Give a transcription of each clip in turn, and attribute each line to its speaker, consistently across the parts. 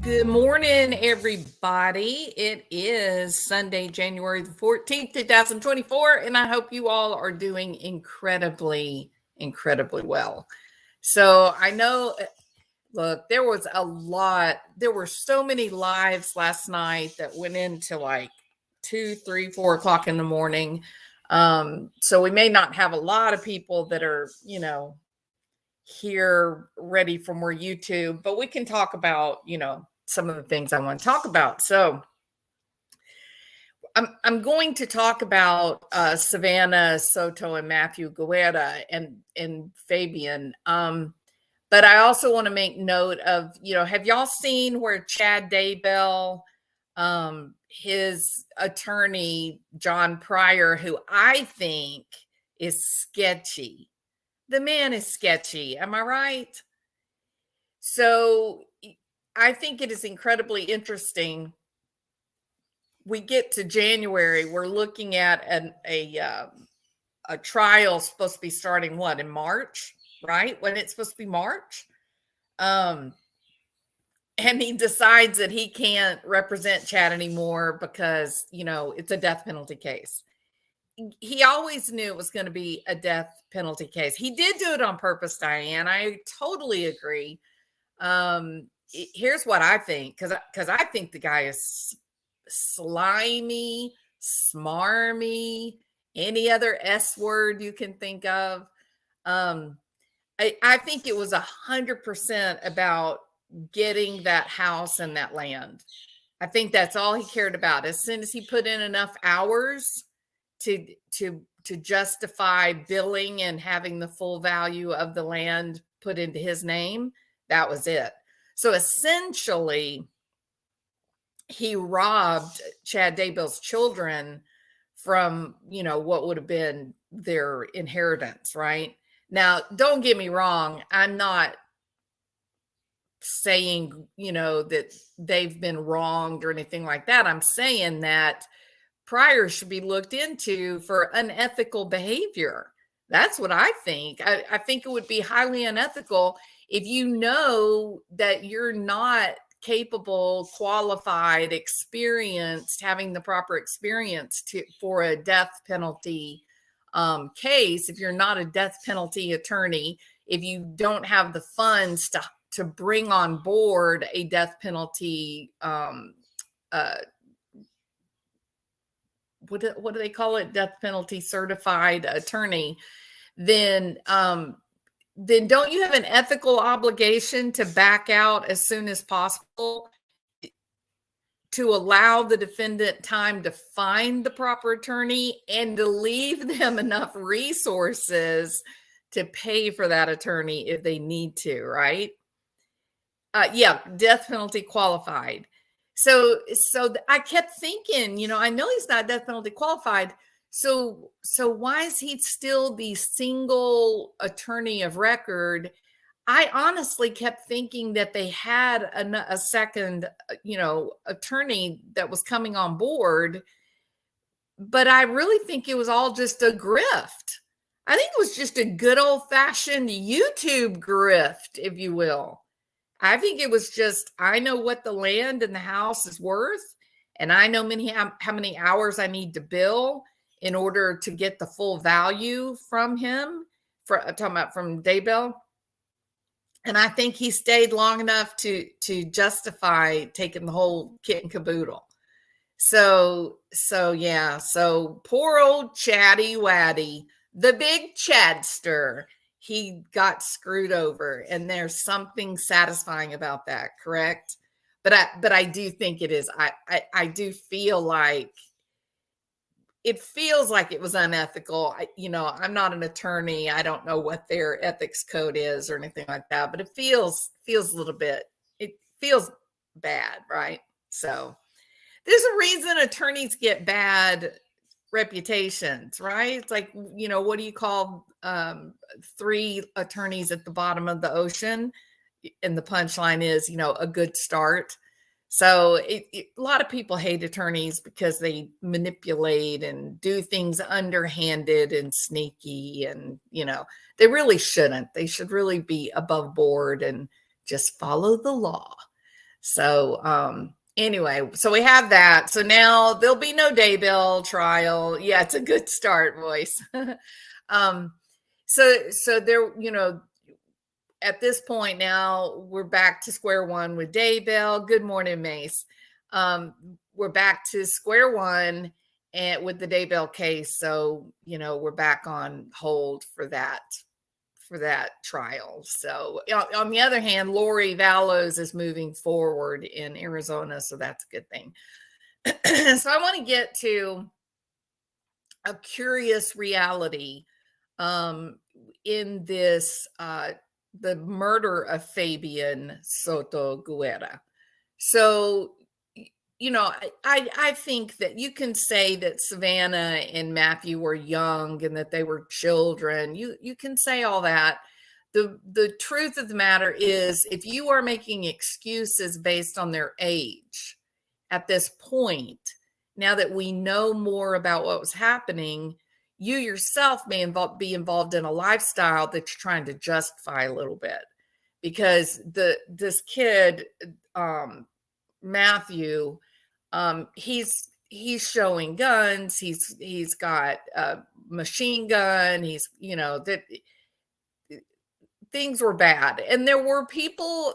Speaker 1: Good morning, everybody. It is Sunday, January the 14th, 2024, and I hope you all are doing incredibly well. So I know, look, there were so many lives last night that went into like 2, 3, 4 o'clock in the morning. So we may not have a lot of people that are, here ready for more YouTube, but we can talk about, some of the things I want to talk about. So I'm going to talk about Savannah Soto and Matthew Guerrero and Fabian. But I also want to make note of, have y'all seen where Chad Daybell, his attorney, John Pryor, who I think is sketchy. The man is sketchy. Am I right? So I think it is incredibly interesting. We get to January, we're looking at a trial supposed to be starting in March, right? When it's supposed to be March. And he decides that he can't represent Chad anymore because, it's a death penalty case. He always knew it was going to be a death penalty case. He did do it on purpose, Diane. I totally agree. Here's what I think, because I think the guy is slimy, smarmy, any other S word you can think of. I think it was 100% about getting that house and that land. I think that's all he cared about. As soon as he put in enough hours to justify billing and having the full value of the land put into his name, that was it. So essentially, he robbed Chad Daybell's children from, what would have been their inheritance, right? Now, don't get me wrong. I'm not saying, that they've been wronged or anything like that. I'm saying that Pryor should be looked into for unethical behavior. That's what I think. I think it would be highly unethical if you know that you're not capable, qualified, experienced, having the proper experience for a death penalty case. If you're not a death penalty attorney, if you don't have the funds to bring on board a death penalty what do they call it? Death penalty certified attorney, then don't you have an ethical obligation to back out as soon as possible to allow the defendant time to find the proper attorney and to leave them enough resources to pay for that attorney if they need to, right? Death penalty qualified. So I kept thinking, I know he's not death penalty qualified. So why is he still the single attorney of record? I honestly kept thinking that they had a second, attorney that was coming on board. But I really think it was all just a grift. I think it was just a good old fashioned YouTube grift, if you will. I think it was just, I know what the land and the house is worth, and I know how many hours I need to bill in order to get the full value from him, talking about from Daybell. And I think he stayed long enough to justify taking the whole kit and caboodle. So poor old Chatty Waddy, the big Chadster, he got screwed over, and there's something satisfying about that, correct? But I do think it is. I do feel like it feels like it was unethical. I'm not an attorney. I don't know what their ethics code is or anything like that, but it feels a little bit, it feels bad, right? So there's a reason attorneys get bad reputations, right? It's like, what do you call 3 attorneys at the bottom of the ocean? And the punchline is, a good start. So a lot of people hate attorneys because they manipulate and do things underhanded and sneaky. And, they really shouldn't. They should really be above board and just follow the law. So anyway, so we have that. So now there'll be no Daybell trial. Yeah, it's a good start, voice. um, so there, at this point now we're back to square one with Daybell. Good morning, Mace. We're back to square one and with the Daybell case. So, we're back on hold for that trial. So on the other hand, Lori Vallows is moving forward in Arizona. So that's a good thing. So I want to get to a curious reality in this, the murder of Fabian Soto Guerra. So, I think that you can say that Savannah and Matthew were young and that they were children. You can say all that. The truth of the matter is, if you are making excuses based on their age at this point, now that we know more about what was happening, you yourself may be involved in a lifestyle that you're trying to justify a little bit, because this kid, Matthew, he's showing guns. He's got a machine gun. He's, that things were bad. And there were people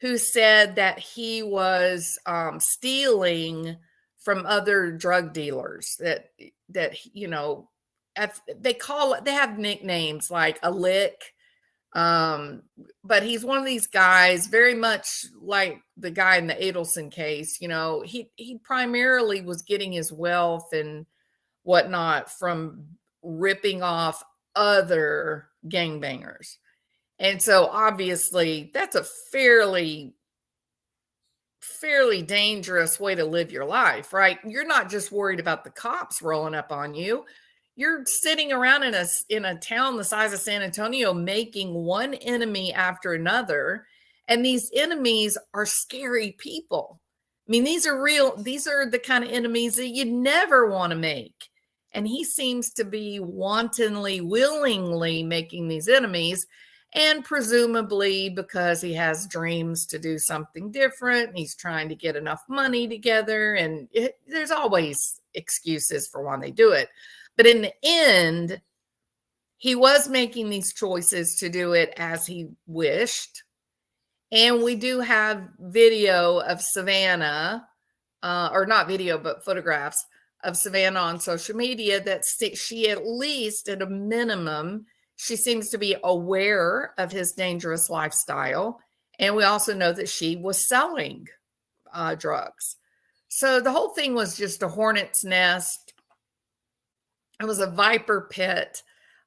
Speaker 1: who said that he was stealing from other drug dealers, that they have nicknames like a lick. But he's one of these guys, very much like the guy in the Adelson case. He primarily was getting his wealth and whatnot from ripping off other gangbangers. And so obviously that's a fairly dangerous way to live your life, right? You're not just worried about the cops rolling up on you. You're sitting around in a town the size of San Antonio, making one enemy after another. And these enemies are scary people. I mean, these are the kind of enemies that you never want to make. And he seems to be wantonly, willingly making these enemies. And presumably because he has dreams to do something different. He's trying to get enough money together. And there's always excuses for why they do it. But in the end, he was making these choices to do it as he wished. And we do have video of Savannah, or not video, but photographs of Savannah on social media that she, at least at a minimum, she seems to be aware of his dangerous lifestyle. And we also know that she was selling drugs. So the whole thing was just a hornet's nest. It was a viper pit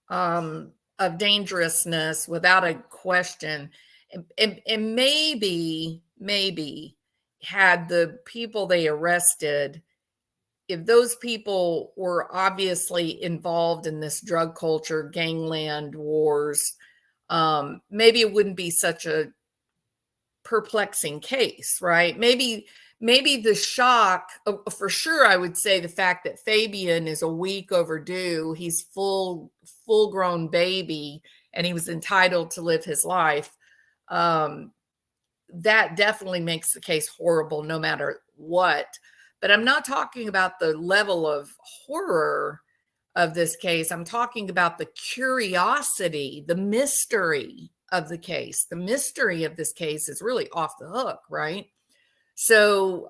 Speaker 1: of dangerousness without a question. And maybe had the people they arrested, if those people were obviously involved in this drug culture, gangland wars, maybe it wouldn't be such a perplexing case, right? Maybe the shock, for sure, I would say the fact that Fabian is a week overdue, he's full-grown baby, and he was entitled to live his life. That definitely makes the case horrible no matter what. But I'm not talking about the level of horror of this case. I'm talking about the curiosity, the mystery of the case. The mystery of this case is really off the hook, right? So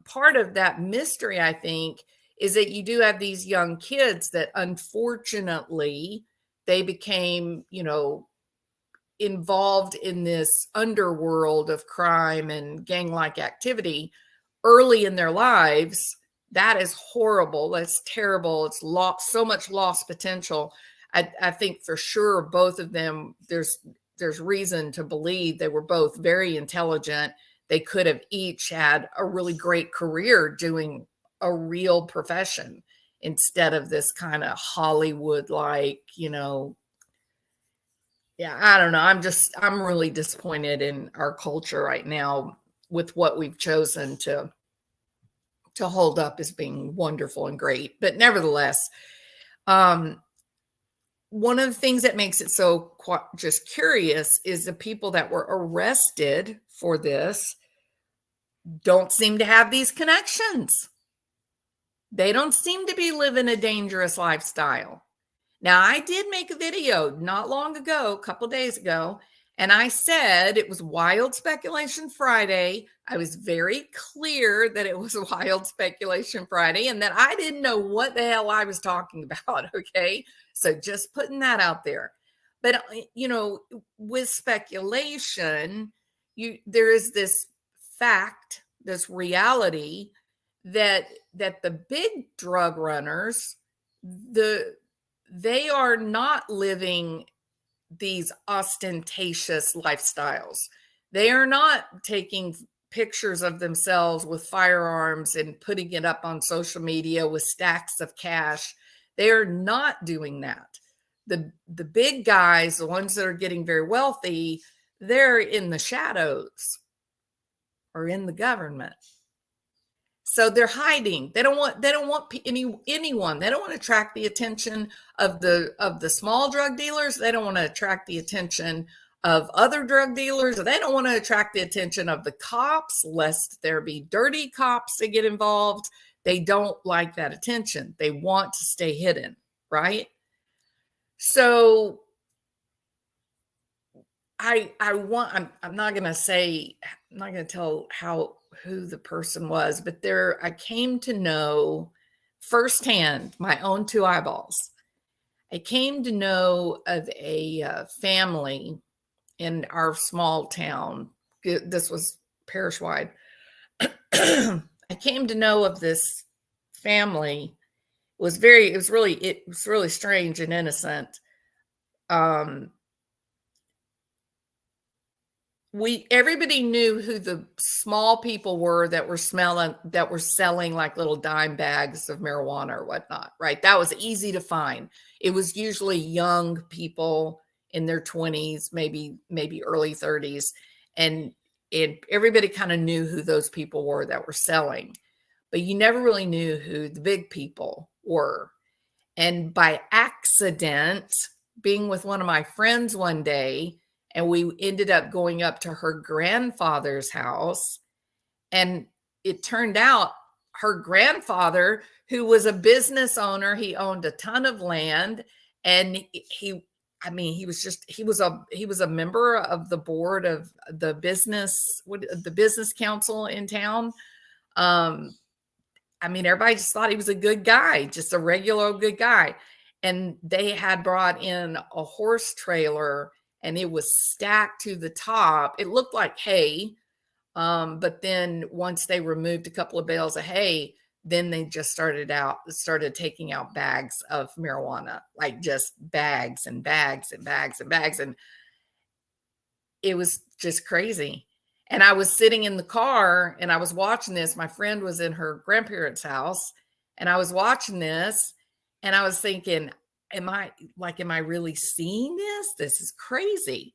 Speaker 1: part of that mystery, I think, is that you do have these young kids that unfortunately they became, involved in this underworld of crime and gang-like activity early in their lives. That is horrible. That's terrible. It's so much lost potential. I think for sure both of them, there's reason to believe they were both very intelligent. They could have each had a really great career doing a real profession instead of this kind of Hollywood-like, yeah, I don't know. I'm really disappointed in our culture right now with what we've chosen to hold up as being wonderful and great. But nevertheless, one of the things that makes it so just curious is the people that were arrested for this don't seem to have these connections. They don't seem to be living a dangerous lifestyle. Now, I did make a video not long ago, a couple days ago, and I said it was Wild Speculation Friday. I was very clear that it was a Wild Speculation Friday and that I didn't know what the hell I was talking about. Okay. So just putting that out there. But, with speculation, there is this fact, this reality that the big drug runners, they are not living these ostentatious lifestyles. They are not taking pictures of themselves with firearms and putting it up on social media with stacks of cash. They are not doing that. The big guys, the ones that are getting very wealthy, they're in the shadows or in the government. So they're hiding. They don't want anyone. They don't want to attract the attention of the small drug dealers. They don't want to attract the attention of other drug dealers. They don't want to attract the attention of the cops, lest there be dirty cops that get involved. They don't like that attention. They want to stay hidden, right? So I'm not going to tell who the person was, but I came to know firsthand, my own two eyeballs. I came to know of a family in our small town. This was parish wide. I came to know of this family. It was really strange and innocent. Everybody knew who the small people were that were selling like little dime bags of marijuana or whatnot, right? That was easy to find. It was usually young people in their 20s, maybe early 30s. And everybody kind of knew who those people were that were selling, but you never really knew who the big people were. And by accident, being with one of my friends one day, and we ended up going up to her grandfather's house. And it turned out her grandfather, who was a business owner, he owned a ton of land. And he was a member of the board of the business council in town. Everybody just thought he was a good guy, just a regular good guy. And they had brought in a horse trailer, and it was stacked to the top. It looked like hay. But then once they removed a couple of bales of hay, then they just started taking out bags of marijuana, like just bags and bags and bags and bags. And it was just crazy. And I was sitting in the car and I was watching this. My friend was in her grandparents' house and I was watching this and I was thinking, am I really seeing this? This is crazy.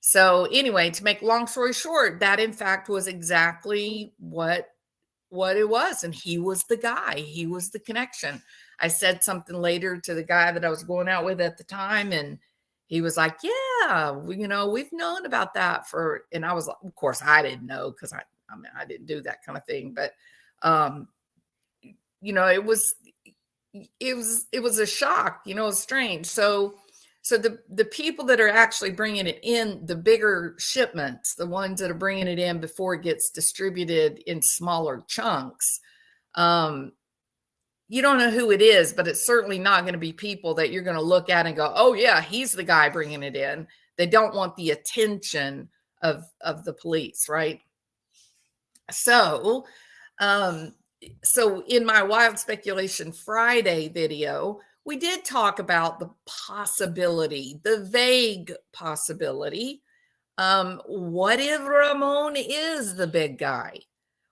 Speaker 1: So anyway, to make a long story short, that in fact was exactly what it was. And he was the guy. He was the connection. I said something later to the guy that I was going out with at the time, and he was like, yeah, we've known about that and I was like, of course I didn't know, because I didn't do that kind of thing. But, it was a shock, it was strange. So the people that are actually bringing it in, the bigger shipments, the ones that are bringing it in before it gets distributed in smaller chunks, you don't know who it is, but it's certainly not going to be people that you're going to look at and go, oh yeah, he's the guy bringing it in. They don't want the attention of the police, right? So in my Wild Speculation Friday video, we did talk about the possibility, the vague possibility. What if Ramone is the big guy?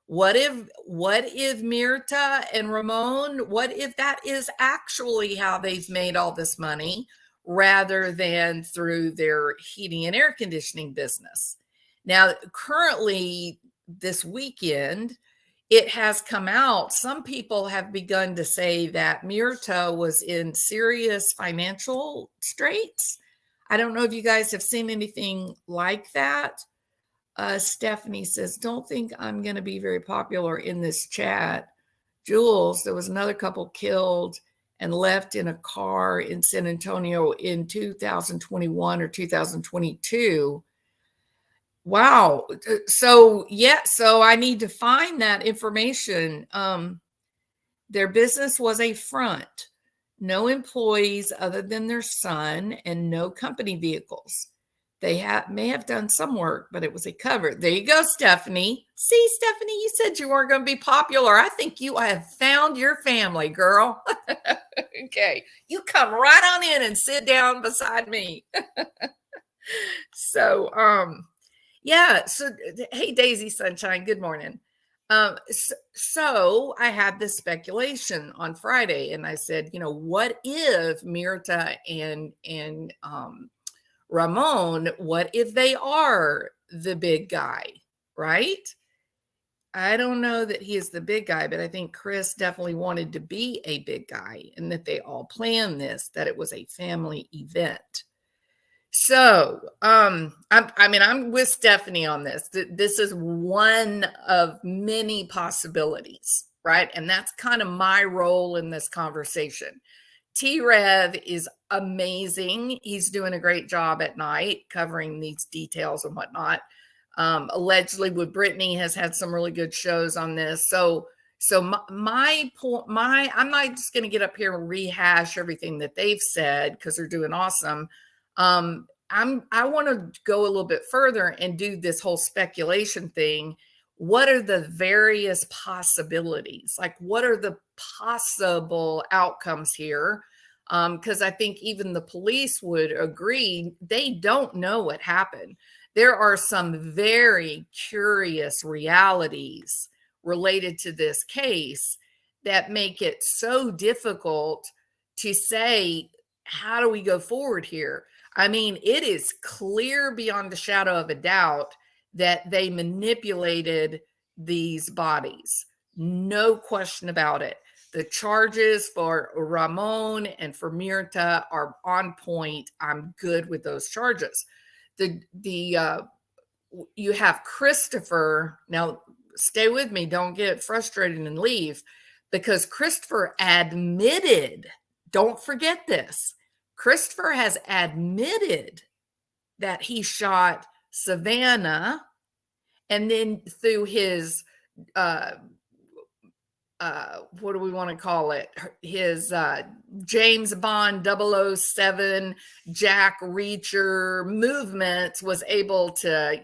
Speaker 1: What if Mirta and Ramone, what if that is actually how they've made all this money, rather than through their heating and air conditioning business? Now, currently this weekend, it has come out. Some people have begun to say that Mirta was in serious financial straits. I don't know if you guys have seen anything like that. Stephanie says, don't think I'm going to be very popular in this chat. Jules, there was another couple killed and left in a car in San Antonio in 2021 or 2022. Wow. So, yeah, so I need to find that information. Their business was a front, no employees other than their son, and no company vehicles. They may have done some work, but it was a cover. There you go, Stephanie. See, Stephanie, you said you weren't going to be popular. I think you have found your family, girl. Okay, you come right on in and sit down beside me. So, yeah. So, hey, Daisy Sunshine, good morning. So I had this speculation on Friday, and I said, what if Mirta and Ramone, what if they are the big guy, right? I don't know that he is the big guy, but I think Chris definitely wanted to be a big guy, and that they all planned this, that it was a family event. So, I'm with Stephanie on this. This is one of many possibilities, right? And that's kind of my role in this conversation. T-Rev is amazing. He's doing a great job at night covering these details and whatnot. Allegedly, with Brittany has had some really good shows on this. So my point, I'm not just going to get up here and rehash everything that they've said because they're doing awesome. I want to go a little bit further and do this whole speculation thing. What are the various possibilities? Like, what are the possible outcomes here? Because I think even the police would agree they don't know what happened. There are some very curious realities related to this case that make it so difficult to say, how do we go forward here? I mean, it is clear beyond a shadow of a doubt that they manipulated these bodies. No question about it. The charges for Ramone and for Mirta are on point. I'm good with those charges. You have Christopher. Now, stay with me. Don't get frustrated and leave, because Christopher admitted, don't forget this, Christopher has admitted that he shot Savannah, and then through his what do we want to call it? His James Bond 007 Jack Reacher movements was able to,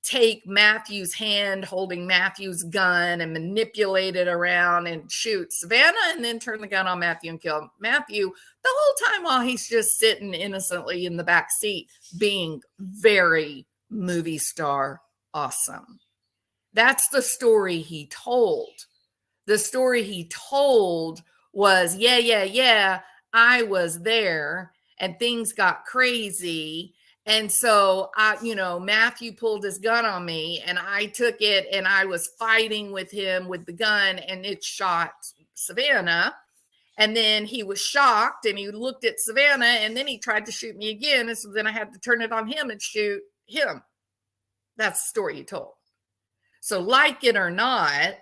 Speaker 1: take Matthew's hand holding Matthew's gun and manipulate it around and shoot Savannah, and then turn the gun on Matthew and kill Matthew the whole time while he's just sitting innocently in the back seat being very movie star awesome. That's the story he told. The story he told was, yeah, I was there and things got crazy. And so Matthew pulled his gun on me and I took it and I was fighting with him with the gun and it shot Savannah. And then he was shocked and he looked at Savannah and then he tried to shoot me again. And so then I had to turn it on him and shoot him. That's the story he told. So like it or not,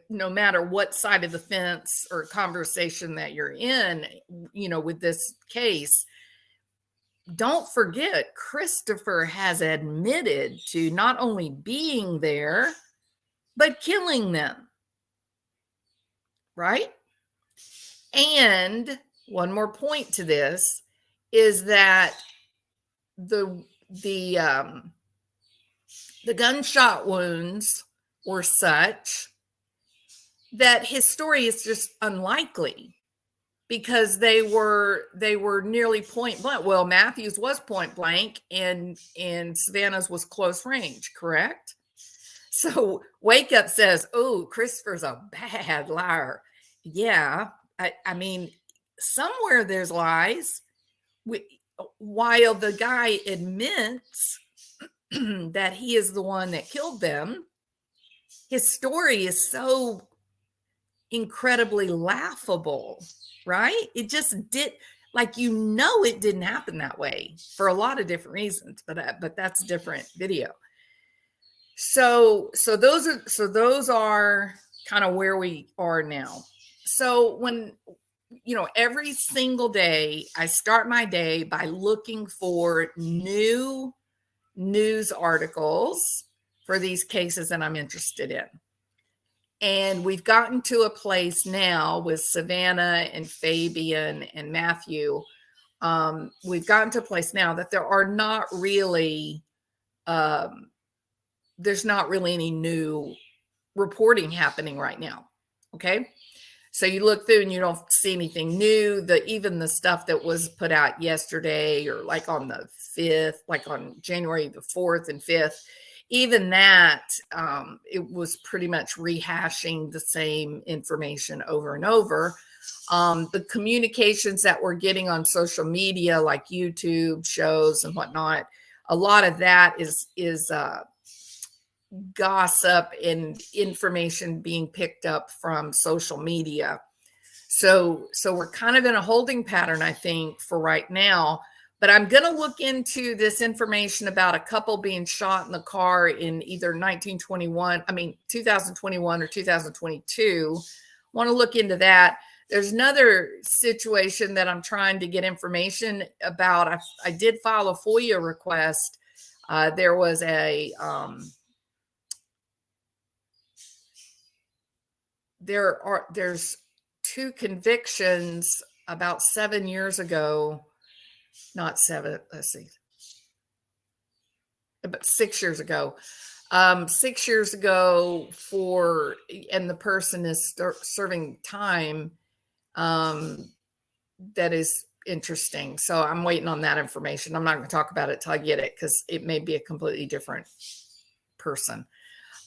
Speaker 1: no matter what side of the fence or conversation that you're in, with this case, don't forget, Christopher has admitted to not only being there, but killing them. Right? And one more point to this is that the gunshot wounds were such that his story is just unlikely, because they were nearly point blank. Well, Matthew's was point blank and Savannah's was close range, correct? So Wake Up says, oh, Christopher's a bad liar. Yeah, I mean, somewhere there's lies. While the guy admits that he is the one that killed them, his story is so incredibly laughable, right? It just did, like, it didn't happen that way for a lot of different reasons, but that's a different video. So those are kind of where we are now. So when, every single day I start my day by looking for new news articles for these cases that I'm interested in. And we've gotten to a place now with Savannah and Fabian and Matthew. We've gotten to a place now that there are not really, there's not really any new reporting happening right now. Okay. So you look through and you don't see anything new. Even the stuff that was put out yesterday, or like on the 5th, like on January the 4th and 5th, even that, it was pretty much rehashing the same information over and over. The communications that we're getting on social media, like YouTube shows and whatnot, a lot of that is gossip and information being picked up from social media. So we're kind of in a holding pattern, I think, for right now. But I'm going to look into this information about a couple being shot in the car in either 2021 or 2022. Want to look into that. There's another situation that I'm trying to get information about. I did file a FOIA request. There was there's 2 convictions about 7 years ago. Not 7, let's see, about 6 years ago. 6 years ago and the person is serving time. That is interesting. So I'm waiting on that information. I'm not going to talk about it till I get it, because it may be a completely different person.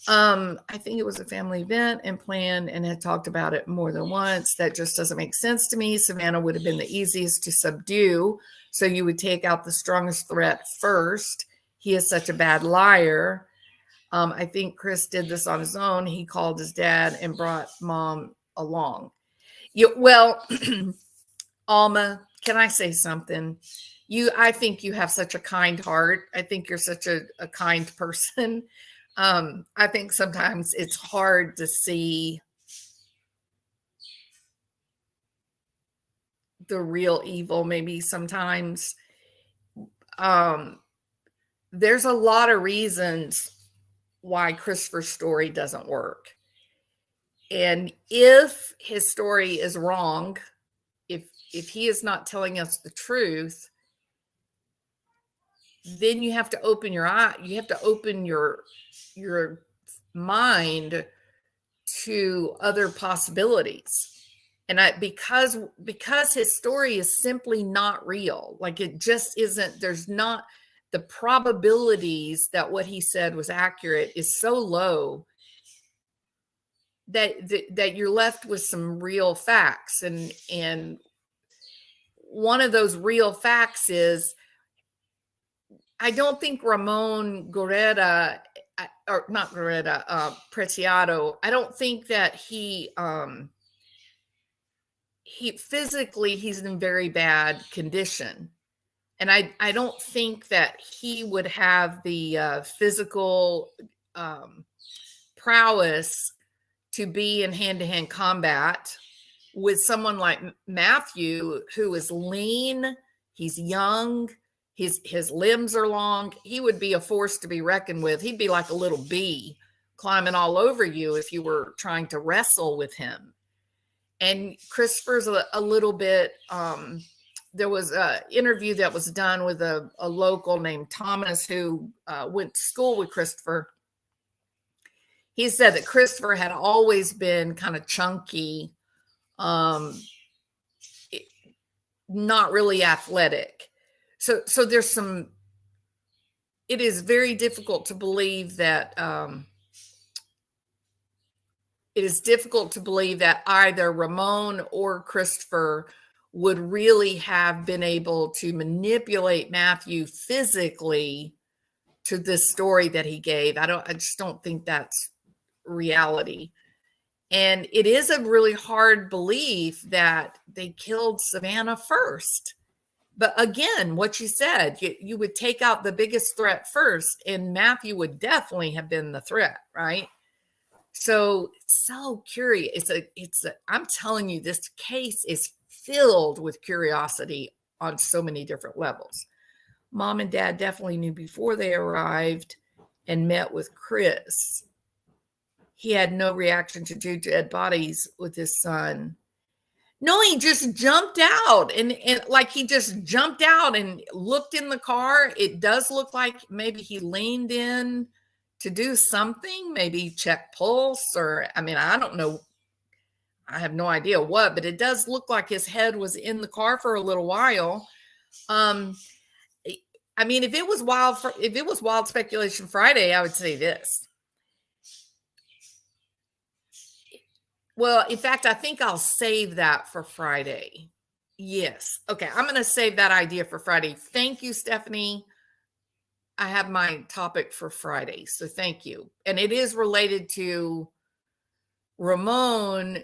Speaker 1: I think it was a family event and planned, and had talked about it more than once. That just doesn't make sense to me. Savannah would have been the easiest to subdue. So you would take out the strongest threat first. He is such a bad liar. I think Chris did this on his own. He called his dad and brought mom along. Well, Alma, can I say something? I think you have such a kind heart. I think you're such a kind person. I think sometimes it's hard to see the real evil, maybe sometimes. There's a lot of reasons why Christopher's story doesn't work. And if his story is wrong, if he is not telling us the truth, then you have to open your eye. You have to open your mind to other possibilities. And because his story is simply not real, like it just isn't, there's not, the probabilities that what he said was accurate is so low that you're left with some real facts. And one of those real facts is, I don't think Ramone Guerrero, or not Guerrero, Preciado, I don't think that he physically, he's in very bad condition. And I don't think that he would have the physical prowess to be in hand-to-hand combat with someone like Matthew, who is lean, he's young, his limbs are long. He would be a force to be reckoned with. He'd be like a little bee climbing all over you if you were trying to wrestle with him. And Christopher's a little bit, there was an interview that was done with a local named Thomas who went to school with Christopher. He said that Christopher had always been kind of chunky, not really athletic. So there's some, it is very difficult to believe that, either Ramone or Christopher would really have been able to manipulate Matthew physically to this story that he gave. I just don't think that's reality. And it is a really hard belief that they killed Savannah first. But again, what you said, you would take out the biggest threat first, and Matthew would definitely have been the threat, right? So it's so curious. I'm telling you, this case is filled with curiosity on so many different levels. Mom and Dad definitely knew before they arrived and met with Chris. He had no reaction to two dead bodies with his son. No, he just jumped out and like he just jumped out and looked in the car. It does look like maybe he leaned in to do something, maybe check pulse, or I mean, I don't know. I have no idea what, but it does look like his head was in the car for a little while. I mean, if it was wild speculation Friday, I would say this. Well, in fact, I think I'll save that for Friday. Yes. Okay. I'm going to save that idea for Friday. Thank you, Stephanie. I have my topic for Friday. So thank you. And it is related to Ramone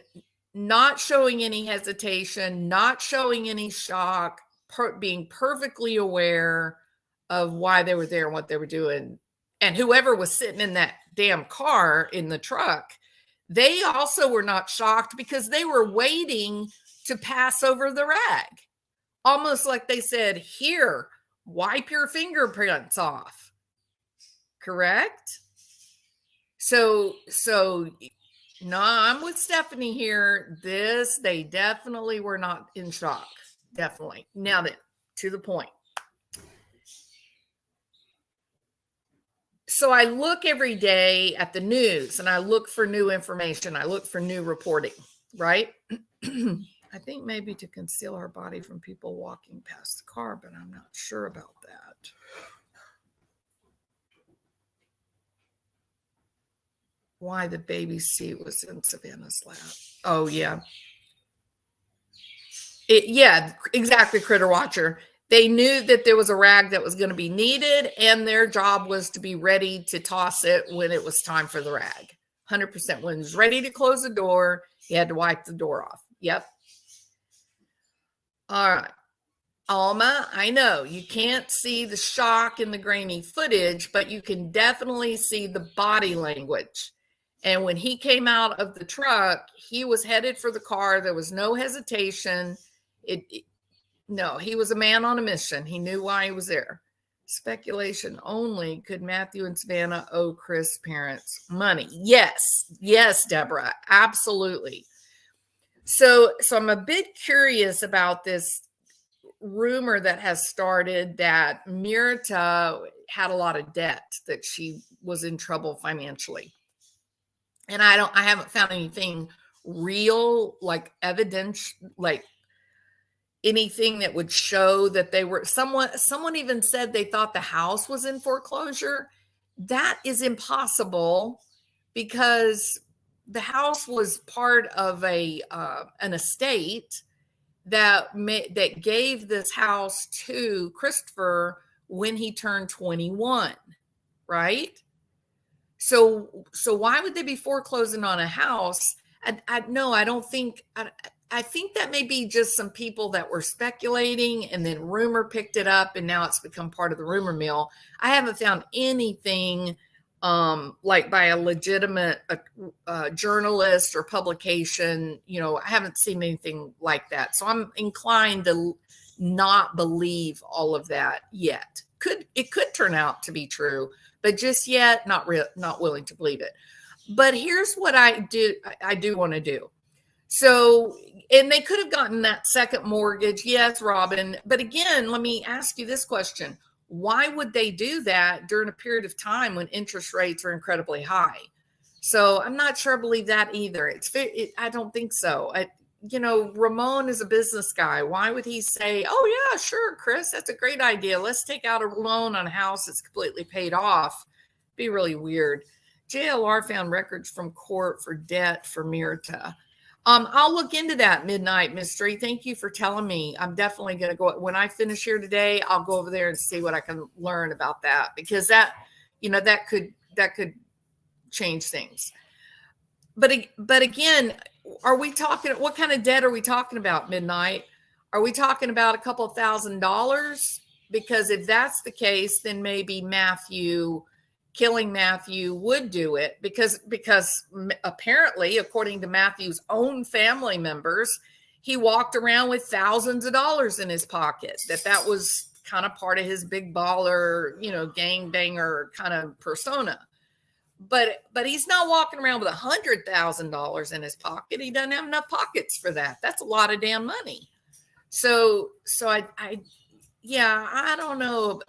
Speaker 1: not showing any hesitation, not showing any shock, being perfectly aware of why they were there and what they were doing. And whoever was sitting in that damn car in the truck, they also were not shocked because they were waiting to pass over the rag. Almost like they said, here, wipe your fingerprints off. Correct? So no, I'm with Stephanie here. They definitely were not in shock. Definitely. Now then, to the point. So I look every day at the news and I look for new information. I look for new reporting, right? I think maybe to conceal her body from people walking past the car, but I'm not sure about that. Why the baby seat was in Savannah's lap. Oh, yeah. Yeah, exactly, Critter Watcher. They knew that there was a rag that was going to be needed, and their job was to be ready to toss it when it was time for the rag. 100%. When it was ready to close the door, you had to wipe the door off. Yep. All right. Alma, I know you can't see the shock in the grainy footage, but you can definitely see the body language. And when he came out of the truck, he was headed for the car. There was no hesitation. No, he was a man on a mission. He knew why he was there. Speculation only. Could Matthew and Savannah owe Chris' parents money? Yes, Deborah, absolutely. So I'm a bit curious about this rumor that has started that Mirta had a lot of debt, that she was in trouble financially. And I haven't found anything real, like evidence, like anything that would show that they were someone even said they thought the house was in foreclosure. That is impossible because the house was part of an estate that gave this house to Christopher when he turned 21, right? So why would they be foreclosing on a house? I think that may be just some people that were speculating and then rumor picked it up and now it's become part of the rumor mill. I haven't found anything like by a legitimate journalist or publication. I haven't seen anything like that. So I'm inclined to not believe all of that yet. It could turn out to be true, but just yet not willing to believe it. But here's what I do want to do. So, and they could have gotten that second mortgage. Yes, Robin. But again, let me ask you this question. Why would they do that during a period of time when interest rates are incredibly high? So I'm not sure I believe that either. I don't think so. Ramone is a business guy. Why would he say, oh yeah, sure, Chris, that's a great idea. Let's take out a loan on a house that's completely paid off. Be really weird. JLR found records from court for debt for Mirta. I'll look into that Midnight Mystery. Thank you for telling me. I'm definitely going to go when I finish here today. I'll go over there and see what I can learn about that, because that could change things. but again, are we talking, what kind of debt are we talking about, Midnight? Are we talking about a couple $1,000s? Because if that's the case, then maybe killing Matthew would do it, because apparently, according to Matthew's own family members, he walked around with thousands of dollars in his pocket. That was kind of part of his big baller, gang banger kind of persona. But he's not walking around with $100,000 in his pocket. He doesn't have enough pockets for that. That's a lot of damn money. So I don't know.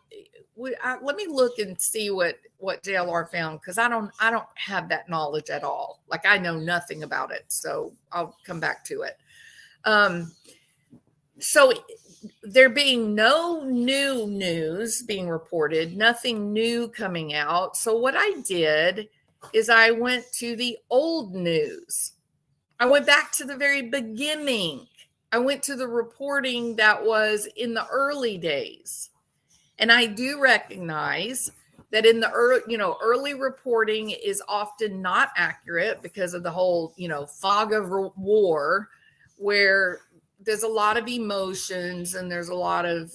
Speaker 1: Let me look and see what JLR found, because I don't have that knowledge at all. Like, I know nothing about it. So I'll come back to it. So there being no new news being reported, nothing new coming out. So what I did is I went to the old news. I went back to the very beginning. I went to the reporting that was in the early days. And I do recognize that in the early reporting is often not accurate because of the whole, fog of war, where there's a lot of emotions and there's a lot of,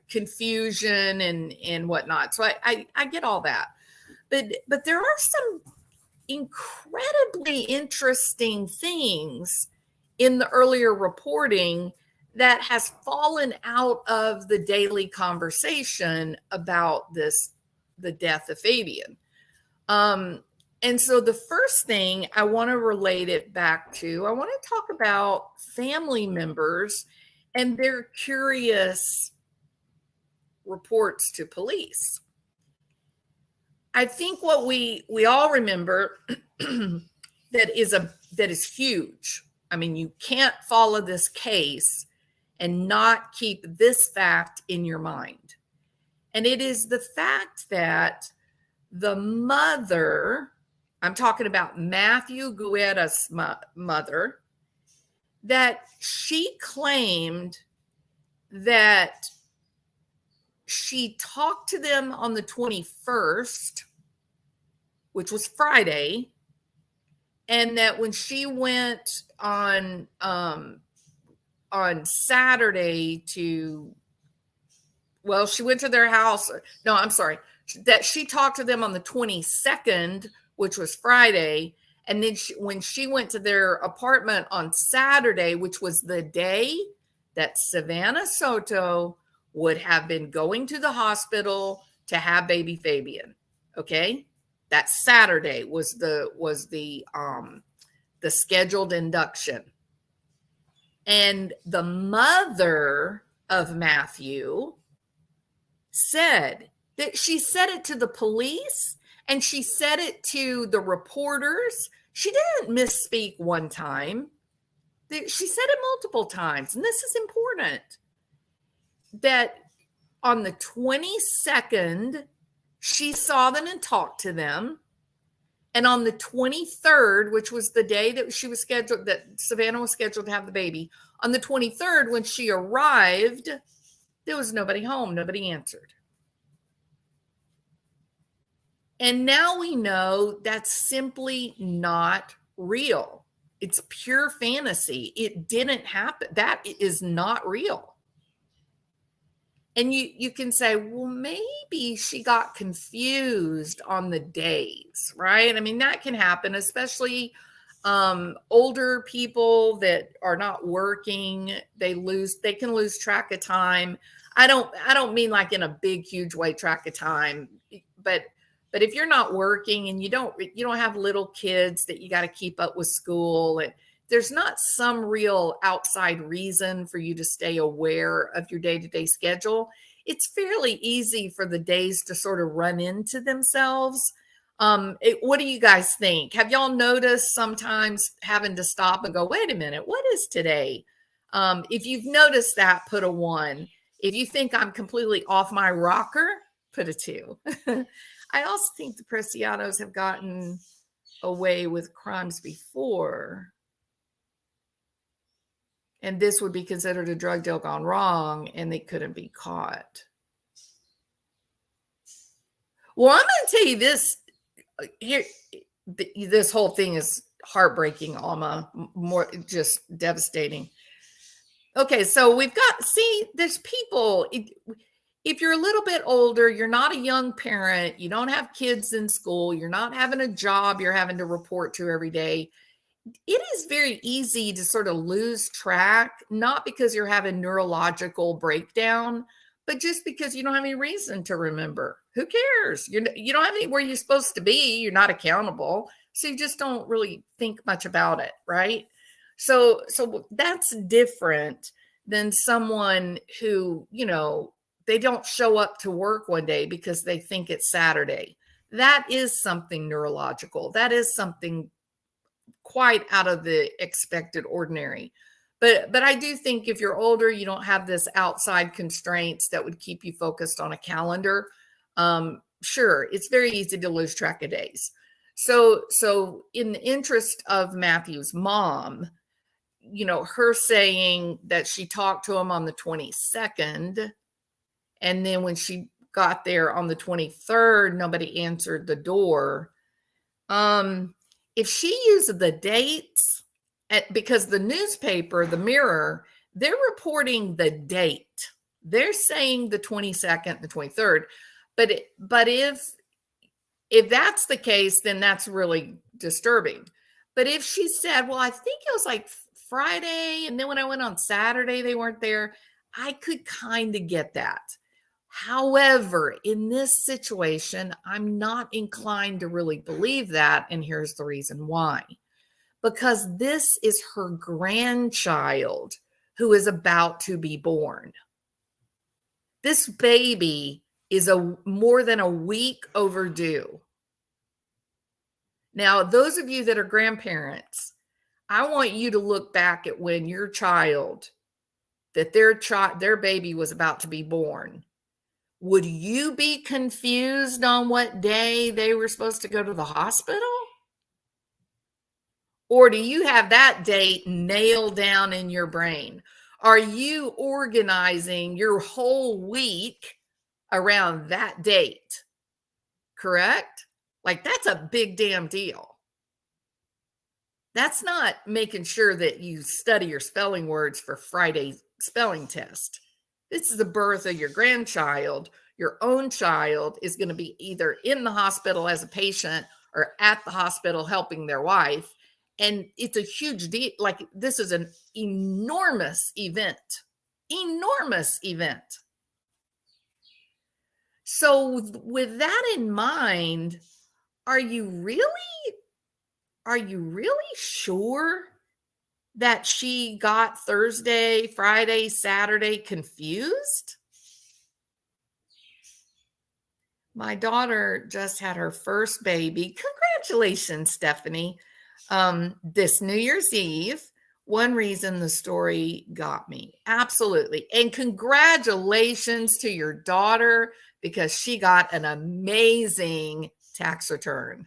Speaker 1: confusion and whatnot. So I get all that. But there are some incredibly interesting things in the earlier reporting that has fallen out of the daily conversation about the death of Fabian. And so the first thing I want to relate it back to, I want to talk about family members and their curious reports to police. I think what we all remember that is huge. I mean, you can't follow this case and not keep this fact in your mind. And it is the fact that the mother, I'm talking about Matthew Guerrero's mother, that she claimed that she talked to them on the 21st, which was Friday, and that when she went on Saturday she went to their house. No, I'm sorry. That she talked to them on the 22nd, which was Friday. And then when she went to their apartment on Saturday, which was the day that Savannah Soto would have been going to the hospital to have baby Fabian. Okay. That Saturday was the scheduled induction. And the mother of Matthew said that she said it to the police and she said it to the reporters. She didn't misspeak one time. She said it multiple times. And this is important, that on the 22nd, she saw them and talked to them. And on the 23rd, which was the day that that Savannah was scheduled to have the baby, on the 23rd, when she arrived, there was nobody home. Nobody answered. And now we know that's simply not real. It's pure fantasy. It didn't happen. That is not real. And you can say, well, maybe she got confused on the days, right? I mean, that can happen, especially older people that are not working. They can lose track of time. I don't mean like in a big, huge way track of time, but if you're not working and you don't have little kids that you got to keep up with school, and there's not some real outside reason for you to stay aware of your day-to-day schedule, it's fairly easy for the days to sort of run into themselves. What do you guys think? Have y'all noticed sometimes having to stop and go, wait a minute, what is today? If you've noticed that, put a 1. If you think I'm completely off my rocker, put a 2. I also think the Preciados have gotten away with crimes before, and this would be considered a drug deal gone wrong, and they couldn't be caught. Well, I'm going to tell you this here. this whole thing is heartbreaking, Alma, more just devastating. Okay, so we've got, see, there's people, if you're a little bit older, you're not a young parent, you don't have kids in school, you're not having a job you're having to report to every day, it is very easy to sort of lose track, not because you're having neurological breakdown, but just because you don't have any reason to remember. Who cares? You don't have anywhere you're supposed to be. You're not accountable. So you just don't really think much about it, right? So that's different than someone who, they don't show up to work one day because they think it's Saturday. That is something neurological. That is something quite out of the expected ordinary. But I do think if you're older, you don't have this outside constraints that would keep you focused on a calendar. Sure, it's very easy to lose track of days. So in the interest of Matthew's mom, her saying that she talked to him on the 22nd, and then when she got there on the 23rd, nobody answered the door. If she uses the dates, because the newspaper, the Mirror, they're reporting the date. They're saying the 22nd, the 23rd. But if that's the case, then that's really disturbing. But if she said, well, I think it was like Friday, and then when I went on Saturday, they weren't there, I could kind of get that. However, in this situation, I'm not inclined to really believe that. And here's the reason why. Because this is her grandchild who is about to be born. This baby is more than a week overdue. Now, those of you that are grandparents, I want you to look back at when your child, that their baby was about to be born. Would you be confused on what day they were supposed to go to the hospital? Or do you have that date nailed down in your brain? Are you organizing your whole week around that date? Correct? Like, that's a big damn deal. That's not making sure that you study your spelling words for Friday's spelling test. This is the birth of your grandchild. Your own child is going to be either in the hospital as a patient or at the hospital helping their wife. And it's a huge deal. Like, this is an enormous event. Enormous event. So with that in mind, are you really sure that she got Thursday, Friday, Saturday confused? My daughter just had her first baby. Congratulations, Stephanie. This New Year's Eve. One reason the story got me. Absolutely. And congratulations to your daughter, because she got an amazing tax return.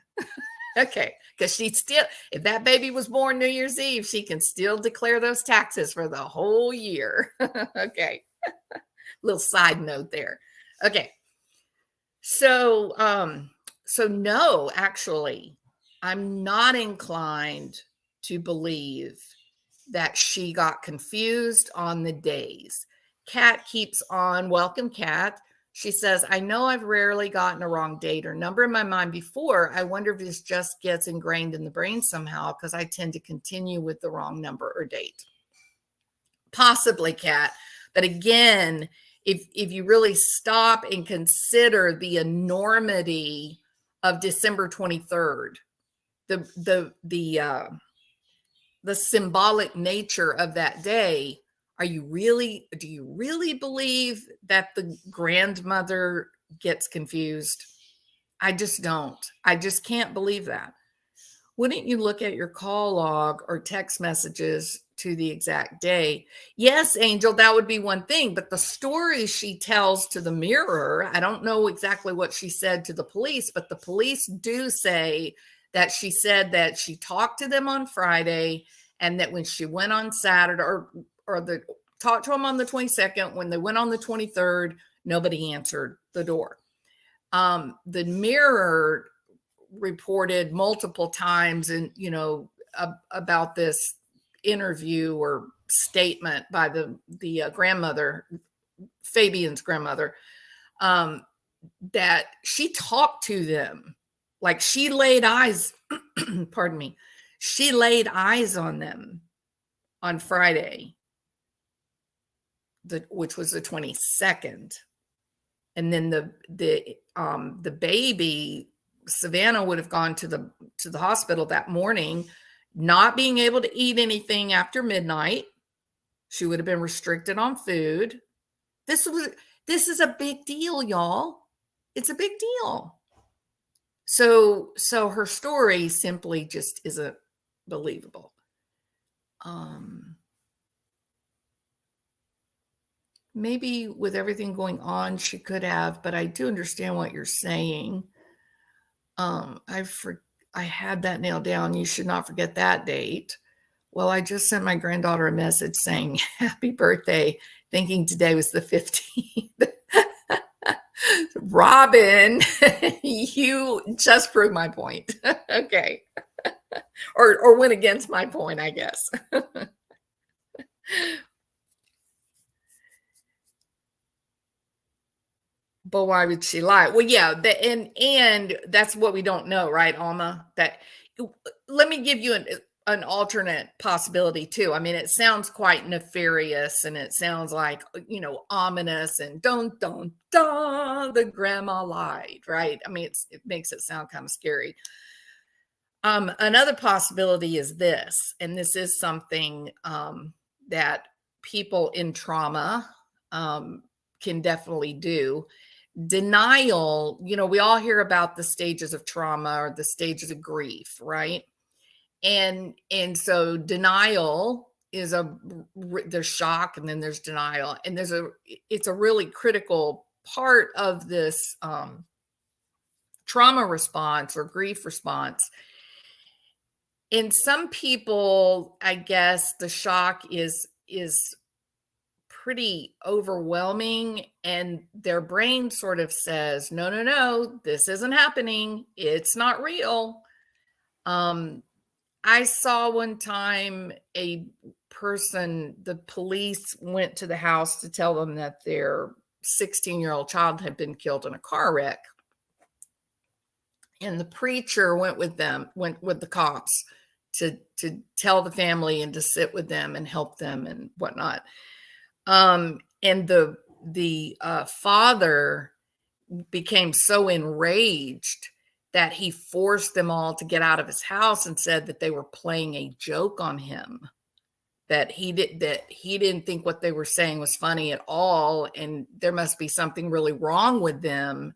Speaker 1: Okay. Because she still, if that baby was born New Year's Eve, she can still declare those taxes for the whole year. Okay. Little side note there. Okay. So no, actually, I'm not inclined to believe that she got confused on the days. Kat keeps on. Welcome, Kat. She says, I know I've rarely gotten a wrong date or number in my mind before. I wonder if this just gets ingrained in the brain somehow, because I tend to continue with the wrong number or date. Possibly, Kat. But again, if you really stop and consider the enormity of December 23rd, the symbolic nature of that day, do you really believe that the grandmother gets confused? I just don't. I just can't believe that. Wouldn't you look at your call log or text messages to the exact day? Yes, Angel, that would be one thing. But the story she tells to the Mirror, I don't know exactly what she said to the police, but the police do say that she said that she talked to them on Friday, and that when she went on Saturday, talked to them on the 22nd, when they went on the 23rd, nobody answered the door. The Mirror reported multiple times and, about this interview or statement by the grandmother, Fabian's grandmother, that she talked to them. Like she laid eyes, pardon me, she laid eyes on them on Friday, which was the 22nd. And then the baby, Savannah, would have gone to the hospital that morning, not being able to eat anything after midnight. She would have been restricted on food. This is a big deal, y'all. It's a big deal. So her story simply just isn't believable. Maybe with everything going on, she could have, but I do understand what you're saying. I had that nailed down. You should not forget that date. Well, I just sent my granddaughter a message saying happy birthday, thinking today was the 15th. Robin, you just proved my point. Okay. Or went against my point, I guess. But why would she lie? Well, yeah, and that's what we don't know, right, Alma? That let me give you an alternate possibility too. I mean, it sounds quite nefarious and it sounds like, ominous and don't, the grandma lied, right? I mean, it makes it sound kind of scary. Another possibility is this, and this is something that people in trauma can definitely do. Denial, we all hear about the stages of trauma or the stages of grief, right? And so denial is there's shock and then there's denial, and it's a really critical part of this trauma response or grief response. In some people, I guess the shock is pretty overwhelming, and their brain sort of says, no, this isn't happening. It's not real. I saw one time a person, the police went to the house to tell them that their 16-year-old child had been killed in a car wreck. And the preacher went with the cops to tell the family and to sit with them and help them and whatnot. And the father became so enraged that he forced them all to get out of his house and said that they were playing a joke on him, that he didn't think what they were saying was funny at all, and there must be something really wrong with them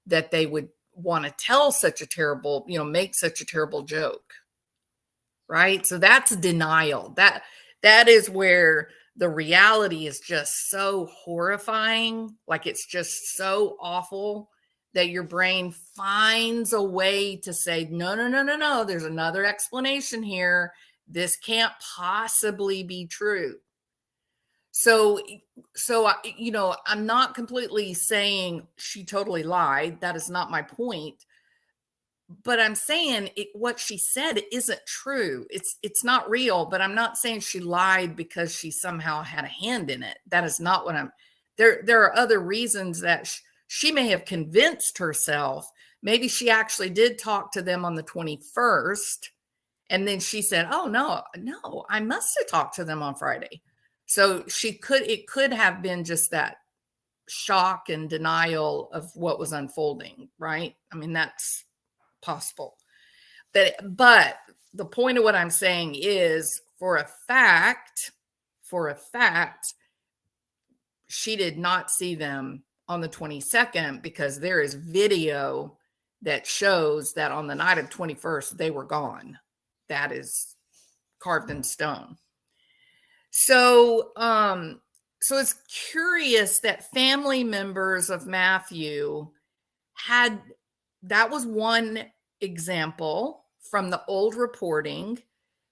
Speaker 1: that they would want to tell such a terrible, make such a terrible joke. Right? So that's denial. That is where the reality is just so horrifying, like it's just so awful that your brain finds a way to say, no, there's another explanation here. This can't possibly be true. So, I'm not completely saying she totally lied. That is not my point. But I'm saying what she said isn't true. It's not real, but I'm not saying she lied because she somehow had a hand in it. That is not what there are other reasons that she may have convinced herself. Maybe she actually did talk to them on the 21st. And then she said, oh, no, I must have talked to them on Friday. So it could have been just that shock and denial of what was unfolding, right? I mean, that's possible. But the point of what I'm saying is, for a fact, she did not see them on the 22nd, because there is video that shows that on the night of 21st, they were gone. That is carved in stone. So, so it's curious that family members of Matthew that was one example from the old reporting.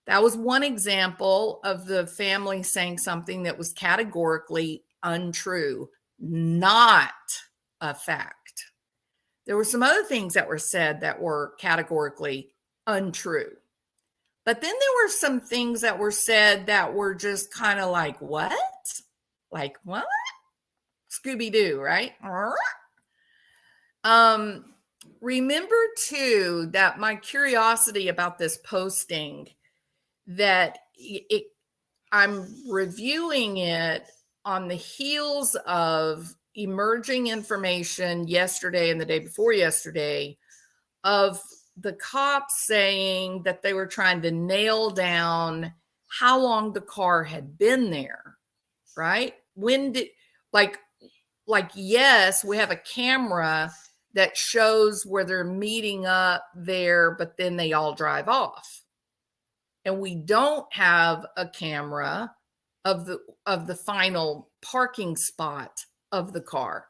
Speaker 1: That was one example of the family saying something that was categorically untrue, not a fact. There were some other things that were said that were categorically untrue. But then there were some things that were said that were just kind of like, what? Like, what? Scooby-Doo, right? Remember too that my curiosity about this posting, that I'm reviewing it on the heels of emerging information yesterday and the day before yesterday of the cops saying that they were trying to nail down how long the car had been there, right? When did, like, yes, we have a camera that shows where they're meeting up there, but then they all drive off. And we don't have a camera of the final parking spot of the car.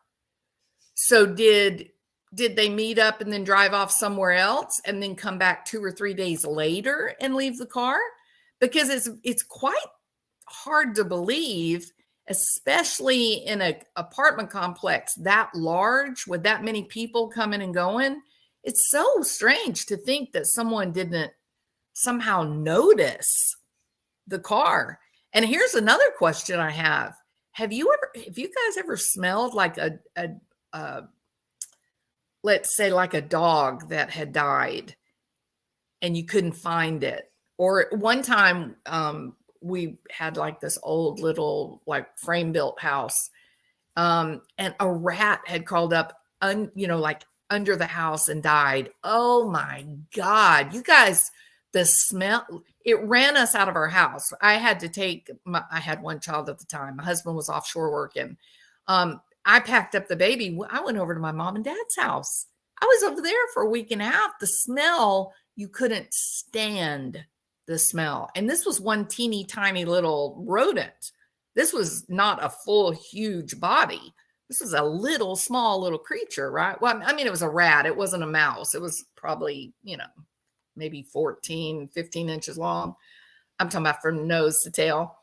Speaker 1: So did they meet up and then drive off somewhere else and then come back 2 or 3 days later and leave the car? Because it's quite hard to believe, especially in an apartment complex that large with that many people coming and going. It's so strange to think that someone didn't somehow notice the car. And here's another question I have. Have you guys ever smelled like a let's say like a dog that had died and you couldn't find it? Or one time we had like this old little like frame built house, and a rat had crawled up like under the house and died. Oh my God, you guys, the smell, it ran us out of our house. I had one child at the time. My husband was offshore working. I packed up the baby. I went over to my mom and dad's house. I was over there for a week and a half. The smell, you couldn't stand the smell. And this was one teeny tiny little rodent. This was not a full, huge body. This was a little, small little creature, right? Well, I mean, it was a rat. It wasn't a mouse. It was probably, maybe 14, 15 inches long. I'm talking about from nose to tail.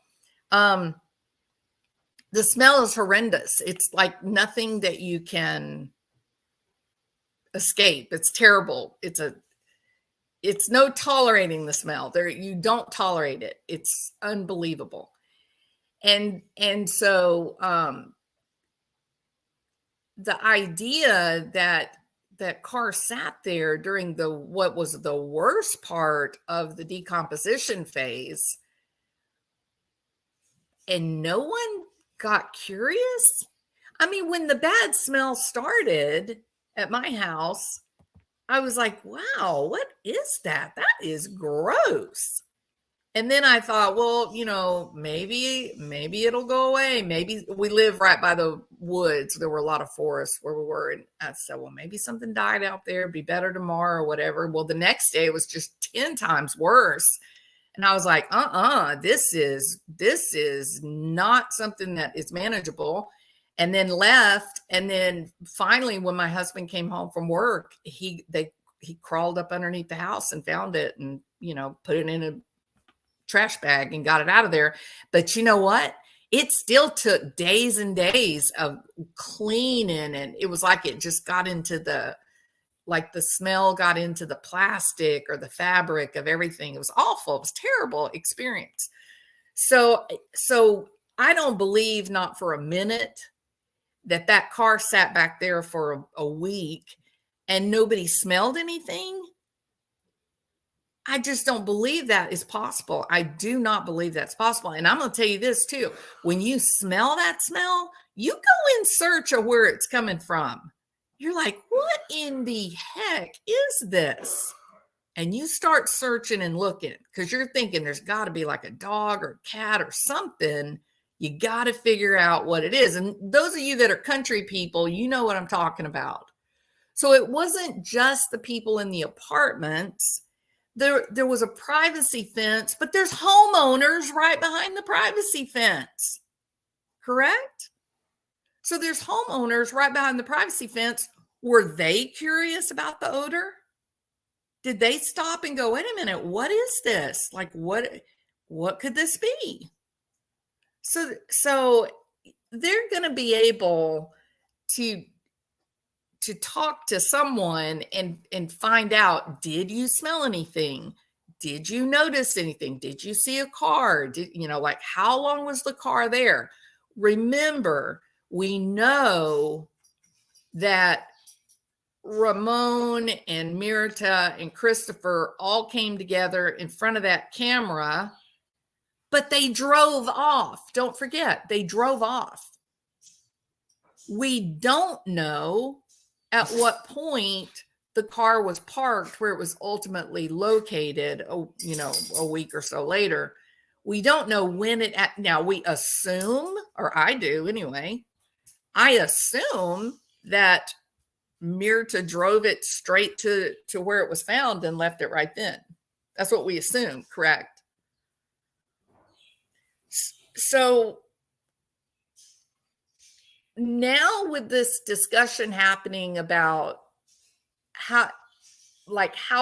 Speaker 1: The smell is horrendous. It's like nothing that you can escape. It's terrible. It's no tolerating the smell. You don't tolerate it. It's unbelievable. And so the idea that car sat there during what was the worst part of the decomposition phase and no one got curious. I mean, when the bad smell started at my house, I was like, wow, what is that? That is gross. And then I thought, well, maybe it'll go away. Maybe we live right by the woods. There were a lot of forests where we were. And I said, well, maybe something died out there. It'd be better tomorrow or whatever. Well, the next day it was just 10 times worse. And I was like, this is not something that is manageable. And then left. And then finally, when my husband came home from work, he crawled up underneath the house and found it and, put it in a trash bag and got it out of there. But you know what? It still took days and days of cleaning. And it was like it just got into the smell got into the plastic or the fabric of everything. It was awful. It was a terrible experience. So I don't believe, not for a minute, that car sat back there for a week and nobody smelled anything. I just don't believe that is possible. I do not believe that's possible. And I'm going to tell you this too. When you smell that smell, you go in search of where it's coming from. You're like, what in the heck is this? And you start searching and looking because you're thinking there's got to be like a dog or a cat or something. You got to figure out what it is. And those of you that are country people, you know what I'm talking about. So it wasn't just the people in the apartments. There was a privacy fence, but there's homeowners right behind the privacy fence. Correct? So there's homeowners right behind the privacy fence. Were they curious about the odor? Did they stop and go, wait a minute, what is this? Like, what could this be? So they're going to be able to talk to someone and find out, did you smell anything? Did you notice anything? Did you see a car? Like, how long was the car there? Remember, we know that Ramone and Mirta and Christopher all came together in front of that camera, but they drove off. Don't forget, they drove off. We don't know at what point the car was parked where it was ultimately located, a week or so later. We don't know when now we assume, or I do anyway, I assume that Mirta drove it straight to where it was found and left it right then. That's what we assume, correct? So now with this discussion happening about how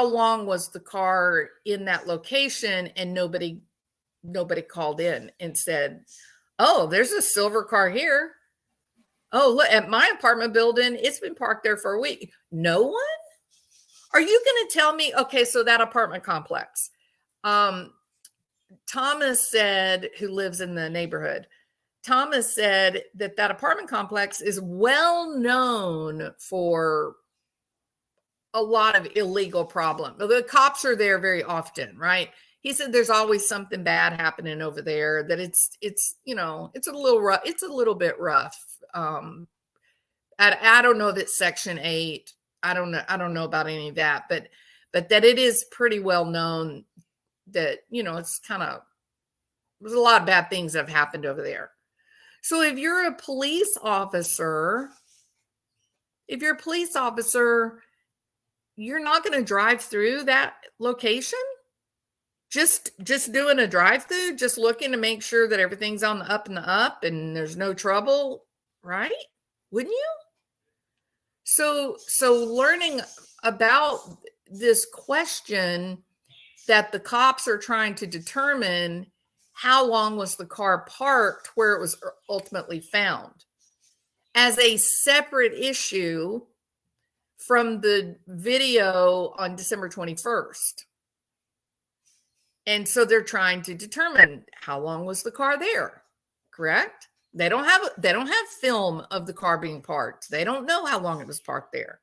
Speaker 1: long was the car in that location, and nobody called in and said, oh, there's a silver car here. Oh, look, at my apartment building, it's been parked there for a week. No one? Are you going to tell me? Okay, so that apartment complex. Thomas said, who lives in the neighborhood, Thomas said that apartment complex is well known for a lot of illegal problems. The cops are there very often, right? He said there's always something bad happening over there, that it's a little rough. It's a little bit rough. I don't know that Section 8. I don't know about any of that, but that it is pretty well known that, it's there's a lot of bad things that have happened over there. So if you're a police officer, you're not going to drive through that location. Just doing a drive-through, just looking to make sure that everything's on the up and the up and there's no trouble, right? Wouldn't you? So learning about this question that the cops are trying to determine, how long was the car parked where it was ultimately found, as a separate issue from the video on December 21st. And so they're trying to determine, how long was the car there, correct? They don't have film of the car being parked. They don't know how long it was parked there.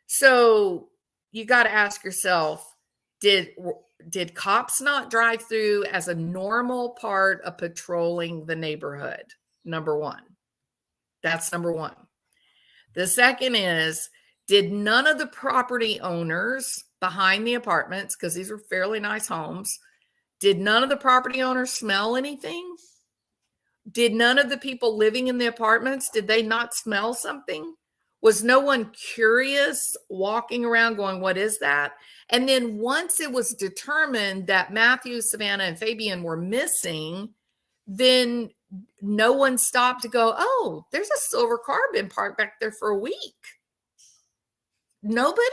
Speaker 1: So you got to ask yourself, did cops not drive through as a normal part of patrolling the neighborhood? Number one. That's number one. The second is, did none of the property owners behind the apartments, because these were fairly nice homes, did none of the property owners smell anything? Did none of the people living in the apartments, did they not smell something? Was no one curious walking around going, what is that? And then once it was determined that Matthew, Savannah, and Fabian were missing, then no one stopped to go, oh, there's a silver car been parked back there for a week. Nobody?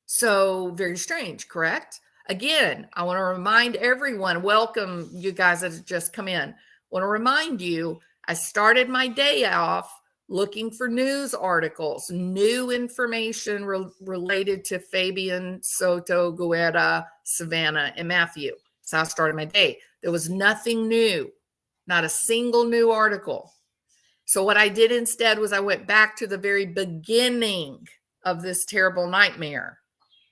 Speaker 1: So very strange, correct? Again, I want to remind everyone, welcome you guys that have just come in. I want to remind you, I started my day off looking for news articles, new information related to Fabian, Soto, Guerra, Savannah, and Matthew. So I started my day. There was nothing new, not a single new article. So what I did instead was I went back to the very beginning of this terrible nightmare.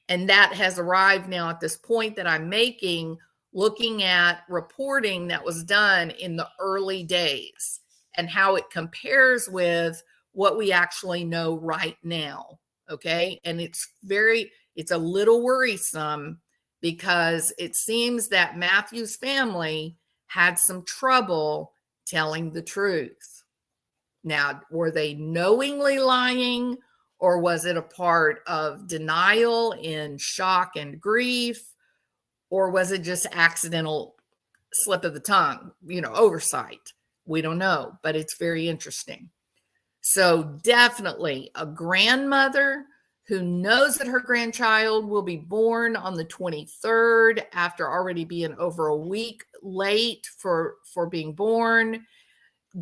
Speaker 1: And that has arrived now at this point that I'm making, looking at reporting that was done in the early days and how it compares with what we actually know right now. Okay. And it's a little worrisome, because it seems that Matthew's family had some trouble telling the truth. Now, were they knowingly lying, or was it a part of denial in shock and grief? Or was it just accidental slip of the tongue, oversight? We don't know, but it's very interesting. So definitely a grandmother who knows that her grandchild will be born on the 23rd after already being over a week late for being born,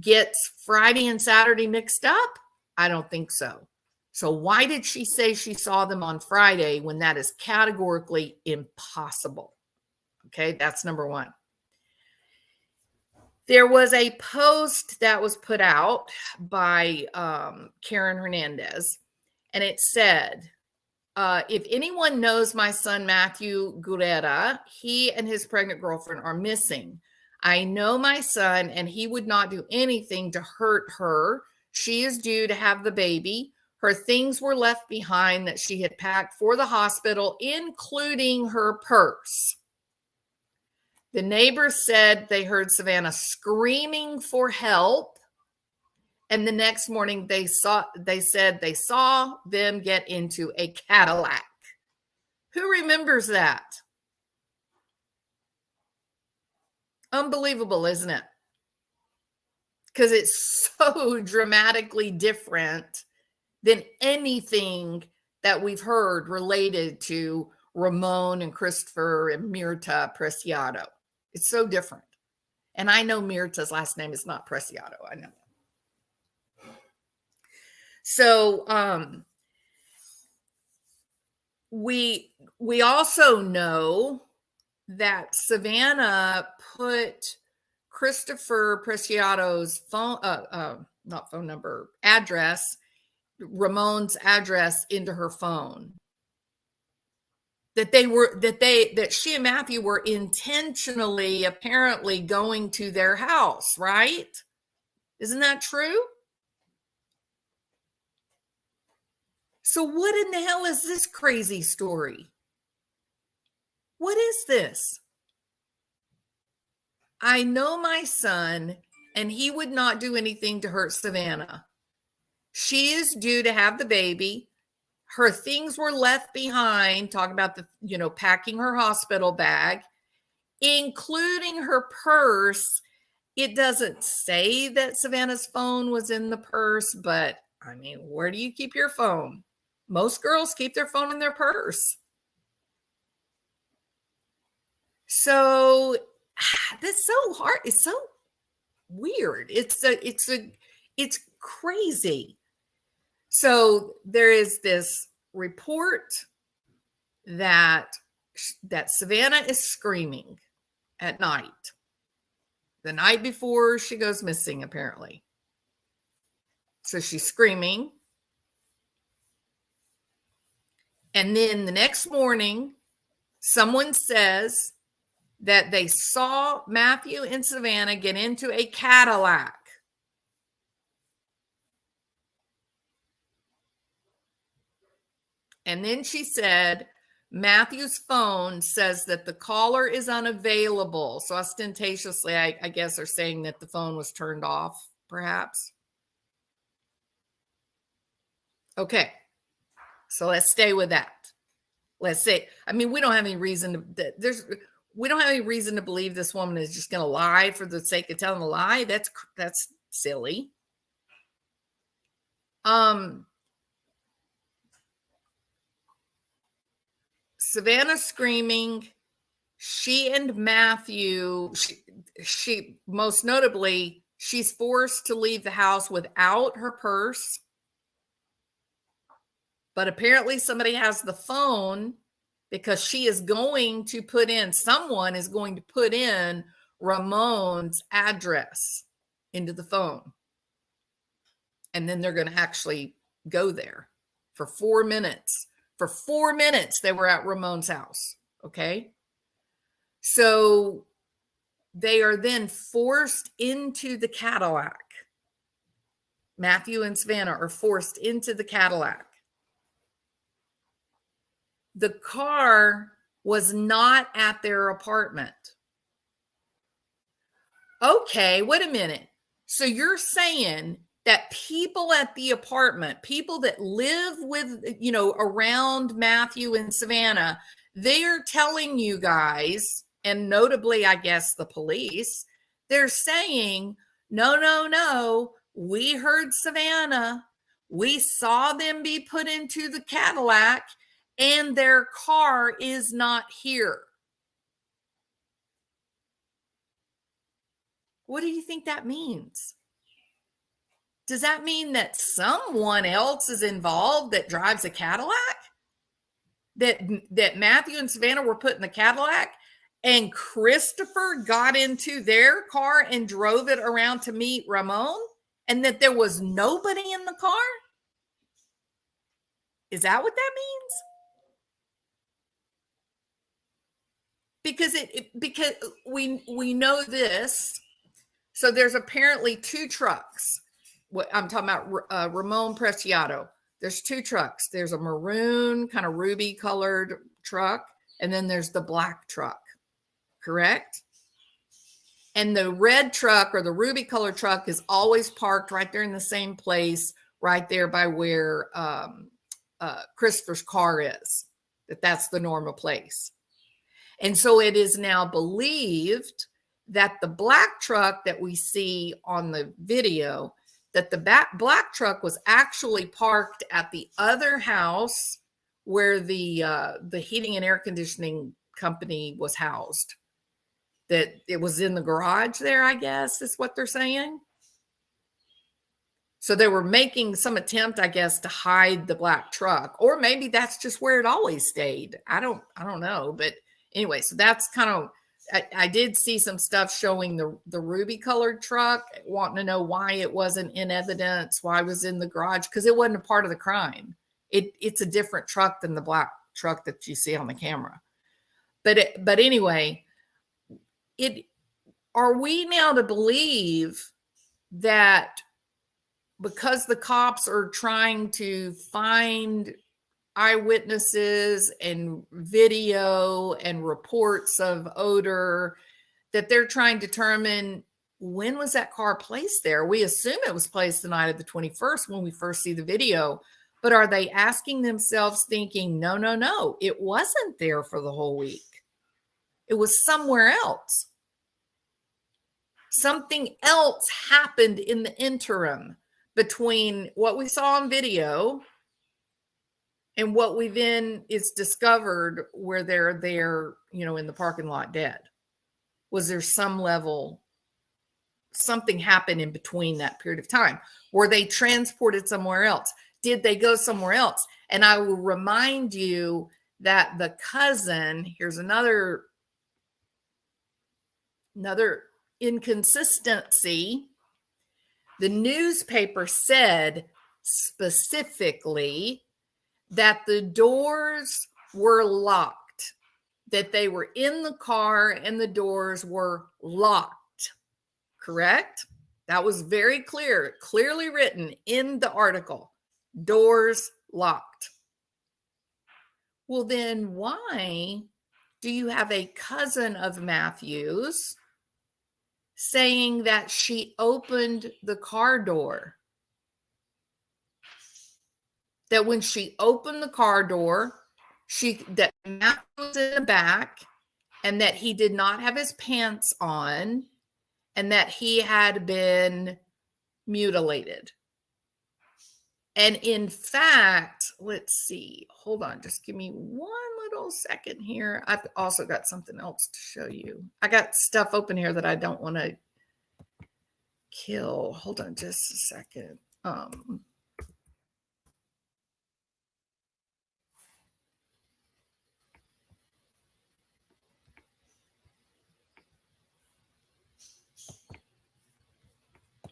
Speaker 1: gets Friday and Saturday mixed up. I don't think so. So why did she say she saw them on Friday when that is categorically impossible? Okay, that's number one. There was a post that was put out by Karen Hernandez, and it said, if anyone knows my son, Matthew Guerrero, he and his pregnant girlfriend are missing. I know my son, and he would not do anything to hurt her. She is due to have the baby. Her things were left behind that she had packed for the hospital, including her purse. The neighbors said they heard Savannah screaming for help. And the next morning they said they saw them get into a Cadillac. Who remembers that? Unbelievable, isn't it? Because it's so dramatically different than anything that we've heard related to Ramone and Christopher and Mirta Preciado. It's so different. And I know Mirta's last name is not Preciado. I know. So we also know that Savannah put Christopher Preciado's address, Ramone's address into her phone. That she and Matthew were intentionally, apparently, going to their house, right? Isn't that true? So what in the hell is this crazy story? What is this? I know my son, and he would not do anything to hurt Savannah. She is due to have the baby. Her things were left behind, talking about packing her hospital bag, including her purse. It doesn't say that Savannah's phone was in the purse, but I mean, where do you keep your phone? Most girls keep their phone in their purse. So that's so hard. It's so weird. It's crazy. So there is this report that Savannah is screaming at night. The night before she goes missing, apparently. So she's screaming. And then the next morning, someone says that they saw Matthew and Savannah get into a Cadillac. And then she said, Matthew's phone says that the caller is unavailable. So ostentatiously, I guess they're saying that the phone was turned off, perhaps. Okay. So let's stay with that. Let's say, I mean, we don't have any reason to believe this woman is just going to lie for the sake of telling a lie. That's silly. Savannah screaming. She and Matthew, she most notably, she's forced to leave the house without her purse. But apparently somebody has the phone because someone is going to put in Ramone's address into the phone. And then they're going to actually go there for 4 minutes. For 4 minutes, they were at Ramone's house. Okay. So they are then forced into the Cadillac. Matthew and Savannah are forced into the Cadillac. The car was not at their apartment. Okay, wait a minute. So you're saying that people at the apartment, people that live with, around Matthew and Savannah, they're telling you guys, and notably, I guess, the police, they're saying, no, we heard Savannah. We saw them be put into the Cadillac, and their car is not here. What do you think that means? does that mean that someone else is involved that drives a Cadillac? That Matthew and Savannah were put in the Cadillac and Christopher got into their car and drove it around to meet Ramone, and that there was nobody in the car? Is that what that means? Because we know this. So there's apparently two trucks. What I'm talking about, Ramone Preciado. There's two trucks. There's a maroon, kind of ruby colored truck, and then there's the black truck, correct? And the red truck or the ruby colored truck is always parked right there in the same place, right there by where Christopher's car is. That's the normal place. And so it is now believed that the black truck that we see on the video, that the black truck was actually parked at the other house where the heating and air conditioning company was housed. That it was in the garage there, I guess, is what they're saying. So they were making some attempt, I guess, to hide the black truck, or maybe that's just where it always stayed. I don't know, but anyway, so that's kind of. I did see some stuff showing the ruby colored truck, wanting to know why it wasn't in evidence, why it was in the garage, because it wasn't a part of the crime. It's a different truck than the black truck that you see on the camera. But anyway, are we now to believe that because the cops are trying to find eyewitnesses and video and reports of odor, that they're trying to determine when was that car placed there? We assume it was placed the night of the 21st when we first see the video, but are they asking themselves thinking, no, it wasn't there for the whole week. It was somewhere else. Something else happened in the interim between what we saw on video and what we then is discovered where they're there, in the parking lot dead. Was there some level, something happened in between that period of time? Were they transported somewhere else? Did they go somewhere else? And I will remind you that the cousin, here's another inconsistency. The newspaper said specifically that the doors were locked, that they were in the car and the doors were locked, correct? That was very clearly written in the article, doors locked. Well, then why do you have a cousin of Matthew's saying that she opened the car door? That when she opened the car door, that Matthew was in the back, and that he did not have his pants on, and that he had been mutilated. And in fact, let's see, hold on, just give me one little second here. I've also got something else to show you. I got stuff open here that I don't want to kill. Hold on just a second.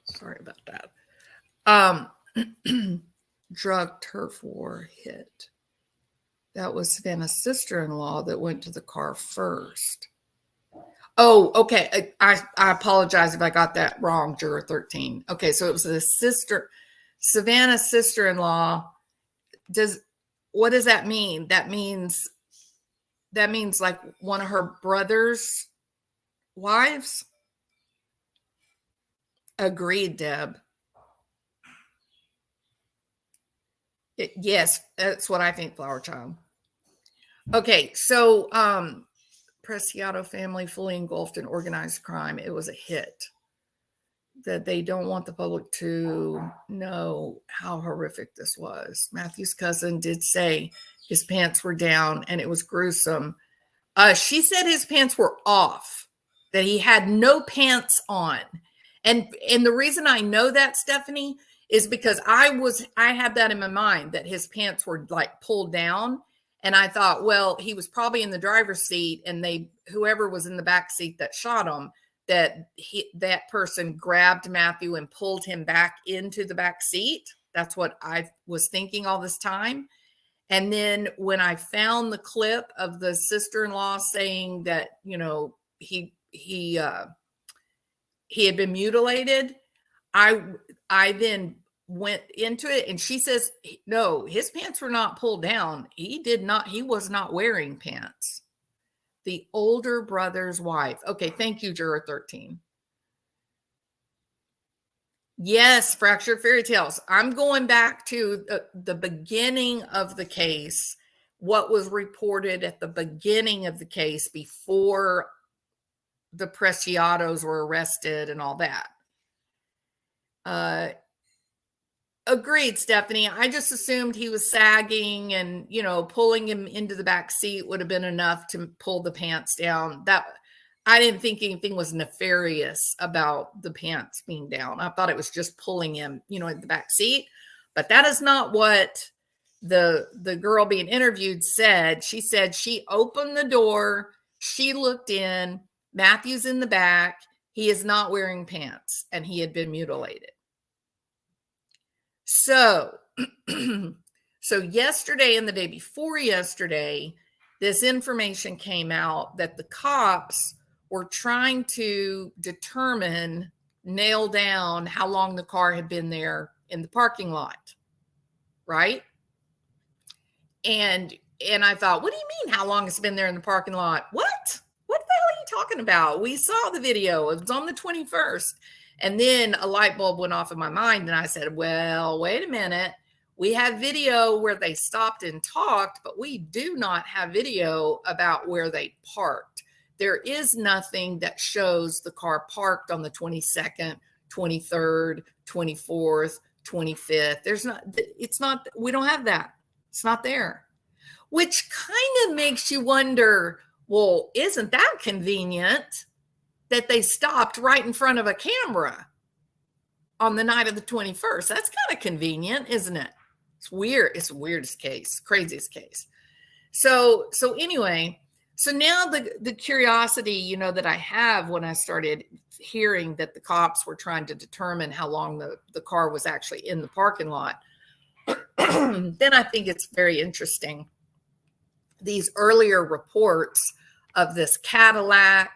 Speaker 1: Sorry about that. Drug turf war hit. That was Savannah's sister-in-law that went to the car first. Oh, okay. I apologize if I got that wrong, Juror 13. Okay, so it was Savannah's sister-in-law. What does that mean? That means like one of her brother's wives? Agreed, Deb. Yes, that's what I think, Flower Child. Okay, so Preciado family fully engulfed in organized crime. It was a hit. That they don't want the public to know how horrific this was. Matthew's cousin did say his pants were down and it was gruesome. She said his pants were off, that he had no pants on. And the reason I know that, Stephanie, is because I had that in my mind that his pants were like pulled down. And I thought, well, he was probably in the driver's seat and whoever was in the back seat that shot him, that person grabbed Matthew and pulled him back into the back seat. That's what I was thinking all this time. And then when I found the clip of the sister-in-law saying that, he had been mutilated, I then went into it, and she says, no, his pants were not pulled down. He was not wearing pants. The older brother's wife. Okay, thank you, Juror 13. Yes, fractured fairy tales. I'm going back to the beginning of the case, what was reported at the beginning of the case before the Preciados were arrested and all that. Agreed, Stephanie. I just assumed he was sagging and, pulling him into the back seat would have been enough to pull the pants down. I didn't think anything was nefarious about the pants being down. I thought it was just pulling him, in the back seat. But that is not what the girl being interviewed said. She said she opened the door, she looked in, Matthew's in the back, he is not wearing pants, and he had been mutilated. So yesterday and the day before yesterday, this information came out that the cops were trying to nail down how long the car had been there in the parking lot, right? And I thought, what do you mean how long it's been there in the parking lot? What the hell are you talking about? We saw the video. It was on the 21st. And then a light bulb went off in my mind, and I said, well, wait a minute. We have video where they stopped and talked, but we do not have video about where they parked. There is nothing that shows the car parked on the 22nd, 23rd, 24th, 25th. We don't have that. It's not there, which kind of makes you wonder, well, isn't that convenient that they stopped right in front of a camera on the night of the 21st? That's kind of convenient, isn't it? It's weird. It's the weirdest case, craziest case. So anyway, so now the curiosity, that I have when I started hearing that the cops were trying to determine how long the car was actually in the parking lot, then I think it's very interesting. These earlier reports of this Cadillac,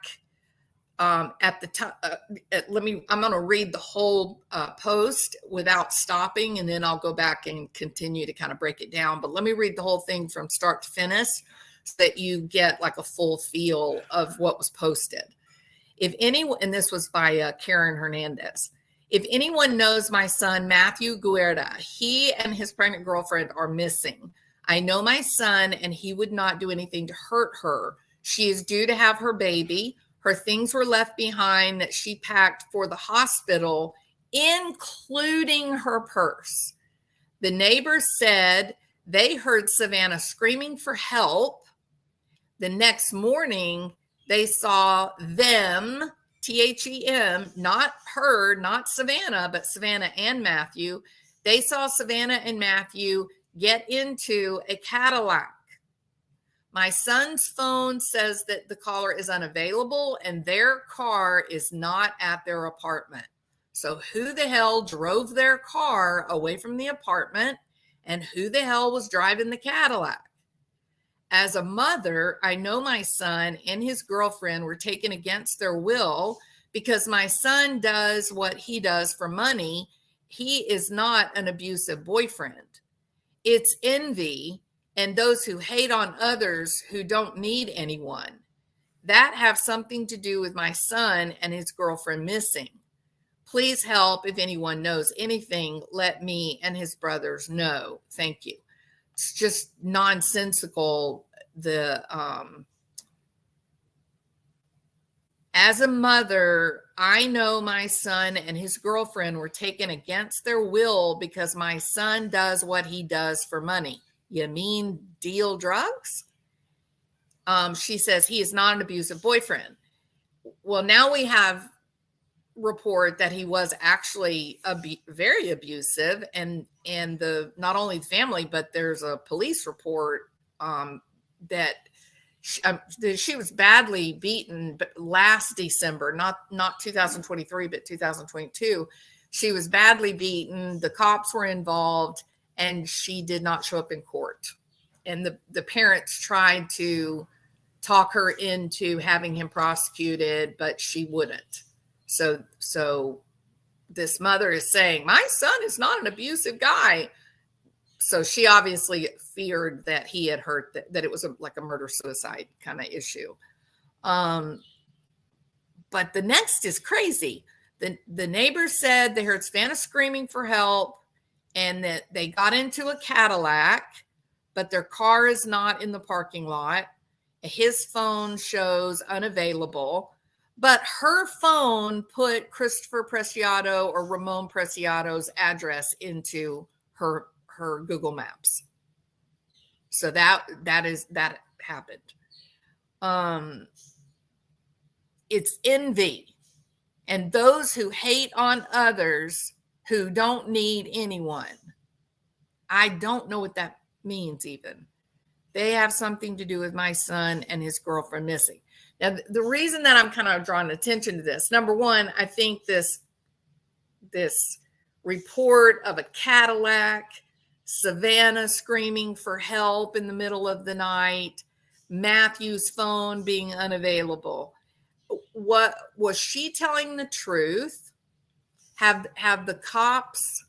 Speaker 1: at the time, I'm going to read the whole post without stopping, and then I'll go back and continue to kind of break it down. But let me read the whole thing from start to finish so that you get like a full feel of what was posted. And this was by Karen Hernandez. If anyone knows my son, Matthew Guerrero, he and his pregnant girlfriend are missing. I know my son, and he would not do anything to hurt her. She is due to have her baby. Her things were left behind that she packed for the hospital, including her purse. The neighbors said they heard Savannah screaming for help. The next morning, they saw them, THEM, not her, not Savannah, but Savannah and Matthew. They saw Savannah and Matthew get into a Cadillac. My son's phone says that the caller is unavailable and their car is not at their apartment. So who the hell drove their car away from the apartment, and who the hell was driving the Cadillac? As a mother, I know my son and his girlfriend were taken against their will because my son does what he does for money. He is not an abusive boyfriend. It's envy and those who hate on others who don't need anyone. That have something to do with my son and his girlfriend missing. Please help. If anyone knows anything, let me and his brothers know. Thank you. It's just nonsensical. As a mother, I know my son and his girlfriend were taken against their will because my son does what he does for money. You mean deal drugs? She says he is not an abusive boyfriend. Well, now we have report that he was actually very abusive, and the not only the family, but there's a police report that she was badly beaten, but last December, not 2023, but 2022, she was badly beaten. The cops were involved, and she did not show up in court. And the parents tried to talk her into having him prosecuted, but she wouldn't. So this mother is saying, my son is not an abusive guy. So she obviously feared that he had hurt, that it was like a murder-suicide kind of issue. But the next is crazy. The neighbors said they heard Savannah screaming for help, and that they got into a Cadillac, but their car is not in the parking lot. His phone shows unavailable, but her phone put Christopher Preciado or Ramone Preciado's address into her Google Maps. So that happened. It's envy, and those who hate on others who don't need anyone. I don't know what that means even. They have something to do with my son and his girlfriend missing. Now, the reason that I'm kind of drawing attention to this, number one, I think this report of a Cadillac, Savannah screaming for help in the middle of the night, Matthew's phone being unavailable. What was she telling the truth? Have the cops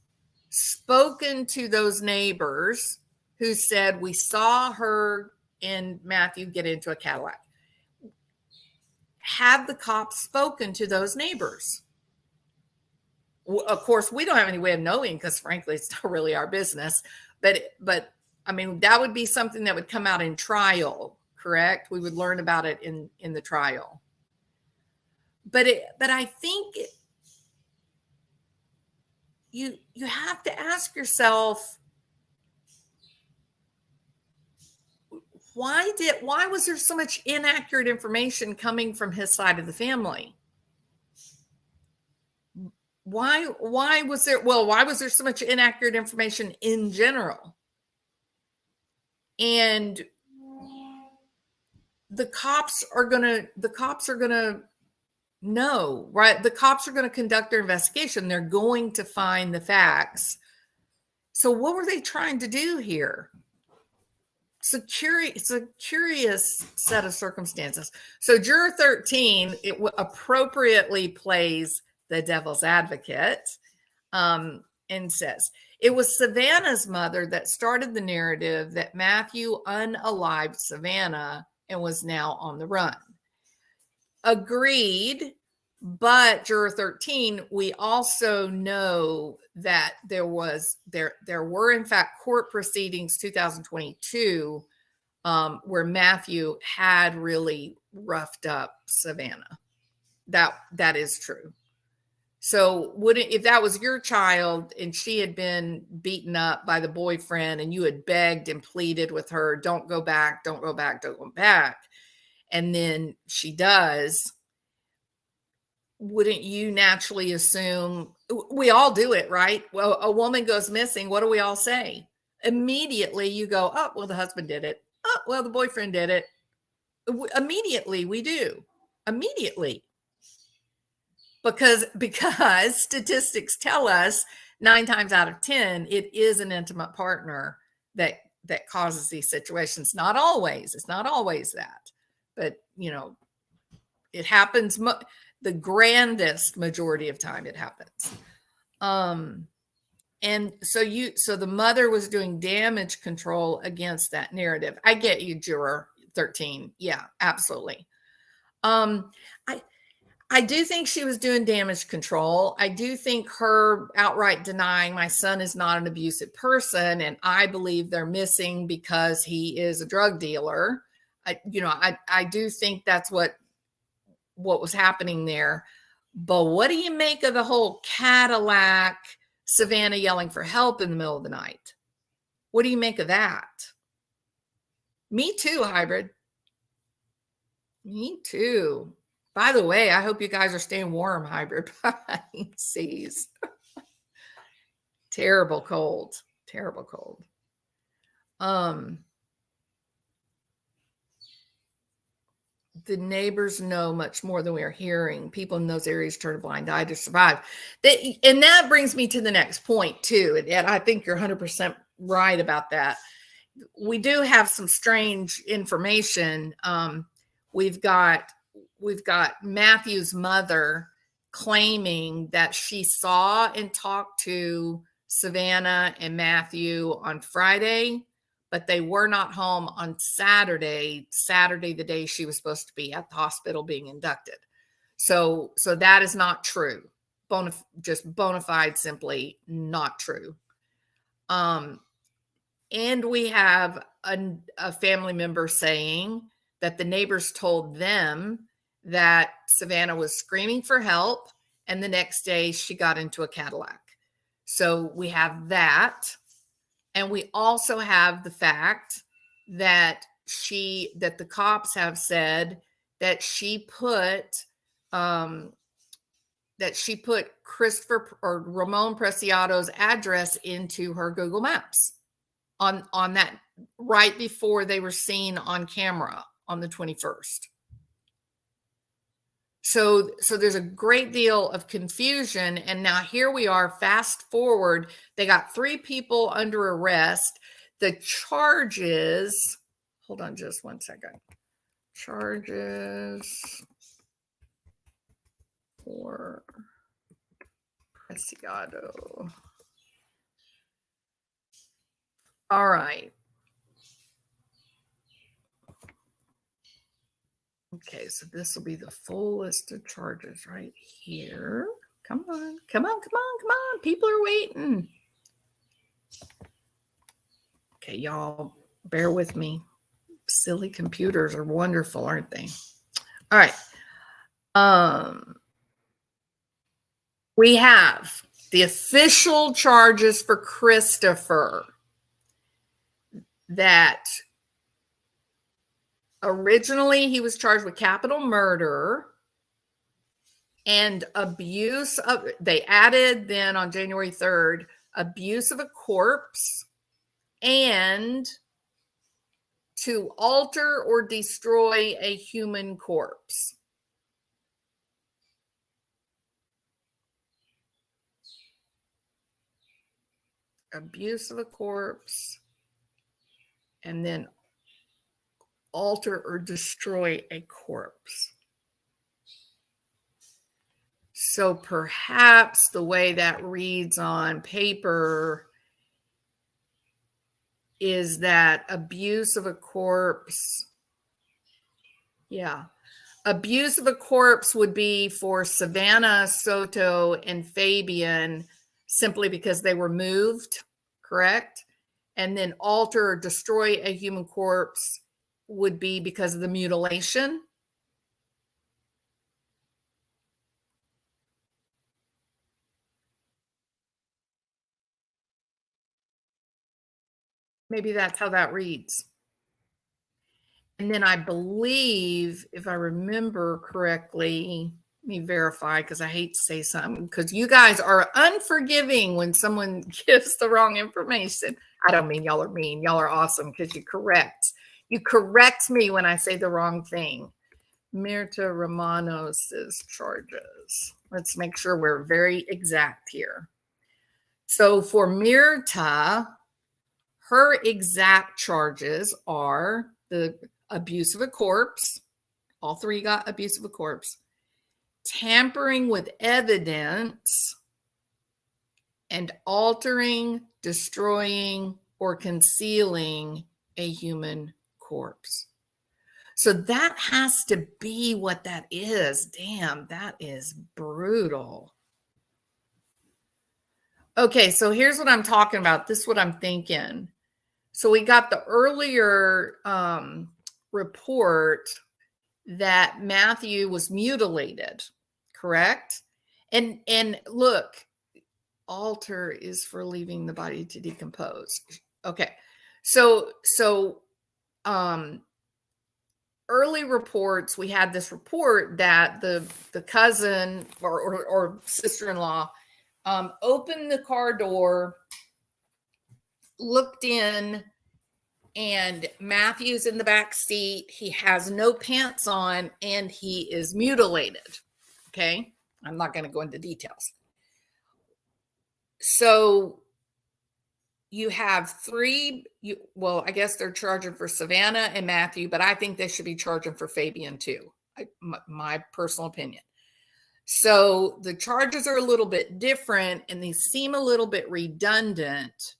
Speaker 1: spoken to those neighbors who said, we saw her and Matthew get into a Cadillac? Have the cops spoken to those neighbors? Of course, we don't have any way of knowing, because frankly, it's not really our business. But I mean, that would be something that would come out in trial, correct? We would learn about it in the trial. But I think you have to ask yourself, why was there so much inaccurate information coming from his side of the family? Why was there so much inaccurate information in general? And the cops are gonna know, right? The cops are going to conduct their investigation. They're going to find the facts. So what were they trying to do here? It's a curious set of circumstances. So Juror 13, it appropriately plays the devil's advocate, and says, it was Savannah's mother that started the narrative that Matthew unalived Savannah and was now on the run. Agreed, but Juror 13, we also know that there were in fact court proceedings 2022 where Matthew had really roughed up Savannah. That is true. So if that was your child and she had been beaten up by the boyfriend and you had begged and pleaded with her, don't go back, don't go back, don't go back, and then she does, wouldn't you naturally assume, we all do it, right? Well, a woman goes missing. What do we all say? Immediately you go, oh, well, the husband did it. Oh, well, the boyfriend did it. Immediately we do. Immediately. Because statistics tell us 9 times out of 10, it is an intimate partner that causes these situations. Not always. It's not always that. But, it happens the grandest majority of time it happens. And so the mother was doing damage control against that narrative. I get you, Juror 13. Yeah, absolutely. I do think she was doing damage control. I do think her outright denying my son is not an abusive person, and I believe they're missing because he is a drug dealer. I do think that's what was happening there. But what do you make of the whole Cadillac, Savannah yelling for help in the middle of the night? What do you make of that? Me too, hybrid. Me too. By the way, I hope you guys are staying warm, hybrid Pisces. Terrible cold. Terrible cold. The neighbors know much more than we are hearing. People in those areas turn a blind eye to survive. And that brings me to the next point, too. And I think you're 100% right about that. We do have some strange information. We've got Matthew's mother claiming that she saw and talked to Savannah and Matthew on Friday, but they were not home on Saturday, the day she was supposed to be at the hospital being inducted. So that is not true. Just bona fide, simply not true. And we have a family member saying that the neighbors told them that Savannah was screaming for help, and the next day she got into a Cadillac. So we have that. And we also have the fact that the cops have said that she put Christopher or Ramone Preciado's address into her Google Maps on that right before they were seen on camera on the 21st. So there's a great deal of confusion. And now here we are, fast forward, they got 3 people under arrest. The charges, hold on just one second. Charges for Preciado. All right. Okay, so this will be the full list of charges right here. Come on. People are waiting. Okay, y'all, bear with me. Silly computers are wonderful, aren't they? All right. We have the official charges for Christopher. That originally he was charged with capital murder and abuse of, they added then on January 3rd, abuse of a corpse and to alter or destroy a human corpse. Abuse of a corpse and then alter or destroy a corpse. So perhaps the way that reads on paper is that abuse of a corpse. Yeah. Abuse of a corpse would be for Savannah Soto and Fabian simply because they were moved, correct? And then alter or destroy a human corpse would be because of the mutilation. Maybe that's how that reads. And then I believe, if I remember correctly, let me verify because I hate to say something because you guys are unforgiving when someone gives the wrong information. I don't mean y'all are mean. Y'all are awesome because you correct. You correct me when I say the wrong thing. Mirta Romanos' charges. Let's make sure we're very exact here. So for Mirta, her exact charges are the abuse of a corpse. All 3 got abuse of a corpse. Tampering with evidence and altering, destroying, or concealing a human corpse. So that has to be what that is. Damn, that is brutal. Okay, so here's what I'm talking about. This is what I'm thinking. So we got the earlier report that Matthew was mutilated, correct? And look, alter is for leaving the body to decompose. Okay, so early reports, we had this report that the cousin or sister-in-law opened the car door, looked in, and Matthew's in the back seat. He has no pants on and he is mutilated. Okay. I'm not going to go into details. So you have three, well, I guess they're charging for Savannah and Matthew, but I think they should be charging for Fabian too. My personal opinion. So the charges are a little bit different and they seem a little bit redundant.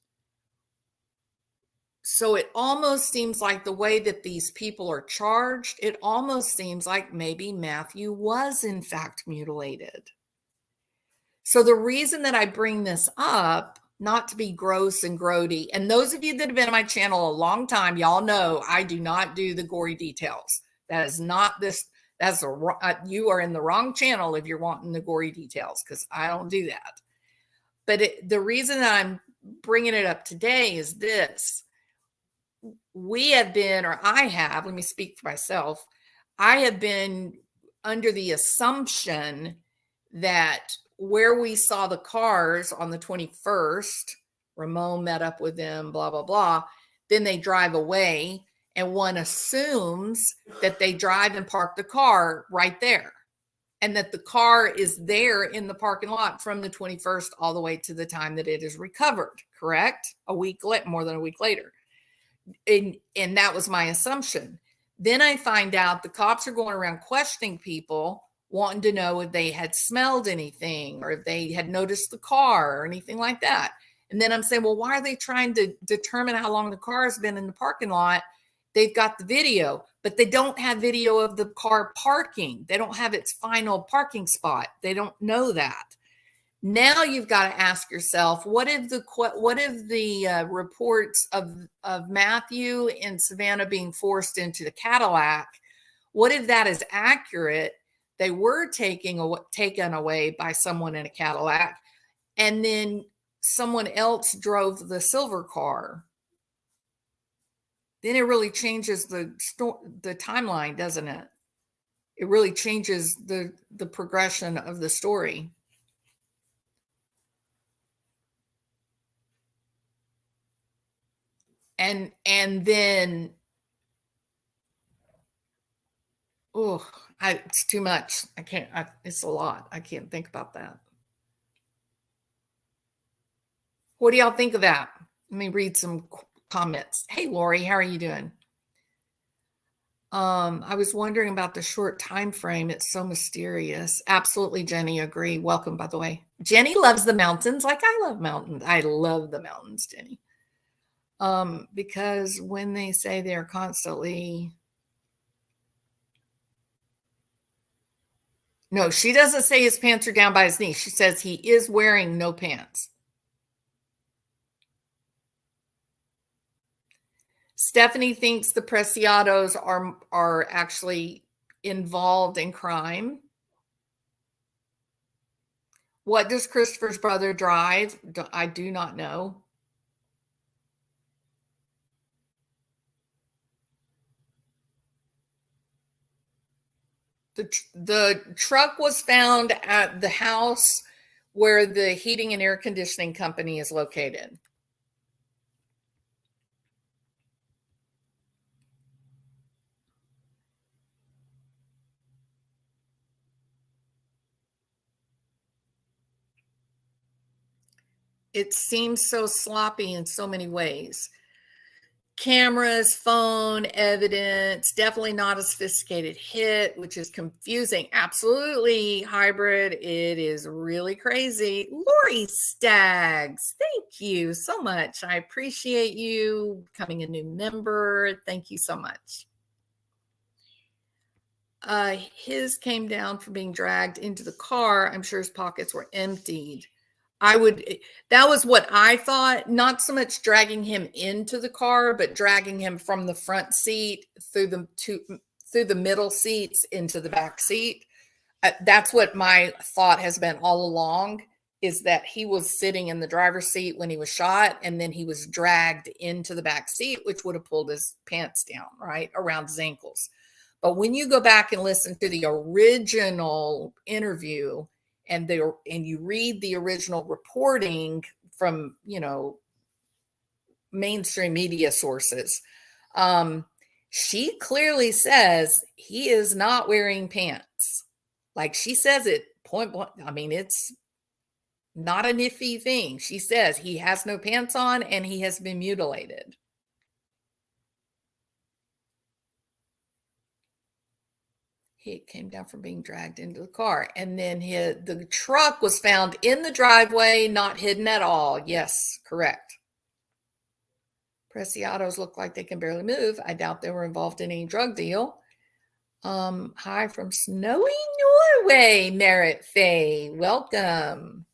Speaker 1: So it almost seems like the way that these people are charged, it almost seems like maybe Matthew was in fact mutilated. So the reason that I bring this up, not to be gross and grody, and those of you that have been on my channel a long time, y'all know I do not do the gory details. That is not this. That's you are in the wrong channel if you're wanting the gory details, because I don't do that. But the reason that I'm bringing it up today is this. We have been, or I have, let me speak for myself, I have been under the assumption that where we saw the cars on the 21st, Ramone met up with them, blah, blah, blah, then they drive away, and one assumes that they drive and park the car right there, and that the car is there in the parking lot from the 21st all the way to the time that it is recovered, correct? More than a week later. And that was my assumption. Then I find out the cops are going around questioning people, wanting to know if they had smelled anything or if they had noticed the car or anything like that. And then I'm saying, well, why are they trying to determine how long the car has been in the parking lot? They've got the video, but they don't have video of the car parking. They don't have its final parking spot. They don't know that. Now you've got to ask yourself, what if the reports of Matthew and Savannah being forced into the Cadillac, what if that is accurate? They were taken away by someone in a Cadillac, and then someone else drove the silver car. Then it really changes the timeline, doesn't it? It really changes the progression of the story. And then, it's too much. I can't, it's a lot. I can't think about that. What do y'all think of that? Let me read some comments. Hey, Lori, how are you doing? I was wondering about the short time frame. It's so mysterious. Absolutely, Jenny, agree. Welcome, by the way. Jenny loves the mountains like I love mountains. I love the mountains, Jenny. Because when they say they're constantly... No, she doesn't say his pants are down by his knees. She says he is wearing no pants. Stephanie thinks the Preciados are actually involved in crime. What does Christopher's brother drive? I do not know. The truck was found at the house where the heating and air conditioning company is located. It seems so sloppy in so many ways. Cameras, phone, evidence, definitely not a sophisticated hit, which is confusing. Absolutely hybrid. It is really crazy. Lori Staggs, thank you so much. I appreciate you becoming a new member. Thank you so much. His came down from being dragged into the car. I'm sure his pockets were emptied. That was what I thought, not so much dragging him into the car, but dragging him from the front seat through the middle seats into the back seat. That's what my thought has been all along, is that he was sitting in the driver's seat when he was shot, and then he was dragged into the back seat, which would have pulled his pants down, right, around his ankles. But when you go back and listen to the original interview and you read the original reporting from, mainstream media sources, she clearly says he is not wearing pants. Like, she says it point blank. I mean, it's not an iffy thing. She says he has no pants on and he has been mutilated. He came down from being dragged into the car. And then the truck was found in the driveway, not hidden at all. Yes, correct. Preciados look like they can barely move. I doubt they were involved in any drug deal. Hi from snowy Norway, Merritt Faye. Welcome.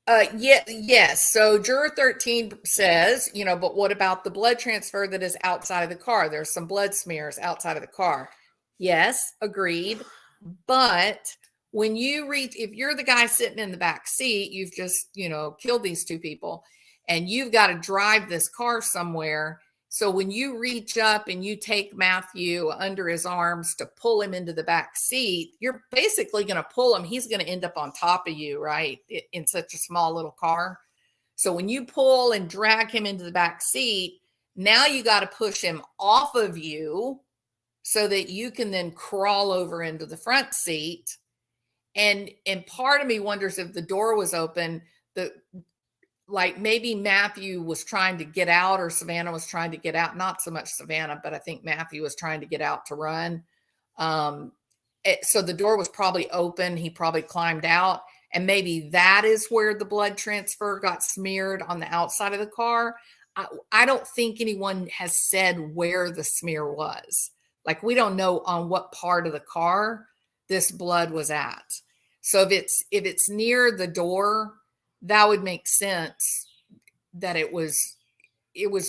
Speaker 1: Yes. So juror 13 says, but what about the blood transfer that is outside of the car? There's some blood smears outside of the car. Yes, agreed. But when you read, if you're the guy sitting in the back seat, you've just, killed these two people and you've got to drive this car somewhere. So when you reach up and you take Matthew under his arms to pull him into the back seat, you're basically going to pull him. He's going to end up on top of you, right? In such a small little car. So when you pull and drag him into the back seat, now you got to push him off of you so that you can then crawl over into the front seat. And part of me wonders if the door was open, like maybe Matthew was trying to get out or Savannah was trying to get out. Not so much Savannah, but I think Matthew was trying to get out to run. So the door was probably open. He probably climbed out. And maybe that is where the blood transfer got smeared on the outside of the car. I don't think anyone has said where the smear was. Like, we don't know on what part of the car this blood was at. So if it's near the door, that would make sense that it was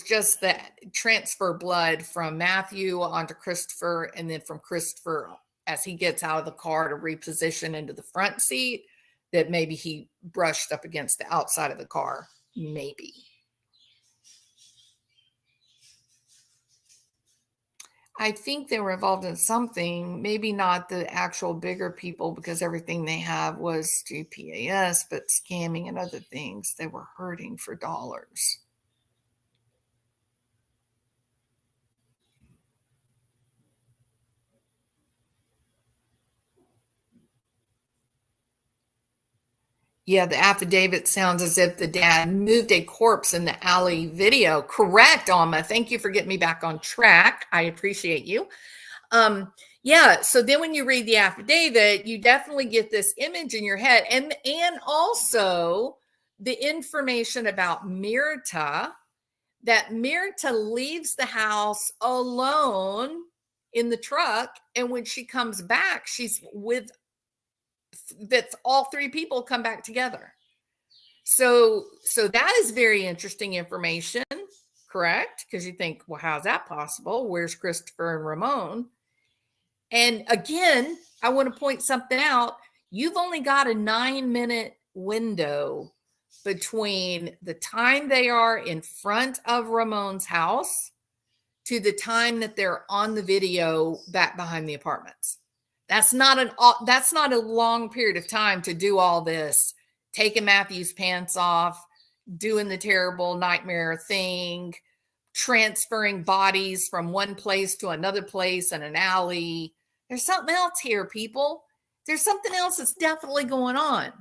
Speaker 1: just that transfer blood from Matthew onto Christopher, and then from Christopher as he gets out of the car to reposition into the front seat, that maybe he brushed up against the outside of the car. Maybe. I think they were involved in something, maybe not the actual bigger people, because everything they have was GPAS, but scamming and other things. They were hurting for dollars. Yeah, the affidavit sounds as if the dad moved a corpse in the alley video. Correct, Alma. Thank you for getting me back on track. I appreciate you. Yeah, so then when you read the affidavit, you definitely get this image in your head, and also the information about Mirta, that Mirta leaves the house alone in the truck, and when she comes back, she's with that all three people come back together. So that is very interesting information, correct? Because you think, well, how's that possible? Where's Christopher and Ramone? And again, I want to point something out. You've only got a 9-minute window between the time they are in front of Ramone's house to the time that they're on the video back behind the apartments. That's not a long period of time to do all this, taking Matthew's pants off, doing the terrible nightmare thing, transferring bodies from one place to another place in an alley. There's something else here, people. There's something else that's definitely going on.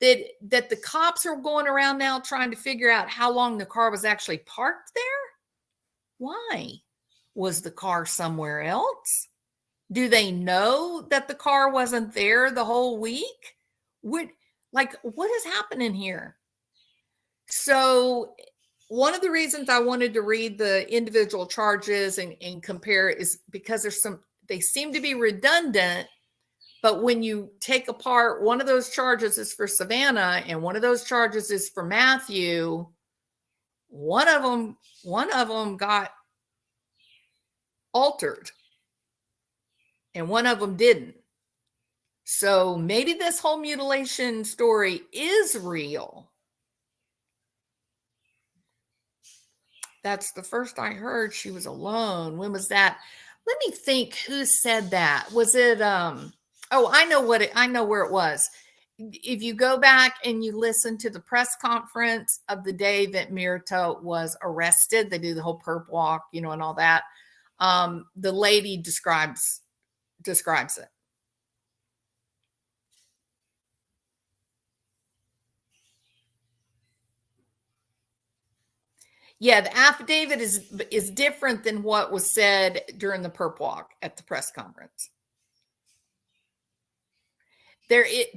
Speaker 1: That the cops are going around now trying to figure out how long the car was actually parked there. Why? Was the car somewhere else? Do they know that the car wasn't there the whole week? What is happening here? So one of the reasons I wanted to read the individual charges and compare is because they seem to be redundant, but when you take apart, one of those charges is for Savannah and one of those charges is for Matthew. One of them got altered and one of them didn't. So maybe this whole mutilation story is real. That's the first I heard she was alone. When was that? Let me think who said that. Was it oh, I know where it was. If you go back and you listen to the press conference of the day that Mirta was arrested, they do the whole perp walk, you know, and all that. The lady describes it. Yeah, the affidavit is different than what was said during the perp walk at the press conference.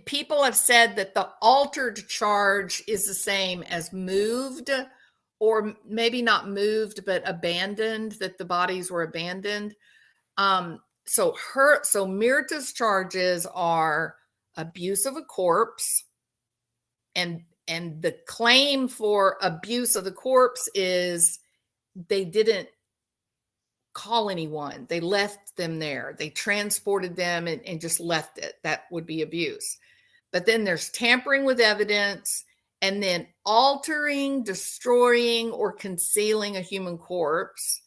Speaker 1: People have said that the altered charge is the same as moved, or maybe not moved but abandoned, that the bodies were abandoned. So Mirta's charges are abuse of a corpse, and the claim for abuse of the corpse is they didn't call anyone. They left them there. They transported them and just left it. That would be abuse. But then there's tampering with evidence, and then altering, destroying, or concealing a human corpse.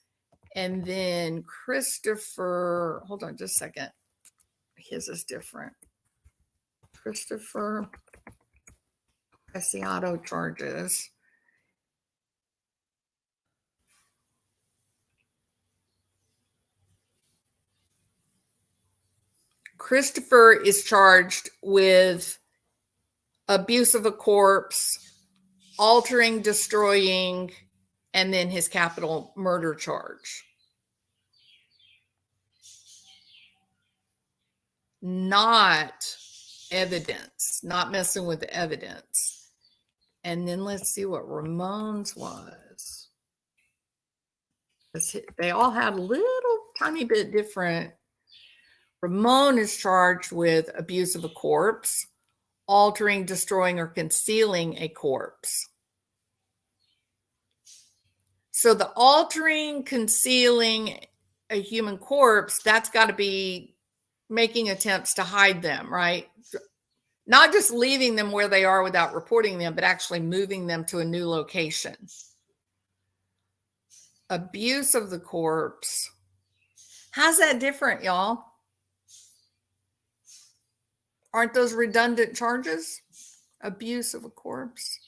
Speaker 1: And then Christopher, hold on just a second. His is different. Christopher Preciado charges. Christopher is charged with abuse of a corpse, altering, destroying, and then his capital murder charge. Not evidence, not messing with the evidence. And then let's see what Ramone's was. They all had a little tiny bit different. Ramone is charged with abuse of a corpse, altering, destroying, or concealing a corpse. So the altering, concealing a human corpse, that's got to be making attempts to hide them, right? Not just leaving them where they are without reporting them, but actually moving them to a new location. Abuse of the corpse. How's that different, y'all? Aren't those redundant charges? Abuse of a corpse.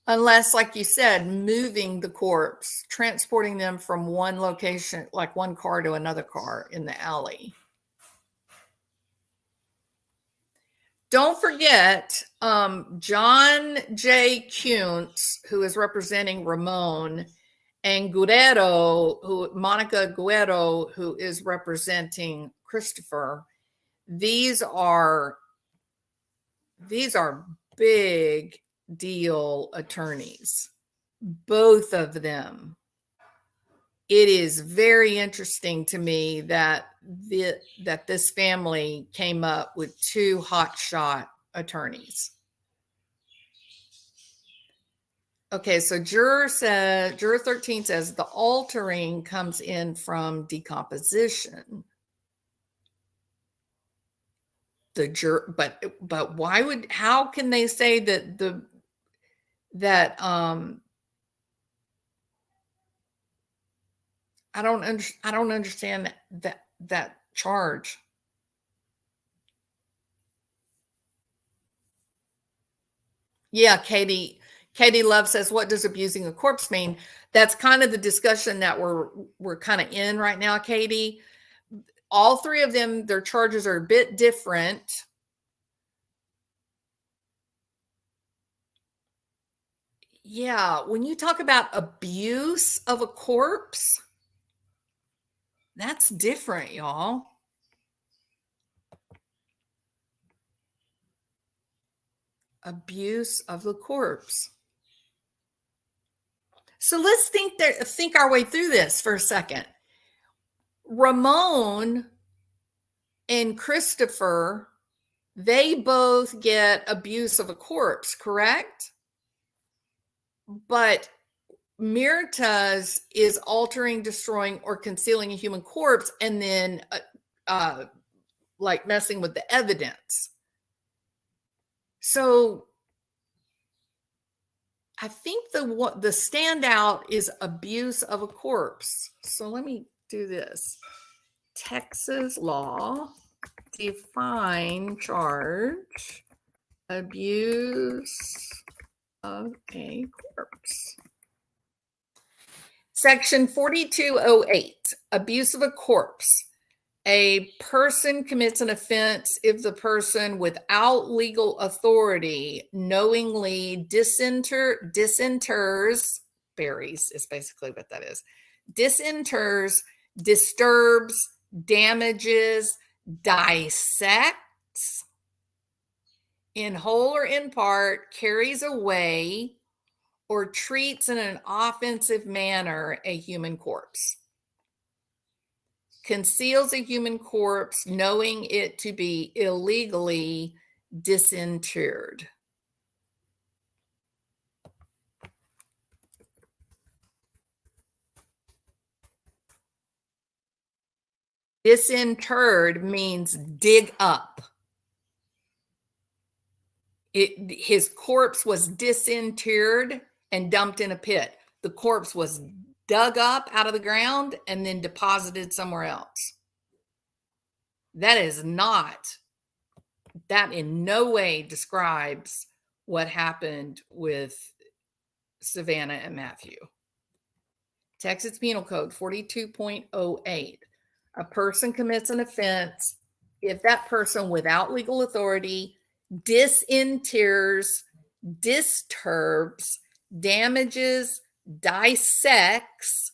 Speaker 1: Unless, like you said, moving the corpse, transporting them from one location, like one car to another car in the alley. Don't forget, John J. Kuntz, who is representing Ramone, and Monica Guerrero, who is representing Christopher. These are big deal attorneys, both of them. It is very interesting to me that this family came up with two hotshot attorneys. Okay, so juror 13 says the altering comes in from decomposition. But how can they say that I don't understand that charge. Yeah, Katie Love says, what does abusing a corpse mean? That's kind of the discussion that we're kind of in right now, Katie. All three of them, their charges are a bit different. Yeah, when you talk about abuse of a corpse, that's different, y'all. Abuse of the corpse. So let's think our way through this for a second. Ramone and Christopher, they both get abuse of a corpse, correct? But Mirta's is altering, destroying, or concealing a human corpse, and then like messing with the evidence. So I think the standout is abuse of a corpse. So let me do this. Texas law define charge abuse of a corpse. Section 4208, abuse of a corpse. A person commits an offense if the person without legal authority knowingly disinters, buries is basically what that is, disinters, disturbs, damages, dissects, in whole or in part, carries away, or treats in an offensive manner a human corpse. Conceals a human corpse knowing it to be illegally disinterred. Disinterred means dig up. His corpse was disinterred and dumped in a pit. The corpse was dug up out of the ground and then deposited somewhere else. That in no way describes what happened with Savannah and Matthew. Texas Penal Code 42.08. A person commits an offense if that person without legal authority disinters, disturbs, damages, dissects,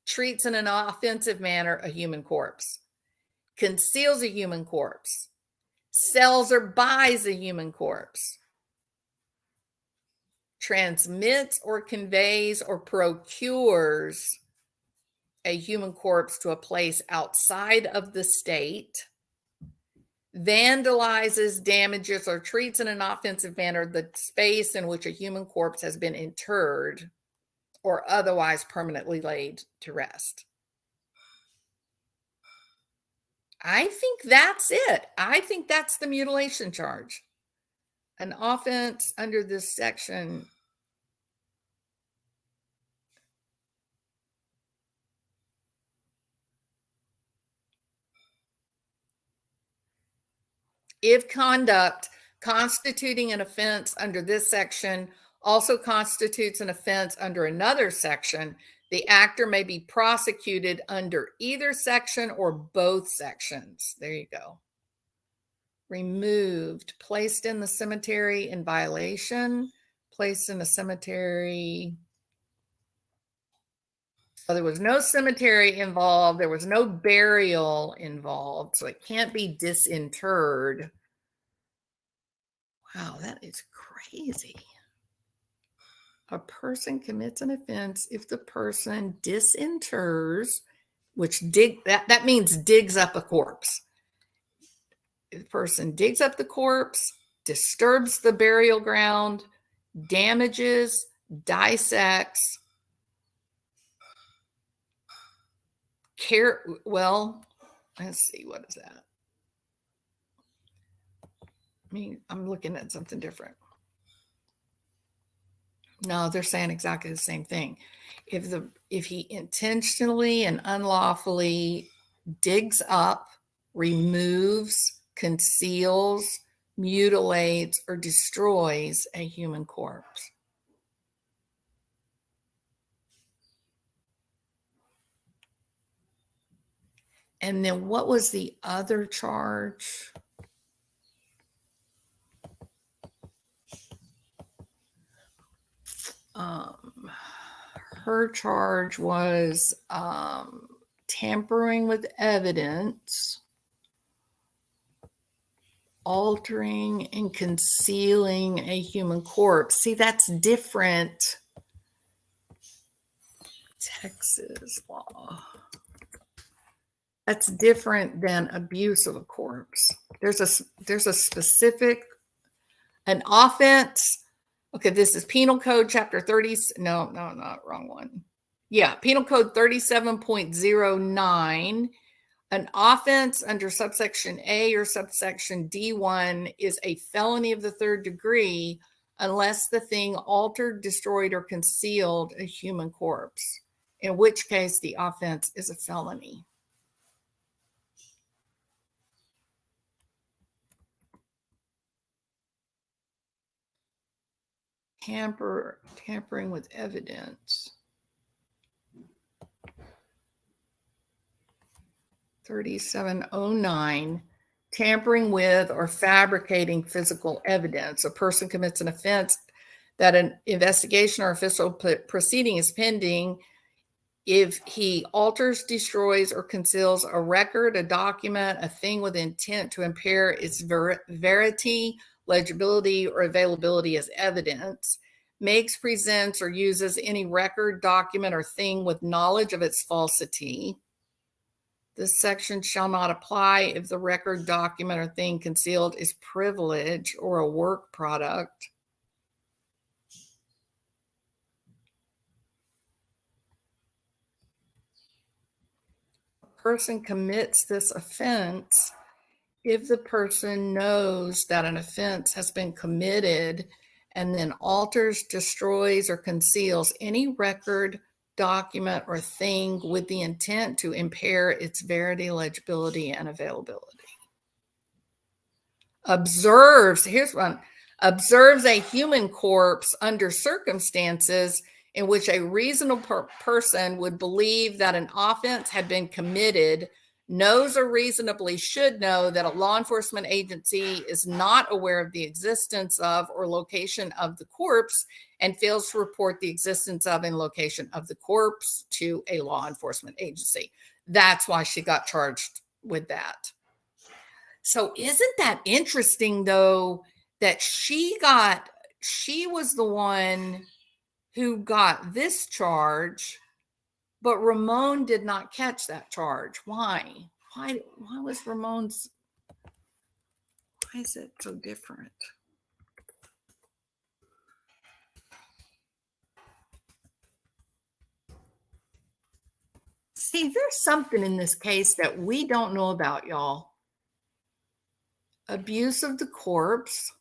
Speaker 1: treats in an offensive manner a human corpse, conceals a human corpse, sells or buys a human corpse, transmits or conveys or procures a human corpse to a place outside of the state, vandalizes, damages, or treats in an offensive manner the space in which a human corpse has been interred or otherwise permanently laid to rest. I think that's it. I think that's the mutilation charge. An offense under this section if conduct constituting an offense under this section also constitutes an offense under another section, the actor may be prosecuted under either section or both sections. There you go. Removed, placed in the cemetery in violation, placed in a cemetery. So there was no cemetery involved. There was no burial involved. So it can't be disinterred. Wow, that is crazy. A person commits an offense if the person disinters, which that means digs up a corpse. If the person digs up the corpse, disturbs the burial ground, damages, dissects, let's see, what is that? I mean, I'm looking at something different. No, they're saying exactly the same thing. If he intentionally and unlawfully digs up, removes, conceals, mutilates, or destroys a human corpse. And then what was the other charge? Her charge was tampering with evidence, altering and concealing a human corpse. See, that's different. Texas law. That's different than abuse of a corpse. There's a specific, an offense. Okay, this is Penal Code Chapter 30. No, not wrong one. Yeah, Penal Code 37.09. An offense under subsection A or subsection D1 is a felony of the third degree unless the thing altered, destroyed, or concealed a human corpse, in which case the offense is a felony. Tampering with evidence. 3709, tampering with or fabricating physical evidence. A person commits an offense that an investigation or official proceeding is pending if he alters, destroys, or conceals a record, a document, a thing with intent to impair its verity, legibility, or availability as evidence, makes, presents, or uses any record, document, or thing with knowledge of its falsity. This section shall not apply if the record, document, or thing concealed is privilege or a work product. A person commits this offense if the person knows that an offense has been committed and then alters, destroys, or conceals any record, document, or thing with the intent to impair its verity, legibility, and availability. Here's one, observes a human corpse under circumstances in which a reasonable person would believe that an offense had been committed, knows or reasonably should know that a law enforcement agency is not aware of the existence of or location of the corpse and fails to report the existence of and location of the corpse to a law enforcement agency. That's why she got charged with that. So isn't that interesting, though, that she was the one who got this charge, but Ramone did not catch that charge. Why? Why was Ramone's, why is it so different? See, there's something in this case that we don't know about, y'all. Abuse of the corpse.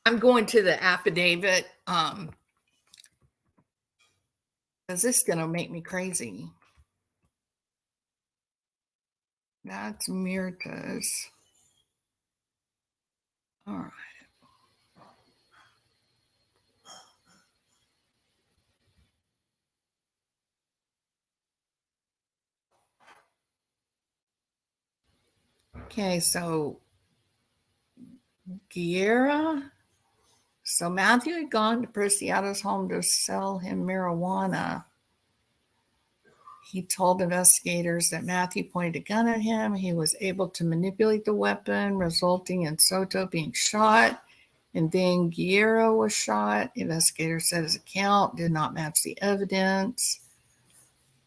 Speaker 1: I'm going to the affidavit because this is going to make me crazy. That's Mirta's. All right. Okay, so Guerrero. So Matthew had gone to Preciado's home to sell him marijuana. He told investigators that Matthew pointed a gun at him. He was able to manipulate the weapon, resulting in Soto being shot. And then Guerrero was shot. Investigators said his account did not match the evidence.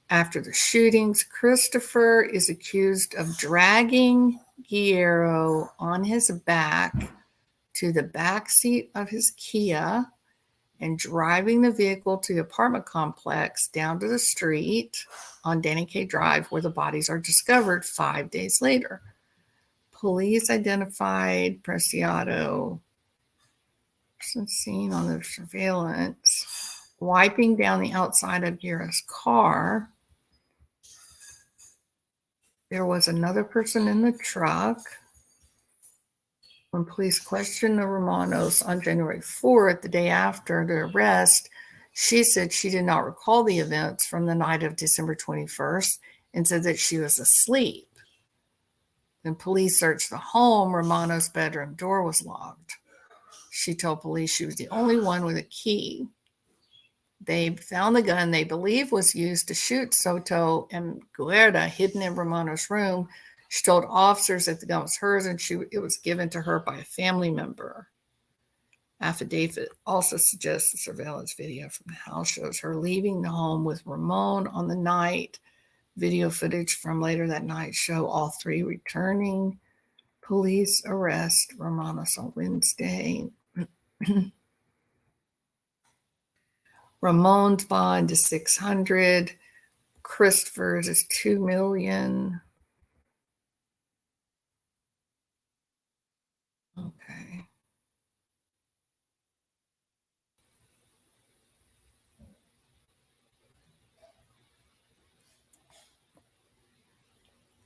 Speaker 1: After the shootings, Christopher is accused of dragging Guerrero on his back to the back seat of his Kia and driving the vehicle to the apartment complex down to the street on Danny K Drive, where the bodies are discovered 5 days later. Police identified Preciado, seen on the surveillance, wiping down the outside of Guerrero's car. There was another person in the truck. When police questioned the Romanos on January 4th, the day after the arrest, she said she did not recall the events from the night of December 21st and said that she was asleep. When police searched the home, Romano's bedroom door was locked. She told police she was the only one with a key. They found the gun they believe was used to shoot Soto and Guerrero hidden in Romano's room. She told officers that the gun was hers and it was given to her by a family member. Affidavit also suggests the surveillance video from the house shows her leaving the home with Ramone on the night. Video footage from later that night show all three returning. Police arrest Romanos on Wednesday. Ramone's bond is $600. Christopher's is 2 million. Okay.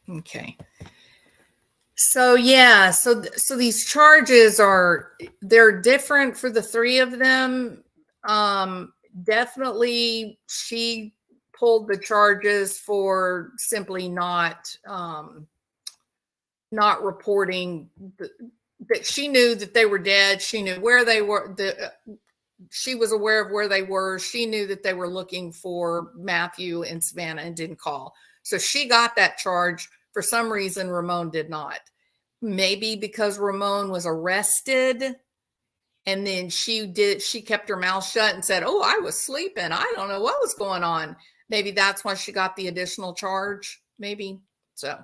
Speaker 1: Okay. So yeah, so these charges they're different for the three of them. Definitely she pulled the charges for simply not reporting that she knew that they were dead. She knew where they were. She was aware of where they were. She knew that they were looking for Matthew and Savannah and didn't call. So she got that charge. For some reason, Ramone did not. Maybe because Ramone was arrested and then she kept her mouth shut and said, "Oh, I was sleeping. I don't know what was going on." Maybe that's why she got the additional charge. Maybe. So,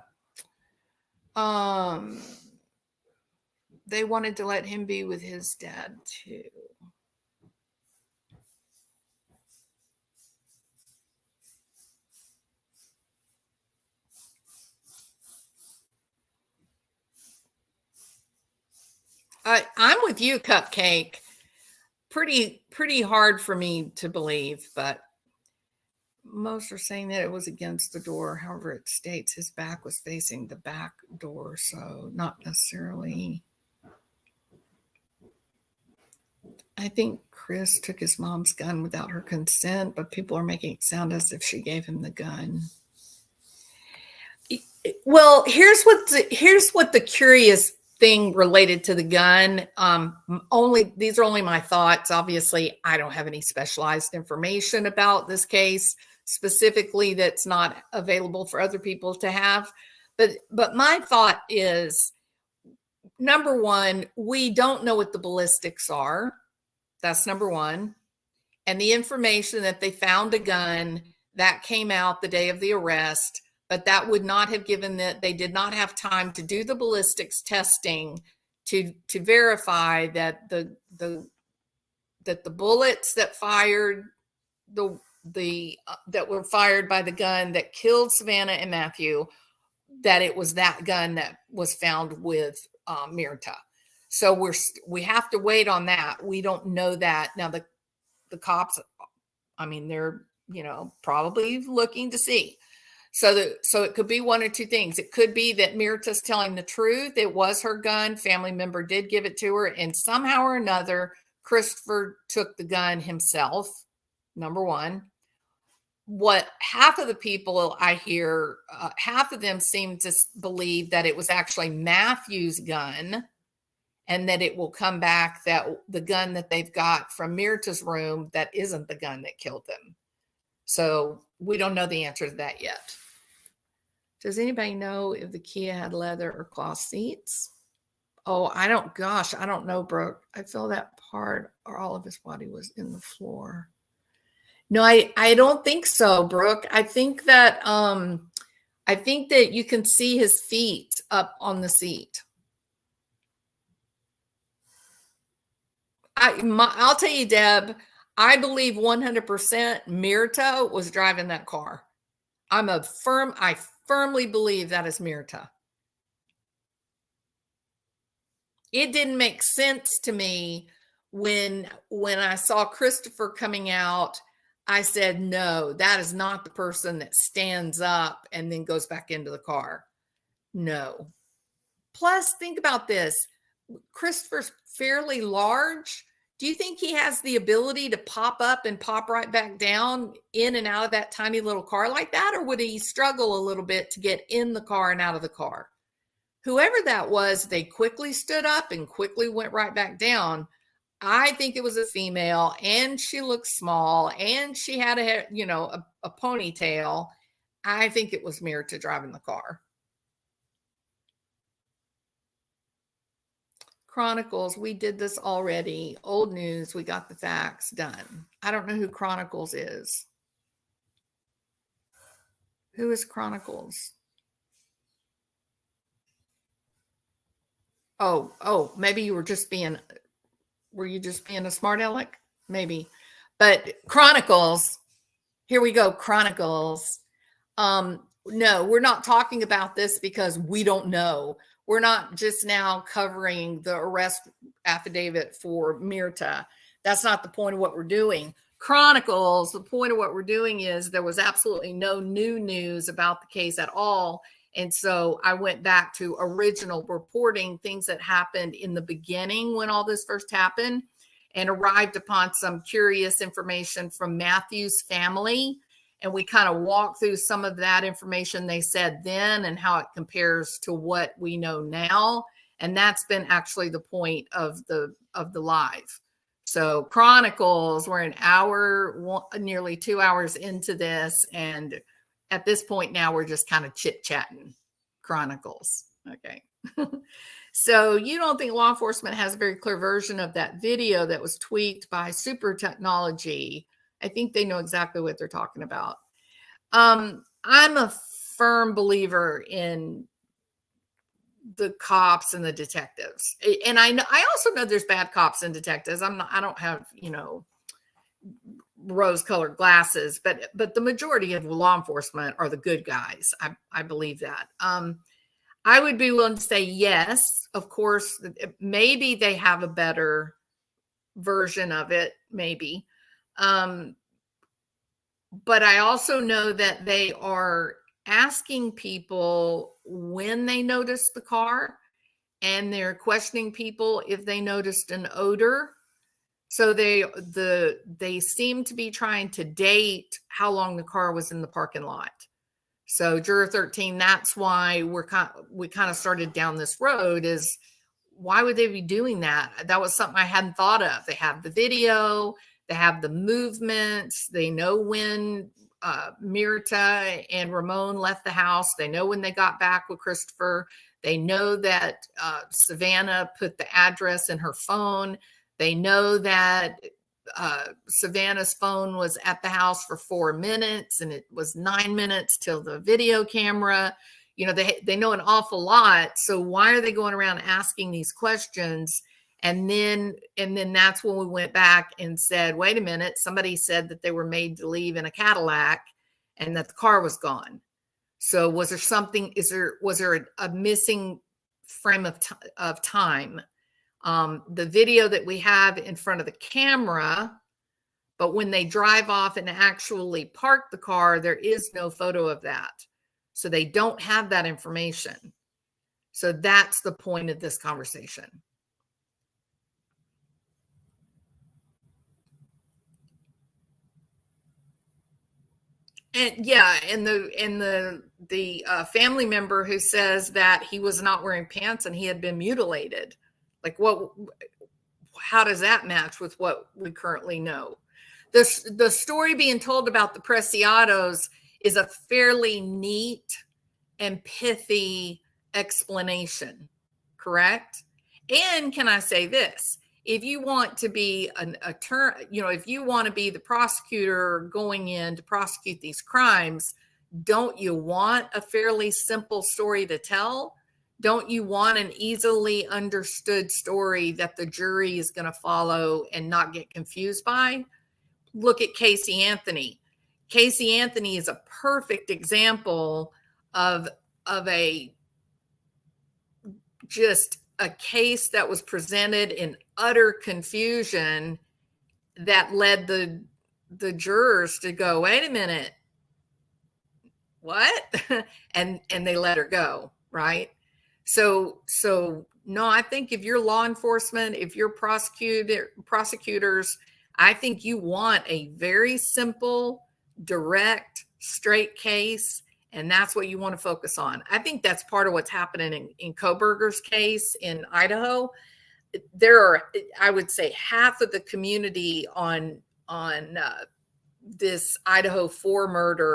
Speaker 1: they wanted to let him be with his dad too. I'm with you, Cupcake. Pretty hard for me to believe, but most are saying that it was against the door. However, it states his back was facing the back door, so not necessarily. I think Chris took his mom's gun without her consent, but people are making it sound as if she gave him the gun. Well, here's what the curious thing related to the gun. These are only my thoughts. Obviously, I don't have any specialized information about this case specifically that's not available for other people to have. But my thought is, number one, we don't know what the ballistics are. That's number one. And the information that they found a gun that came out the day of the arrest, but that would not have given that they did not have time to do the ballistics testing to verify that the bullets that fired that were fired by the gun that killed Savannah and Matthew, that it was that gun that was found with Mirta. So we have to wait on that. We don't know that now. The cops, I mean, they're probably looking to see. So it could be one or two things. It could be that Mirta's telling the truth. It was her gun. Family member did give it to her, and somehow or another, Christopher took the gun himself. Number one. What half of the people I hear, half of them seem to believe that it was actually Matthew's gun, and that it will come back that the gun that they've got from Mirta's room, that isn't the gun that killed them. So we don't know the answer to that yet. Does anybody know if the Kia had leather or cloth seats? Oh, I don't know, Brooke. I feel that part or all of his body was in the floor. No, I don't think so, Brooke. I think that you can see his feet up on the seat. I'll tell you, Deb, I believe 100% Mirta was driving that car. I firmly believe that is Mirta. It didn't make sense to me when I saw Christopher coming out. I said, no, that is not the person that stands up and then goes back into the car. No. Plus, think about this. Christopher's fairly large. Do you think he has the ability to pop up and pop right back down in and out of that tiny little car like that? Or would he struggle a little bit to get in the car and out of the car? Whoever that was, they quickly stood up and quickly went right back down. I think it was a female, and she looked small, and she had a ponytail. I think it was Mirta driving the car. Chronicles, we did this already. Old news, we got the facts done. I don't know who Chronicles is. Who is Chronicles? Oh, maybe you were just being a smart aleck? Maybe. But Chronicles, here we go, Chronicles. No, we're not talking about this because we don't know. We're not just now covering the arrest affidavit for Mirta. That's not the point of what we're doing. Chronicles, the point of what we're doing is there was absolutely no new news about the case at all. And so I went back to original reporting, things that happened in the beginning when all this first happened, and arrived upon some curious information from Matthew's family. And we kind of walked through some of that information they said then and how it compares to what we know now. And that's been actually the point of the live. So Chronicles, we're an hour, nearly 2 hours into this. And at this point now, we're just kind of chit-chatting. Chronicles. Okay. So you don't think law enforcement has a very clear version of that video that was tweaked by super technology? I think they know exactly what they're talking about. I'm a firm believer in the cops and the detectives. And I also know there's bad cops and detectives. I don't have, rose-colored glasses, but the majority of law enforcement are the good guys. I believe that. I would be willing to say yes, of course. Maybe they have a better version of it, maybe. But I also know that they are asking people when they noticed the car, and they're questioning people if they noticed an odor. So they seem to be trying to date how long the car was in the parking lot. So Juror 13, that's why we kind of started down this road, is why would they be doing that? That was something I hadn't thought of. They have the video, they have the movements, they know when Mirta and Ramone left the house, they know when they got back with Christopher, they know that Savannah put the address in her phone, they know that Savannah's phone was at the house for 4 minutes and it was 9 minutes till the video camera. They know an awful lot. So why are they going around asking these questions? And then that's when we went back and said, wait a minute, somebody said that they were made to leave in a Cadillac and that the car was gone. So was there something, was there a missing frame of time? The video that we have in front of the camera, but when they drive off and actually park the car, there is no photo of that. So they don't have that information. So that's the point of this conversation. And yeah, and the family member who says that he was not wearing pants and he had been mutilated. Like, how does that match with what we currently know? The story being told about the Preciados is a fairly neat and pithy explanation, correct? And can I say this? If you want to be an attorney, if you want to be the prosecutor going in to prosecute these crimes, don't you want a fairly simple story to tell? Don't you want an easily understood story that the jury is going to follow and not get confused by? Look at Casey Anthony. Casey Anthony is a perfect example of just a case that was presented in utter confusion that led the jurors to go, wait a minute, what? and they let her go, right? So no, I think if you're law enforcement, if you're prosecutors, I think you want a very simple, direct, straight case, and that's what you want to focus on. I think that's part of what's happening in Kohberger's case in Idaho. There are, I would say, half of the community on this Idaho 4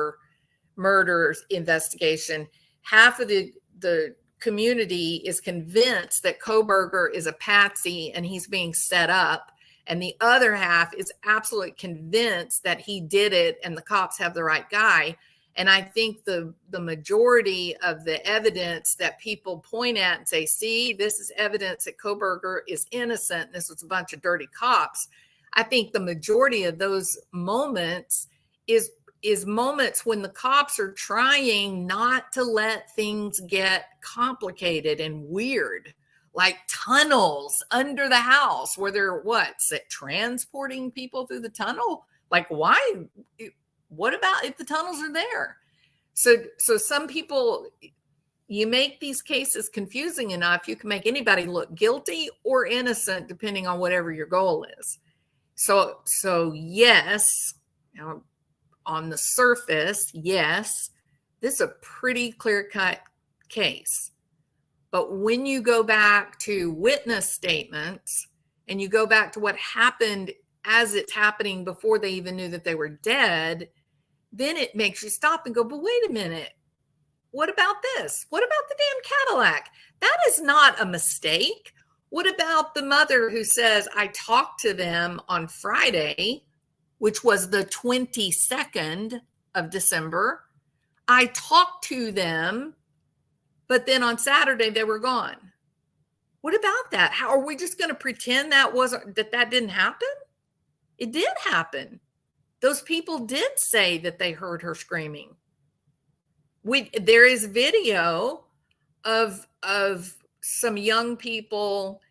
Speaker 1: murders investigation. Half of the community is convinced that Kohberger is a patsy and he's being set up. And the other half is absolutely convinced that he did it and the cops have the right guy. And I think the majority of the evidence that people point at and say, see, this is evidence that Kohberger is innocent, and this was a bunch of dirty cops. I think the majority of those moments is is moments when the cops are trying not to let things get complicated and weird, like tunnels under the house where they're transporting people through the tunnel. Like, why? What about if the tunnels are there? So some people, you make these cases confusing enough, you can make anybody look guilty or innocent depending on whatever your goal is. So yes, on the surface, yes, this is a pretty clear-cut case. But when you go back to witness statements and you go back to what happened as it's happening before they even knew that they were dead, then it makes you stop and go, but wait a minute. What about this? What about the damn Cadillac? That is not a mistake. What about the mother who says, I talked to them on Friday, which was the 22nd of December. I talked to them, but then on Saturday they were gone. What about that? How are we just going to pretend that didn't happen? It did happen. Those people did say that they heard her screaming. There is video of some young people.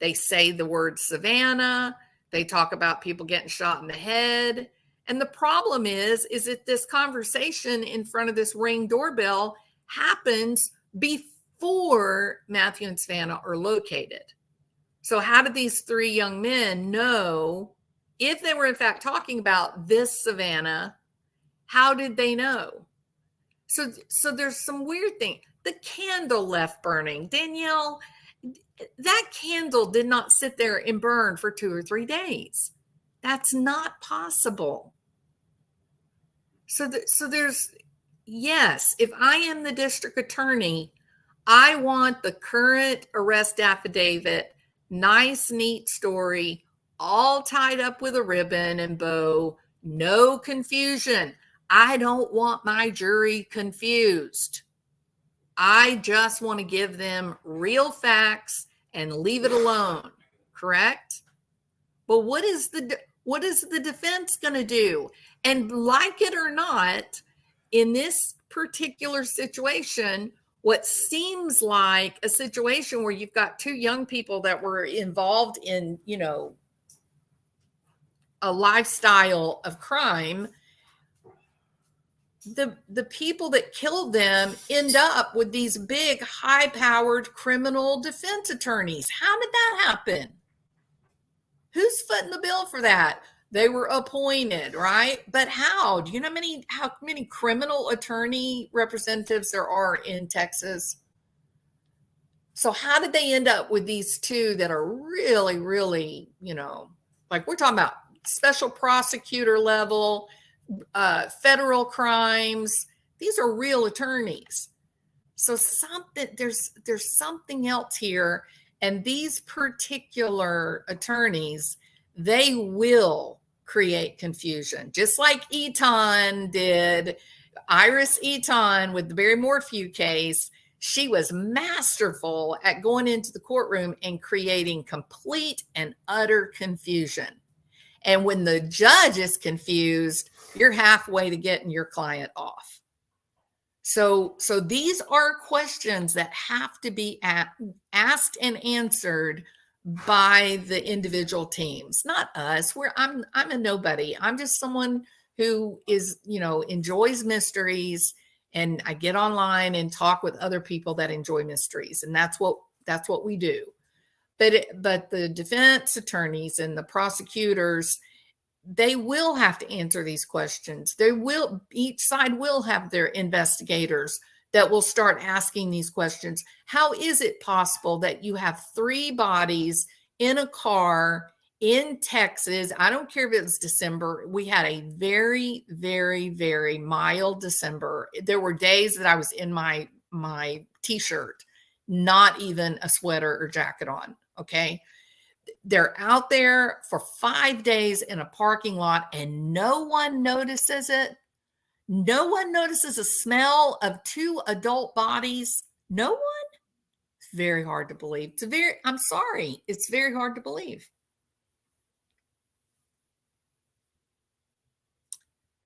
Speaker 1: They say the word Savannah. They talk about people getting shot in the head. And the problem is that this conversation in front of this Ring doorbell happens before Matthew and Savannah are located. So how did these three young men know if they were in fact talking about this Savannah? How did they know? So there's some weird thing. The candle left burning. Danielle, that candle did not sit there and burn for 2 or 3 days. That's not possible. So there's, yes, if I am the district attorney, I want the current arrest affidavit, nice, neat story, all tied up with a ribbon and bow, no confusion. I don't want my jury confused. I just want to give them real facts and leave it alone. Correct? But what is the defense going to do? And like it or not, in this particular situation, what seems like a situation where you've got two young people that were involved in, a lifestyle of crime, the people that killed them end up with these big, high-powered criminal defense attorneys. How did that happen? Who's footing the bill for that? They were appointed, right? But how? Do you know how many criminal attorney representatives there are in Texas? So how did they end up with these two that are really, really, like we're talking about special prosecutor level, federal crimes? These are real attorneys. So there's something else here. And these particular attorneys, they will create confusion, just like Eaton did. Iris Eaton with the Barry Morphew case, she was masterful at going into the courtroom and creating complete and utter confusion. And when the judge is confused, you're halfway to getting your client off. So these are questions that have to be asked and answered by the individual teams, not us. I'm a nobody. I'm just someone who is, enjoys mysteries, and I get online and talk with other people that enjoy mysteries, and that's what we do. But the defense attorneys and the prosecutors, they will have to answer these questions. Each side will have their investigators that will start asking these questions. How is it possible that you have 3 bodies in a car in Texas? I don't care if it was December. We had a very, very, very mild December. There were days that I was in my t-shirt, not even a sweater or jacket on. Okay. They're out there for 5 days in a parking lot and no one notices it. No one notices a smell of 2 adult bodies. No one? It's very hard to believe. I'm sorry. It's very hard to believe.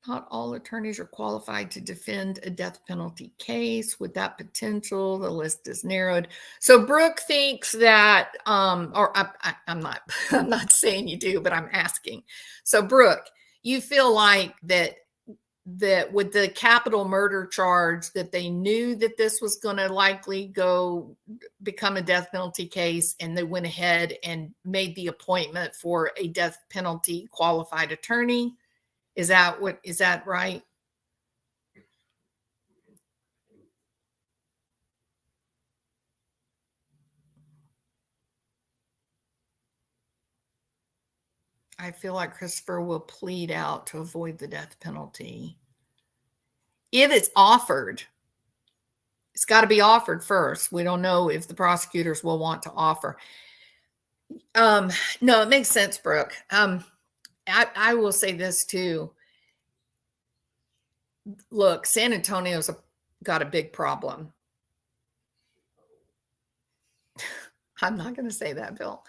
Speaker 1: Not all attorneys are qualified to defend a death penalty case. With that potential, the list is narrowed. So Brooke thinks that, or I'm not, I'm not saying you do, but I'm asking. So Brooke, you feel like that with the capital murder charge, that they knew that this was going to likely go become a death penalty case, and they went ahead and made the appointment for a death penalty qualified attorney. Is that right? I feel like Christopher will plead out to avoid the death penalty. If it's offered, it's got to be offered first. We don't know if the prosecutors will want to offer. No, it makes sense, Brooke. I will say this too. Look, San Antonio's got a big problem. I'm not going to say that, Bill.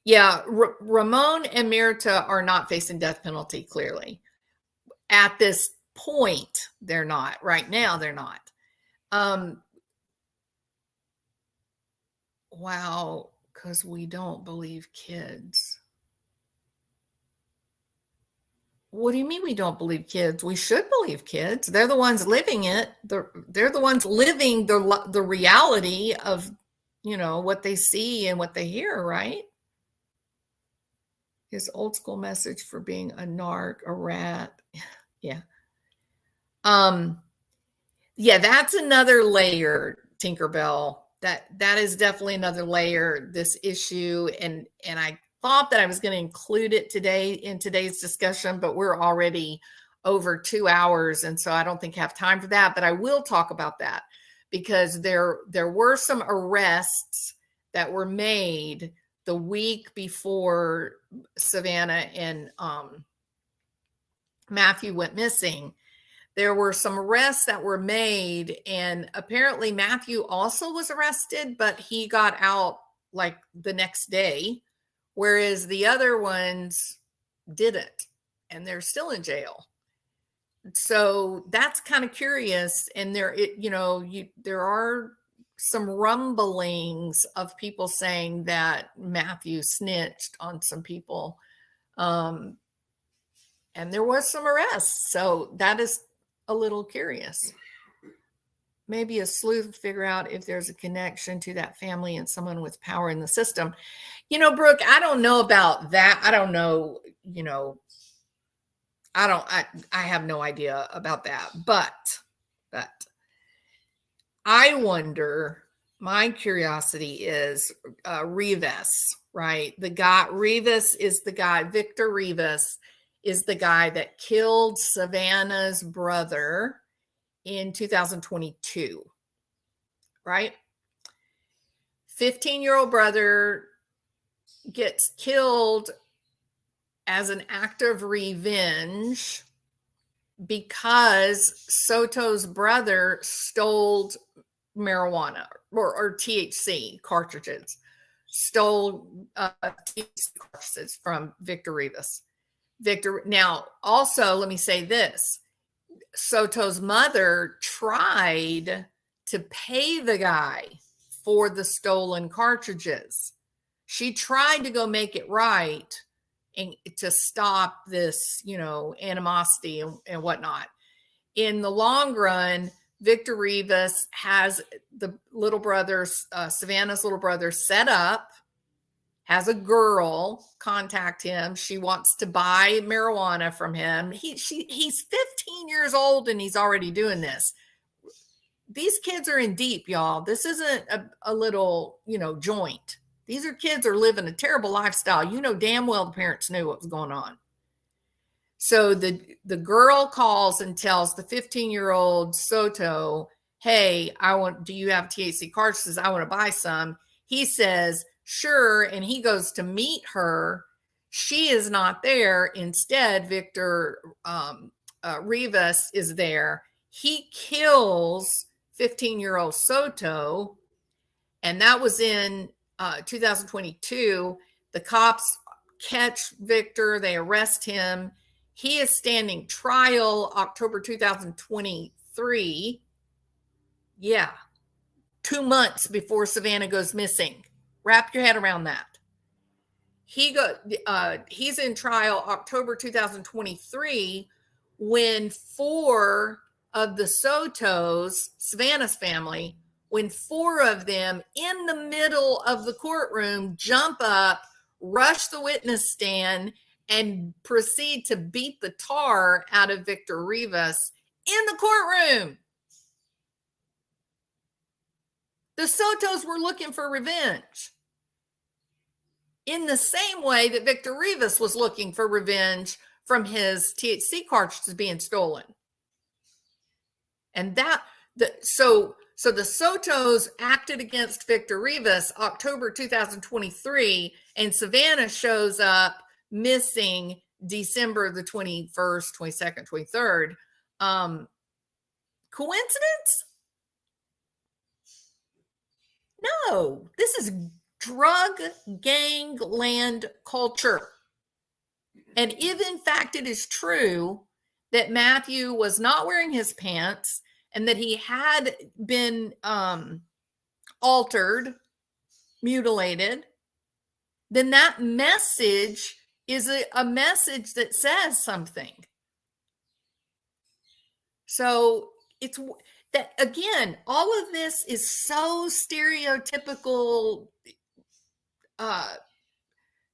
Speaker 1: Yeah, Ramone and Mirta are not facing death penalty, clearly. At this point, they're not. Right now, they're not. Wow, because we don't believe kids. What do you mean we don't believe kids? We should believe kids. They're the ones living it. They're the ones living the reality of, what they see and what they hear, right? His old school message for being a narc, a rat. Yeah. Yeah, that's another layer, Tinkerbell. That is definitely another layer, this issue. And I thought that I was going to include it today in today's discussion, but we're already over 2 hours. And so I don't think I have time for that, but I will talk about that because there were some arrests that were made the week before Savannah and Matthew went missing. There were some arrests that were made, and apparently Matthew also was arrested, but he got out like the next day, whereas the other ones didn't, and they're still in jail. So that's kind of curious. And there are some rumblings of people saying that Matthew snitched on some people. And there was some arrests. So that is a little curious. Maybe a sleuth would figure out if there's a connection to that family and someone with power in the system. Brooke, I don't know about that. I don't know, I have no idea about that. But I wonder, my curiosity is Rivas, right? The guy, Rivas is the guy, Victor Rivas is the guy that killed Savannah's brother in 2022, right? 15-year-old brother gets killed as an act of revenge because Soto's brother stole marijuana or THC cartridges, stole THC cartridges from Victor Rivas. Now, also, let me say this. Soto's mother tried to pay the guy for the stolen cartridges. She tried to go make it right and to stop this, animosity and whatnot. In the long run, Victor Rivas has the little brother, Savannah's little brother, set up, has a girl contact him. She wants to buy marijuana from him. He's 15 years old and he's already doing this. These kids are in deep, y'all. This isn't a little, joint. These are kids are living a terrible lifestyle. Damn well the parents knew what was going on. So the girl calls and tells the 15-year-old Soto, hey, do you have THC cartridges? I want to buy some. He says, sure. And he goes to meet her. She is not there. Instead, Victor Rivas is there. He kills 15-year-old Soto. And that was in 2022. The cops catch Victor. They arrest him. He is standing trial October 2023. Yeah, 2 months before Savannah goes missing. Wrap your head around that. He's in trial October 2023 when four of the Sotos, Savannah's family, when four of them in the middle of the courtroom jump up, rush the witness stand, and proceed to beat the tar out of Victor Rivas in the courtroom. The Sotos were looking for revenge in the same way that Victor Rivas was looking for revenge from his THC cartridges being stolen. And so the Sotos acted against Victor Rivas October 2023, and Savannah shows up missing December the 21st, 22nd, 23rd. Coincidence? No, this is drug gangland culture. And if in fact it is true that Matthew was not wearing his pants and that he had been altered, mutilated, then that message is a message that says something. So it's that, again, all of this is so stereotypical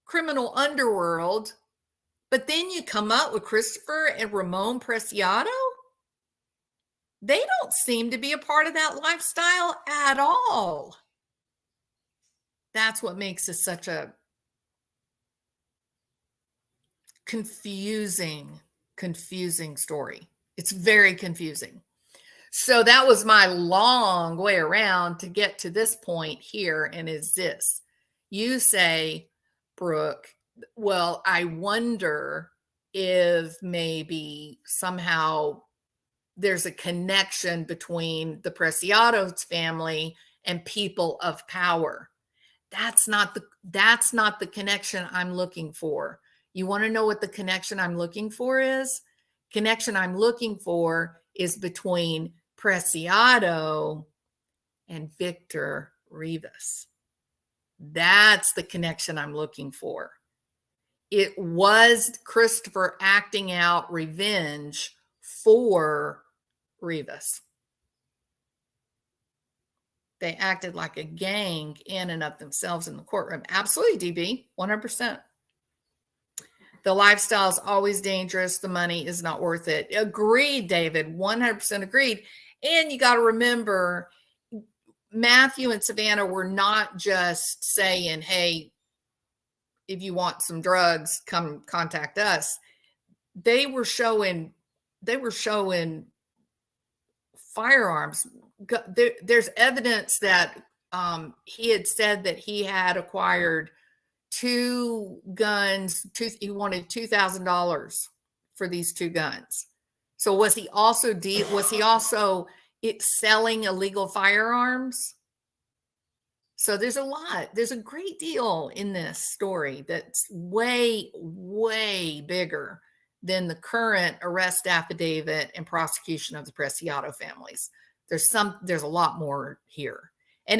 Speaker 1: criminal underworld, but then you come up with Christopher and Ramone Preciado. They don't seem to be a part of that lifestyle at all. That's what makes this such a confusing story. It's very confusing. So that was my long way around to get to this point here. And is this, you say, Brooke, well, I wonder if maybe somehow there's a connection between the Preciado's family and people of power. That's not the connection I'm looking for. You want to know what the connection I'm looking for is? Connection I'm looking for is between Preciado and Victor Rivas. That's the connection I'm looking for. It was Christopher acting out revenge for Rivas. They acted like a gang in and of themselves in the courtroom. Absolutely, DB, 100%. The lifestyle is always dangerous. The money is not worth it. Agreed, David, 100% agreed. And you got to remember, Matthew and Savannah were not just saying, hey, if you want some drugs, come contact us. They were showing firearms. There's evidence that he had said that he had acquired 2 guns. He wanted $2,000 for these 2 guns. So was he also selling illegal firearms? So there's a great deal in this story that's way, way bigger than the current arrest affidavit and prosecution of the Preciado families. There's a lot more here. And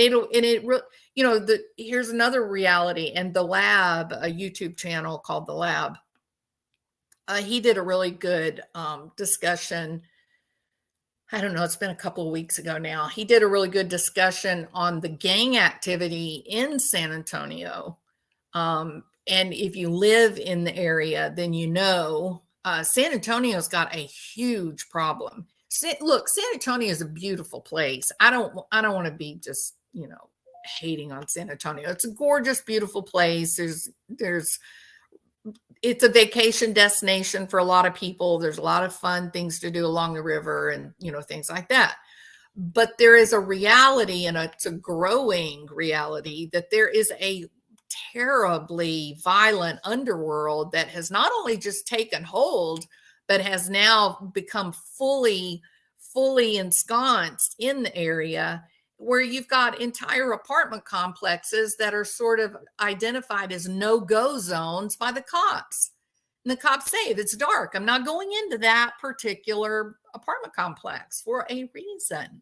Speaker 1: here's another reality. And The Lab, a YouTube channel called The Lab, he did a really good discussion. I don't know, it's been a couple of weeks ago now. He did a really good discussion on the gang activity in San Antonio. And if you live in the area, then San Antonio's got a huge problem. Look, San Antonio is a beautiful place. I don't want to be just, hating on San Antonio. It's a gorgeous, beautiful place. It's a vacation destination for a lot of people. There's a lot of fun things to do along the river and, things like that. But there is a reality, and it's a growing reality, that there is a terribly violent underworld that has not only just taken hold, but has now become fully ensconced in the area, where you've got entire apartment complexes that are sort of identified as no-go zones by the cops. And the cops say, if it's dark, I'm not going into that particular apartment complex for a reason.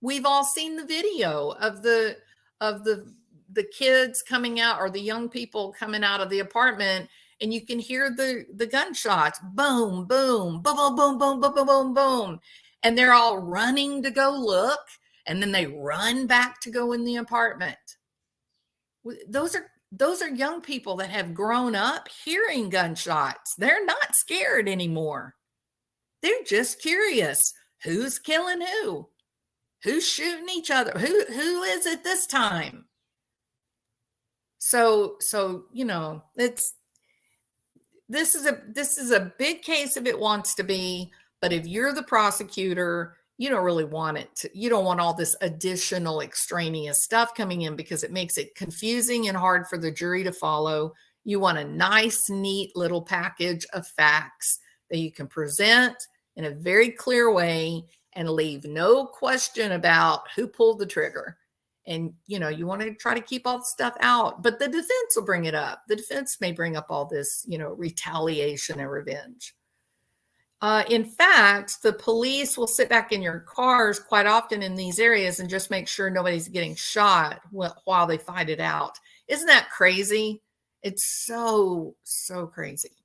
Speaker 1: We've all seen the video of the kids coming out, or the young people coming out of the apartment, and you can hear the gunshots, boom, boom, boom, boom, boom, boom, boom, boom, boom, boom, and they're all running to go look, and then they run back to go in the apartment. Those are young people that have grown up hearing gunshots. They're not scared anymore. They're just curious. Who's killing who? Who's shooting each other? Who is it this time? So this is a big case if it wants to be, but if you're the prosecutor, you don't really want it you don't want all this additional extraneous stuff coming in, because it makes it confusing and hard for the jury to follow. You want a nice, neat little package of facts that you can present in a very clear way and leave no question about who pulled the trigger. And, you want to try to keep all the stuff out, but the defense will bring it up. The defense may bring up all this, retaliation and revenge. In fact, the police will sit back in your cars quite often in these areas and just make sure nobody's getting shot while they fight it out. Isn't that crazy? It's so, so crazy.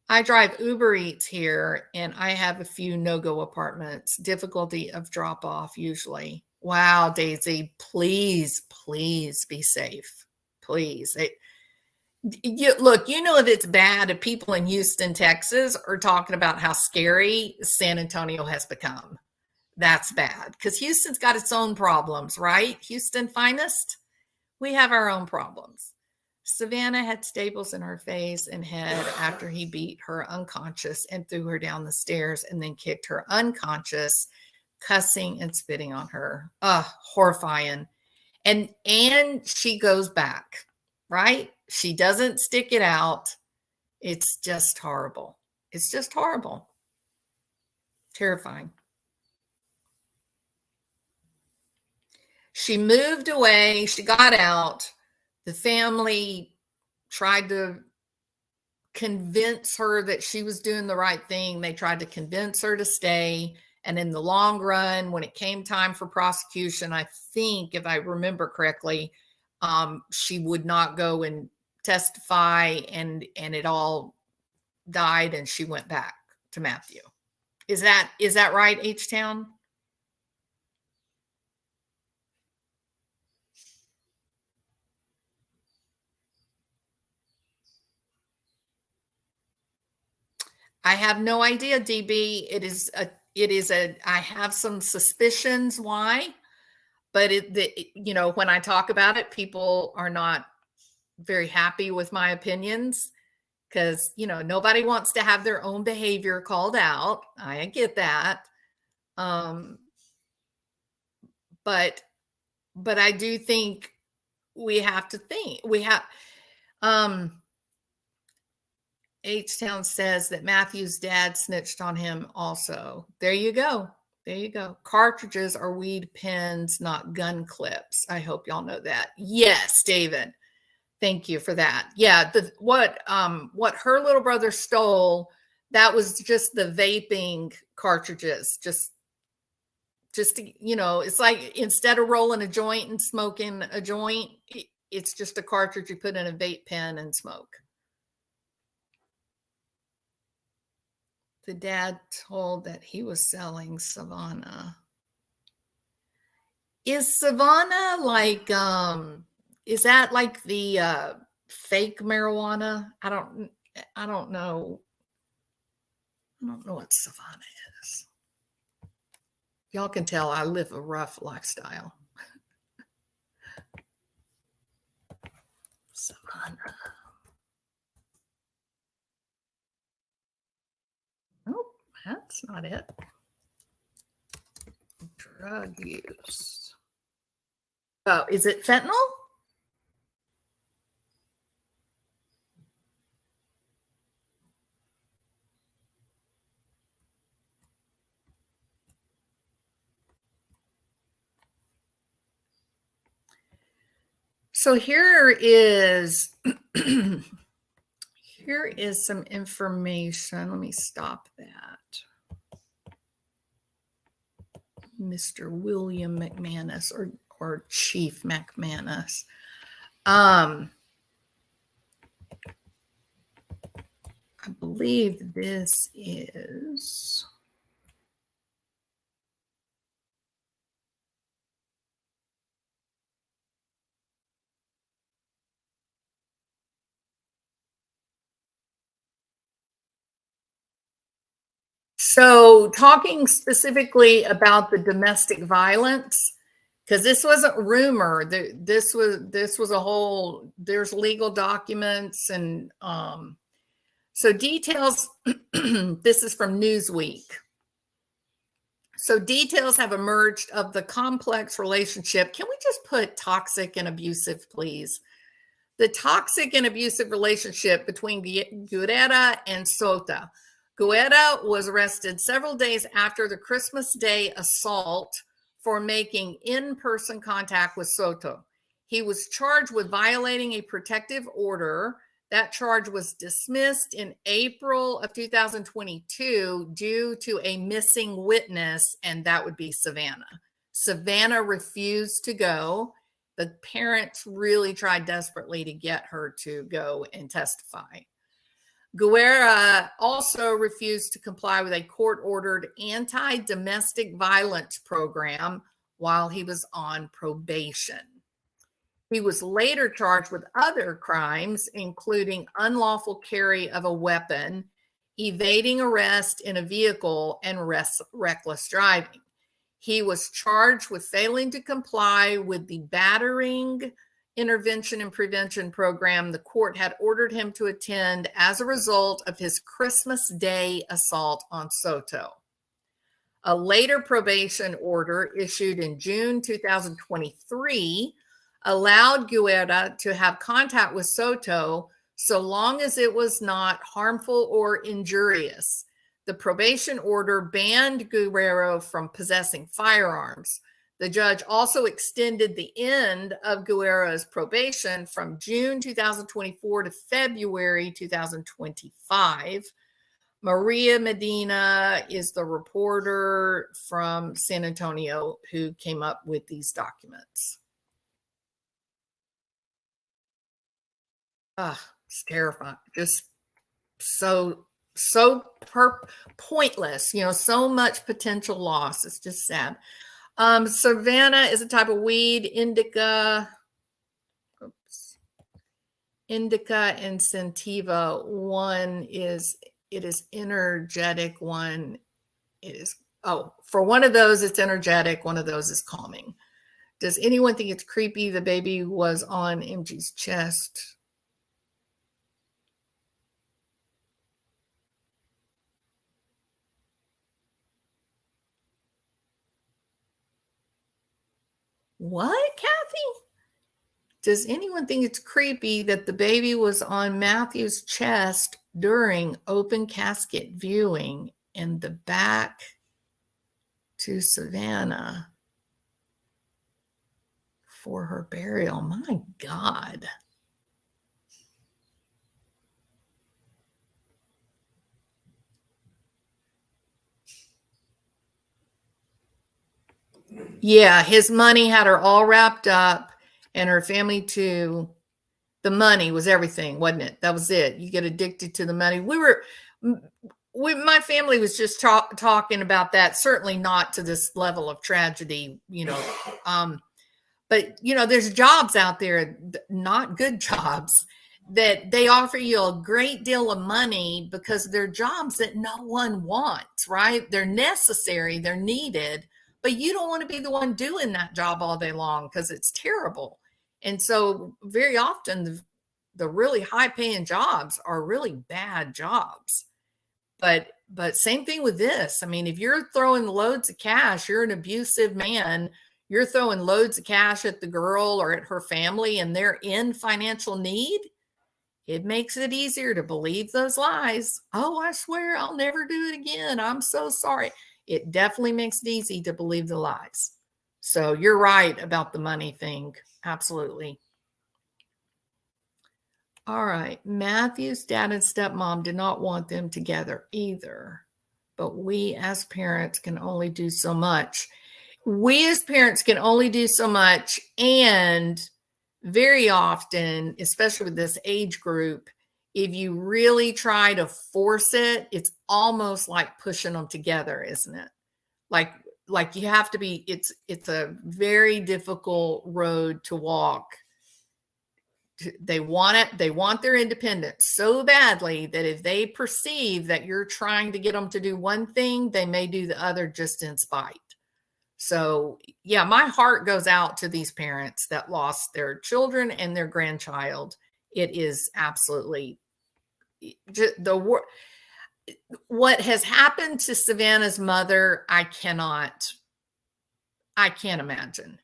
Speaker 1: I drive Uber Eats here, and I have a few no-go apartments. Difficulty of drop-off usually. Wow, Daisy, please, please be safe. Please. Look, if it's bad, if people in Houston, Texas are talking about how scary San Antonio has become. That's bad, because Houston's got its own problems, right? Houston finest. We have our own problems. Savannah had staples in her face and head after he beat her unconscious and threw her down the stairs, and then kicked her unconscious, cussing and spitting on her. Horrifying. And she goes back, right? She doesn't stick it out. It's just horrible. It's just horrible. Terrifying. She moved away. She got out. The family tried to convince her that she was doing the right thing. They tried to convince her to stay. And in the long run, when it came time for prosecution, I think, if I remember correctly, she would not go and testify, and it all died, and she went back to Matthew. Is that right, H-Town? I have no idea, DB. I have some suspicions why, but when I talk about it, people are not very happy with my opinions, because, nobody wants to have their own behavior called out. I get that. But I do think we have to think. H-Town says that Matthew's dad snitched on him also. There you go. There you go. Cartridges are weed pens, not gun clips. I hope y'all know that. Yes, David. Thank you for that. Yeah, what her little brother stole, that was just the vaping cartridges. Just it's like, instead of rolling a joint and smoking a joint, it's just a cartridge you put in a vape pen and smoke. The dad told that he was selling Savannah. Is Savannah like, is that like the fake marijuana? I don't know. I don't know what Savannah is. Y'all can tell I live a rough lifestyle. Savannah. Oh, that's not it. Drug use. Oh, is it fentanyl? So here is Here is some information. Let me stop that. Mr. William McManus or Chief McManus. I believe this is so talking specifically about the domestic violence, because this wasn't rumor. This was a whole. There's legal documents and so details. This is from Newsweek. So details have emerged of the complex relationship. Can we just put toxic and abusive, please? The toxic and abusive relationship between Guerrero and Soto. Guerrero was arrested several days after the Christmas Day assault for making in-person contact with Soto. He was charged with violating a protective order. That charge was dismissed in April of 2022 due to a missing witness, and that would be Savannah. Savannah refused to go. The parents really tried desperately to get her to go and testify. Guerrero also refused to comply with a court-ordered anti-domestic violence program while he was on probation. He was later charged with other crimes, including unlawful carry of a weapon, evading arrest in a vehicle, and reckless driving. He was charged with failing to comply with the battering intervention and prevention program the court had ordered him to attend as a result of his Christmas Day assault on Soto. A later probation order issued in June 2023 allowed Guerrero to have contact with Soto so long as it was not harmful or injurious. The probation order banned Guerrero from possessing firearms. The judge also extended the end of Guerrero's probation from June 2024 to February 2025. Maria Medina is the reporter from San Antonio who came up with these documents. It's terrifying. Just so pointless, so much potential loss. It's just sad. Savannah is a type of weed, indica and sativa. One is, it is energetic. One is, for one of those, it's energetic. One of those is calming. Does anyone think it's creepy the baby was on MG's chest? What, Kathy? Does anyone think it's creepy that the baby was on Matthew's chest during open casket viewing in the back to Savannah for her burial? My God. Yeah, his money had her all wrapped up, and her family too. The money was everything, wasn't it? That was it. You get addicted to the money. My family was just talking about that. Certainly not to this level of tragedy, but there's jobs out there, not good jobs, that they offer you a great deal of money because they're jobs that no one wants, right? They're necessary, they're needed, but you don't want to be the one doing that job all day long because it's terrible. And so very often the really high paying jobs are really bad jobs. But same thing with this. I mean, if you're throwing loads of cash, you're an abusive man, you're throwing loads of cash at the girl or at her family and they're in financial need, it makes it easier to believe those lies. Oh, I swear I'll never do it again. I'm so sorry. It definitely makes it easy to believe the lies. So you're right about the money thing. Absolutely. All right. Matthew's dad and stepmom did not want them together either. But we as parents can only do so much. We as parents can only do so much. And very often, especially with this age group, if you really try to force it, it's almost like pushing them together, isn't it? Like you have to be, it's a very difficult road to walk. They want it, they want their independence so badly that if they perceive that you're trying to get them to do one thing, they may do the other just in spite. So yeah, my heart goes out to these parents that lost their children and their grandchild. It is absolutely what has happened to Savannah's mother. I can't imagine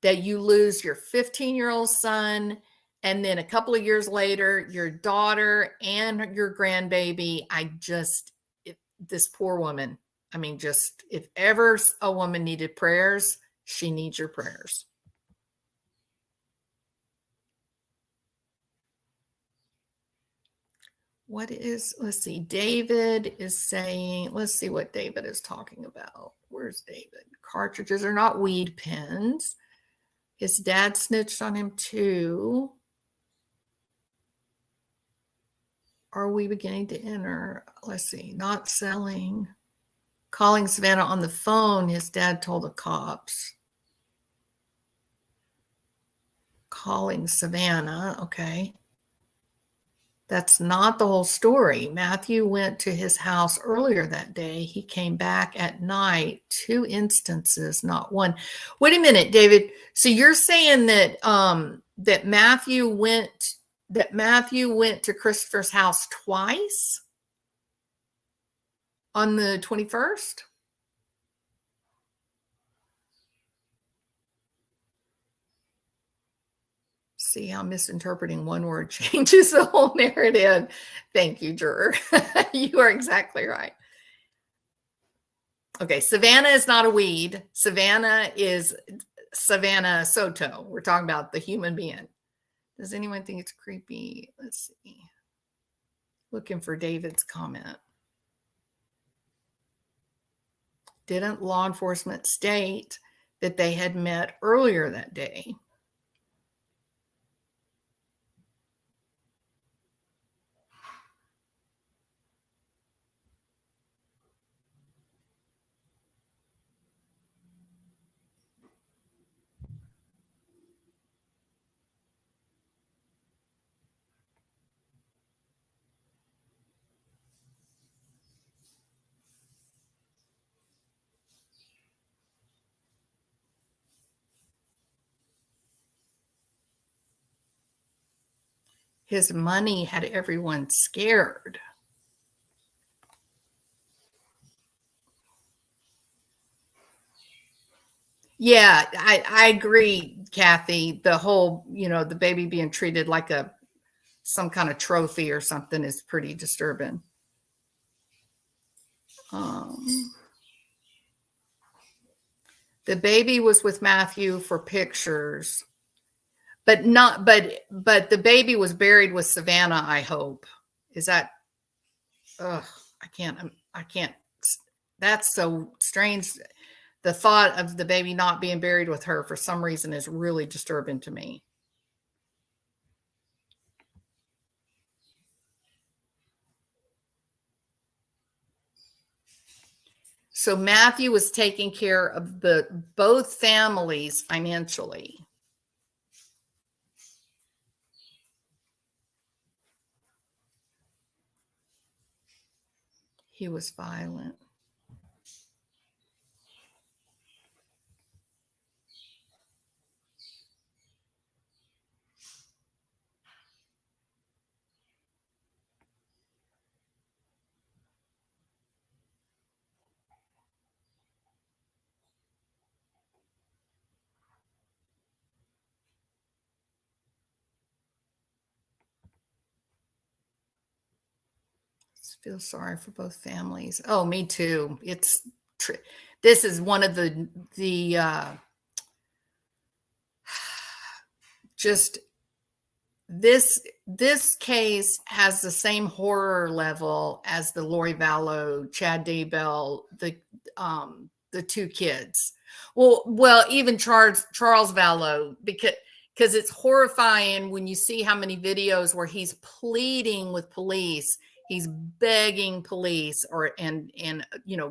Speaker 1: that you lose your 15-year-old son, and then a couple of years later, your daughter and your grandbaby. This poor woman, I mean, just if ever a woman needed prayers, she needs your prayers. Let's see, David is saying, let's see what David is talking about. Where's David? Cartridges are not weed pens. His dad snitched on him too. Are we beginning to enter? Let's see, not selling. Calling Savannah on the phone, his dad told the cops. Calling Savannah, okay. That's not the whole story. Matthew went to his house earlier that day. He came back at night. 2 instances, not one. Wait a minute, David. So you're saying that that Matthew went to Christopher's house twice on the 21st? See how misinterpreting one word changes the whole narrative. Thank you, juror. You are exactly right. Okay, Savannah is not a weed. Savannah is Savannah Soto. We're talking about the human being. Does anyone think it's creepy? Let's see. Looking for David's comment. Didn't law enforcement state that they had met earlier that day? His money had everyone scared. Yeah, I agree, Kathy. The whole, the baby being treated like some kind of trophy or something is pretty disturbing. The baby was with Matthew for pictures, but the baby was buried with Savannah, I hope. Is that, I can't, that's so strange. The thought of the baby not being buried with her for some reason is really disturbing to me. So Matthew was taking care of both families financially. He was violent. Feel sorry for both families. Oh, me too. This is one of the just this case has the same horror level as the Lori Vallow, Chad Daybell, the two kids. Well, even Charles Vallow, because it's horrifying when you see how many videos where he's pleading with police, he's begging police and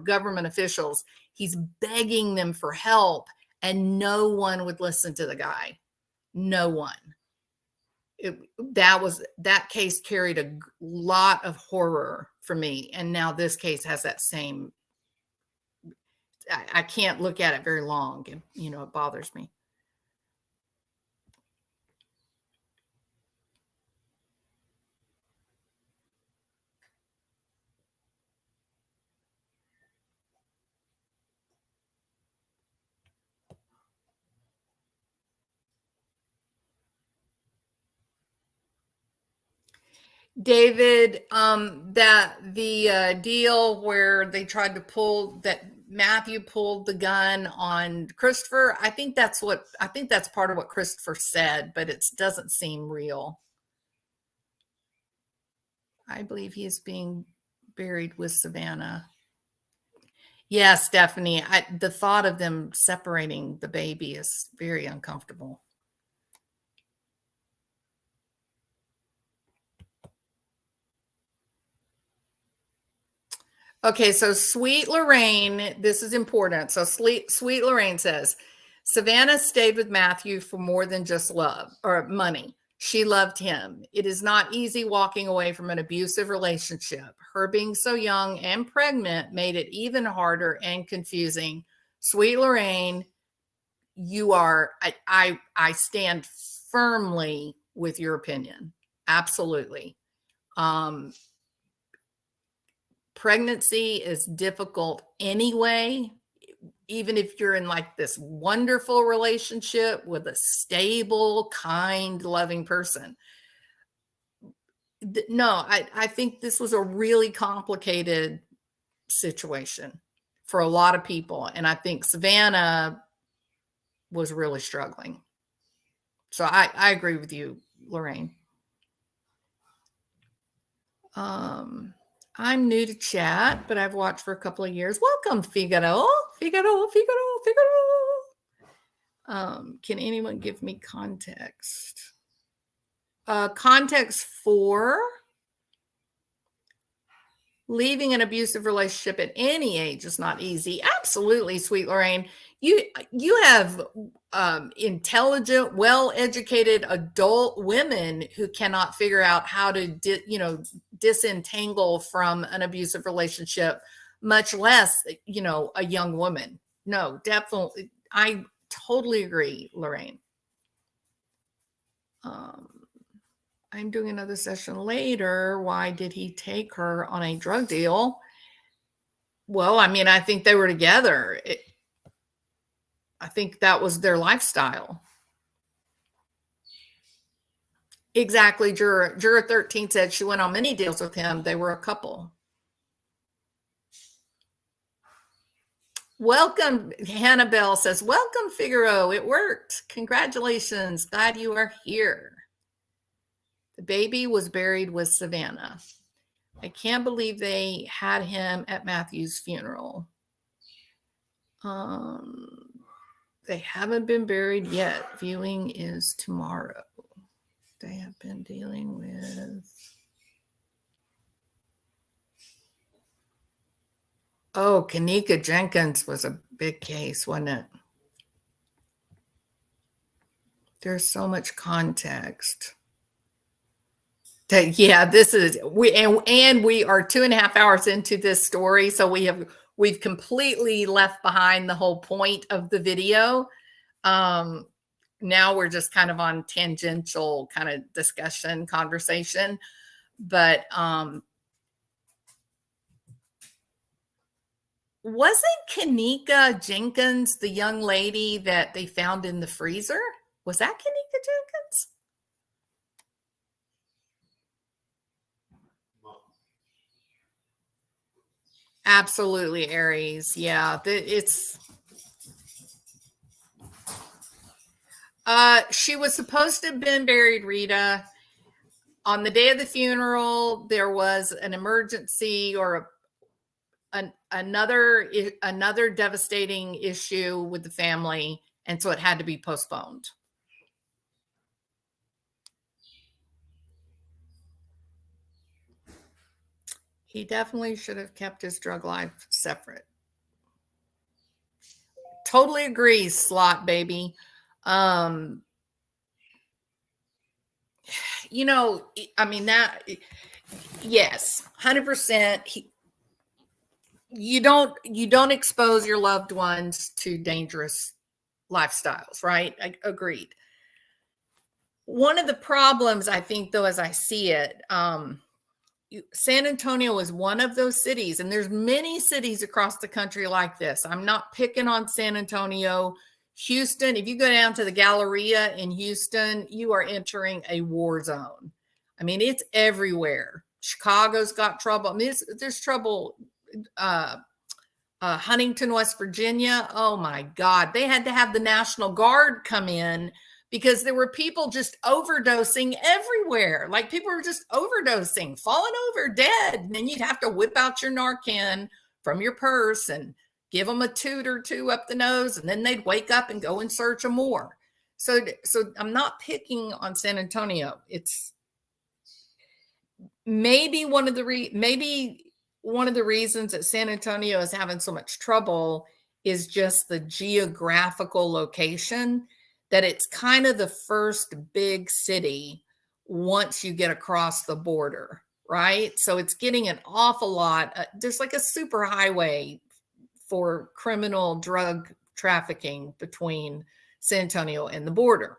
Speaker 1: government officials, he's begging them for help, and no one would listen to the guy. No one. That case carried a lot of horror for me, and now this case has that same. I can't look at it very long, and it bothers me. David, that the deal where they tried to pull that Matthew pulled the gun on Christopher, I think that's part of what Christopher said, but it doesn't seem real. I believe he is being buried with Savannah. Yes, Stephanie. The thought of them separating the baby is very uncomfortable. Okay, so Sweet Lorraine, this is important. So Sweet Lorraine says, Savannah stayed with Matthew for more than just love or money. She loved him. It is not easy walking away from an abusive relationship. Her being so young and pregnant made it even harder and confusing. Sweet Lorraine, I stand firmly with your opinion. Absolutely. Pregnancy is difficult anyway, even if you're in like this wonderful relationship with a stable, kind, loving person. No, I think this was a really complicated situation for a lot of people. And I think Savannah was really struggling. So I agree with you, Lorraine. I'm new to chat, but I've watched for a couple of years. Welcome, Figaro. Can anyone give me context? Context for leaving an abusive relationship at any age is not easy. Absolutely, Sweet Lorraine. You have intelligent, well-educated adult women who cannot figure out how to disentangle from an abusive relationship, much less a young woman. No, definitely, I totally agree, Lorraine. I'm doing another session later. Why did he take her on a drug deal? Well, I mean, I think they were together. I think that was their lifestyle. Exactly. Juror 13 said she went on many deals with him. They were a couple. Welcome. Hannah Bell says, welcome, Figaro. It worked. Congratulations. Glad you are here. The baby was buried with Savannah. I can't believe they had him at Matthew's funeral. They haven't been buried yet. Viewing is tomorrow. They have been dealing with. Oh, Kanika Jenkins was a big case, wasn't it? There's so much context. This is we are 2.5 hours into this story, so we've completely left behind the whole point of the video. Now we're just kind of on tangential kind of conversation, but wasn't Kanika Jenkins the young lady that they found in the freezer? Was that Kanika Jenkins? Absolutely, Aries. Yeah, she was supposed to have been buried, Rita. On the day of the funeral, there was an emergency or another devastating issue with the family, and so it had to be postponed. He definitely should have kept his drug life separate. Totally agree, slot baby. You know, I mean, that, yes, 100%. You don't expose your loved ones to dangerous lifestyles, right? Agreed. One of the problems, I think, though, as I see it, San Antonio is one of those cities, and there's many cities across the country like this. I'm not picking on San Antonio. Houston, if you go down to the Galleria in Houston, you are entering a war zone. I mean, it's everywhere. Chicago's got trouble. I mean, there's trouble. Huntington, West Virginia, oh my God, they had to have the National Guard come in because there were people just overdosing everywhere. Like, people were just overdosing, falling over dead. And then you'd have to whip out your Narcan from your purse and give them a toot or two up the nose, and then they'd wake up and go in search of more. So I'm not picking on San Antonio. It's maybe one of the reasons that San Antonio is having so much trouble is just the geographical location, that it's kind of the first big city once you get across the border, right? So it's getting an awful lot. There's like a super highway for criminal drug trafficking between San Antonio and the border.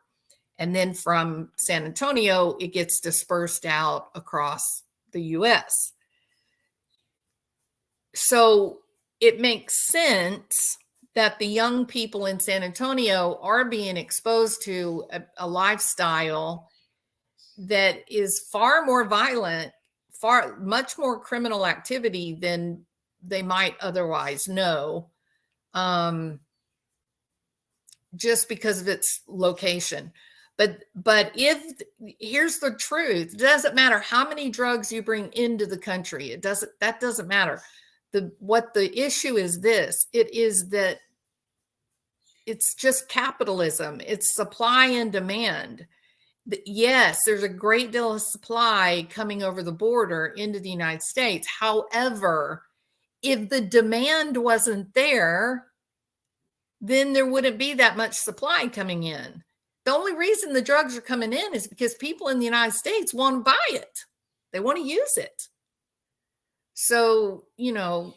Speaker 1: And then from San Antonio, it gets dispersed out across the US. So it makes sense that the young people in San Antonio are being exposed to a lifestyle that is far more violent, much more criminal activity than they might otherwise know, just because of its location. But here's the truth: it doesn't matter how many drugs you bring into the country. That doesn't matter. What the issue is this: it is that it's just capitalism. It's supply and demand. Yes, there's a great deal of supply coming over the border into the United States. However, if the demand wasn't there, then there wouldn't be that much supply coming in. The only reason the drugs are coming in is because people in the United States want to buy it. They want to use it. So, you know,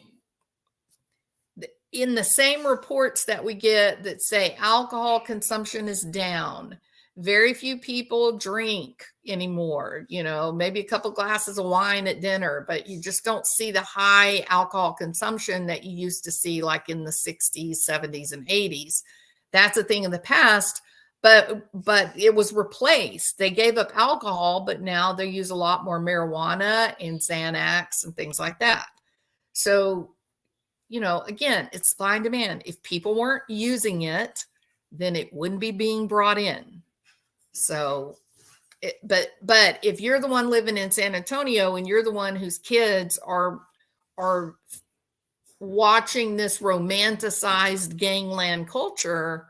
Speaker 1: in the same reports that we get that say alcohol consumption is down, very few people drink anymore, you know, maybe a couple glasses of wine at dinner, but you just don't see the high alcohol consumption that you used to see like in the 60s, 70s, and 80s. That's a thing in the past, but it was replaced. They gave up alcohol, but now they use a lot more marijuana and Xanax and things like that. So, you know, again, it's supply and demand. If people weren't using it, then it wouldn't be being brought in. So, but if you're the one living in San Antonio and you're the one whose kids are watching this romanticized gangland culture,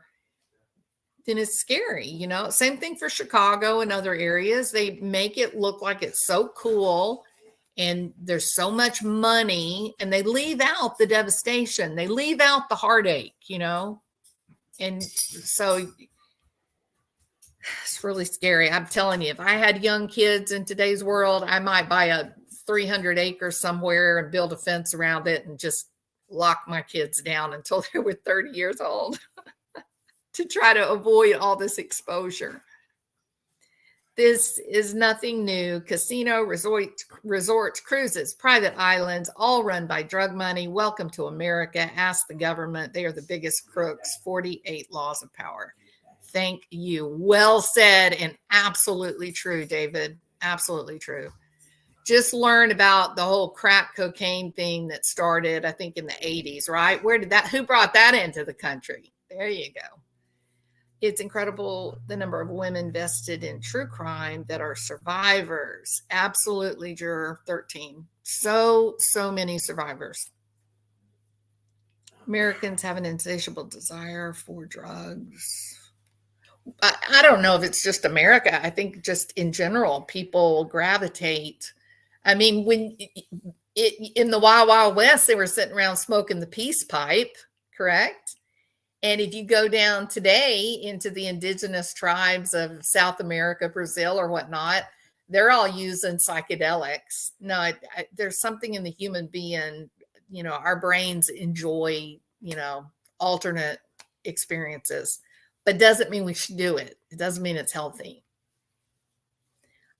Speaker 1: then it's scary, you know. Same thing for Chicago and other areas. They make it look like it's so cool and there's so much money, and they leave out the devastation. They leave out the heartache, you know. And so it's really scary. I'm telling you, if I had young kids in today's world, I might buy a 300 acres somewhere and build a fence around it and just lock my kids down until they were 30 years old to try to avoid all this exposure. This is nothing new. Casino, resorts, cruises, private islands, all run by drug money. Welcome to America. Ask the government. They are the biggest crooks. 48 laws of power. Thank you. Well said, and absolutely true, David. Absolutely true. Just learned about the whole crack cocaine thing that started, I think, in the 80s, right? Who brought that into the country? There you go. it's incredible the number of women vested in true crime that are survivors. Absolutely, Juror 13. So many survivors. Americans have an insatiable desire for drugs. I don't know if it's just America. I think just in general, people gravitate. I mean, when in the Wild Wild West, they were sitting around smoking the peace pipe, correct? And if you go down today into the indigenous tribes of South America, Brazil, or whatnot, they're all using psychedelics. No, there's something in the human being, our brains enjoy, alternate experiences, but doesn't mean we should do it. It doesn't mean it's healthy.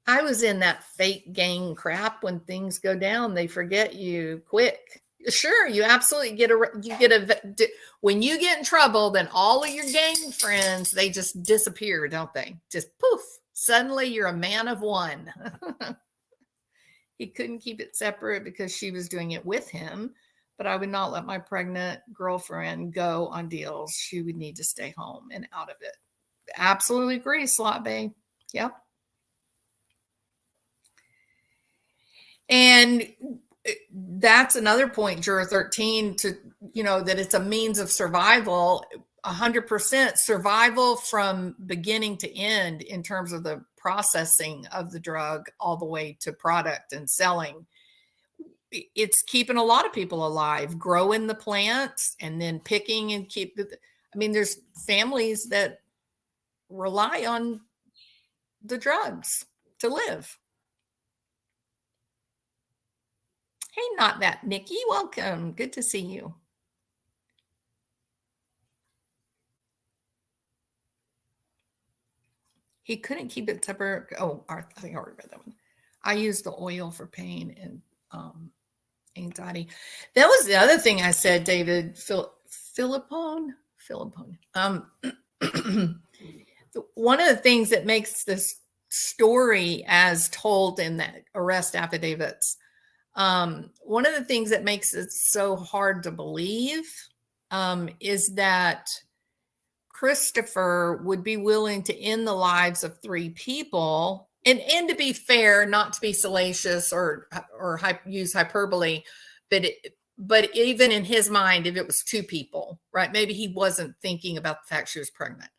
Speaker 1: I was in that fake gang crap. When things go down, they forget you quick. Sure, you absolutely when you get in trouble, then all of your gang friends, they just disappear, don't they? Just poof. Suddenly you're a man of one. He couldn't keep it separate because she was doing it with him, but I would not let my pregnant girlfriend go on deals. She would need to stay home and out of it. Absolutely agree, Slot Bay. Yep. And that's another point, Juror 13, to, that it's a means of survival, 100% survival from beginning to end in terms of the processing of the drug all the way to product and selling. It's keeping a lot of people alive, growing the plants and then picking and keep. I mean, there's families that rely on the drugs to live. Hey, not that, Nikki. Welcome. Good to see you. He couldn't keep it separate. Oh, I think I already read that one. I use the oil for pain and anxiety. That was the other thing I said, David. Philippone. One of the things that makes this story, as told in the arrest affidavits, one of the things that makes it so hard to believe is that Christopher would be willing to end the lives of 3 people. And to be fair, not to be salacious or use hyperbole, but even in his mind, if it was 2 people, right? Maybe he wasn't thinking about the fact she was pregnant,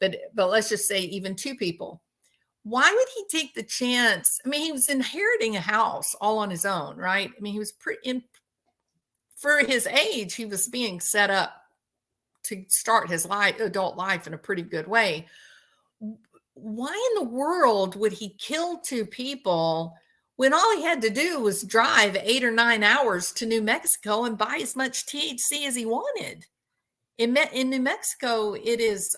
Speaker 1: but let's just say even 2 people. Why would he take the chance? I mean, he was inheriting a house all on his own, right? I mean, he was for his age, he was being set up to start his adult life in a pretty good way. Why in the world would he kill 2 people when all he had to do was drive 8 or 9 hours to New Mexico and buy as much THC as he wanted? In New Mexico, it is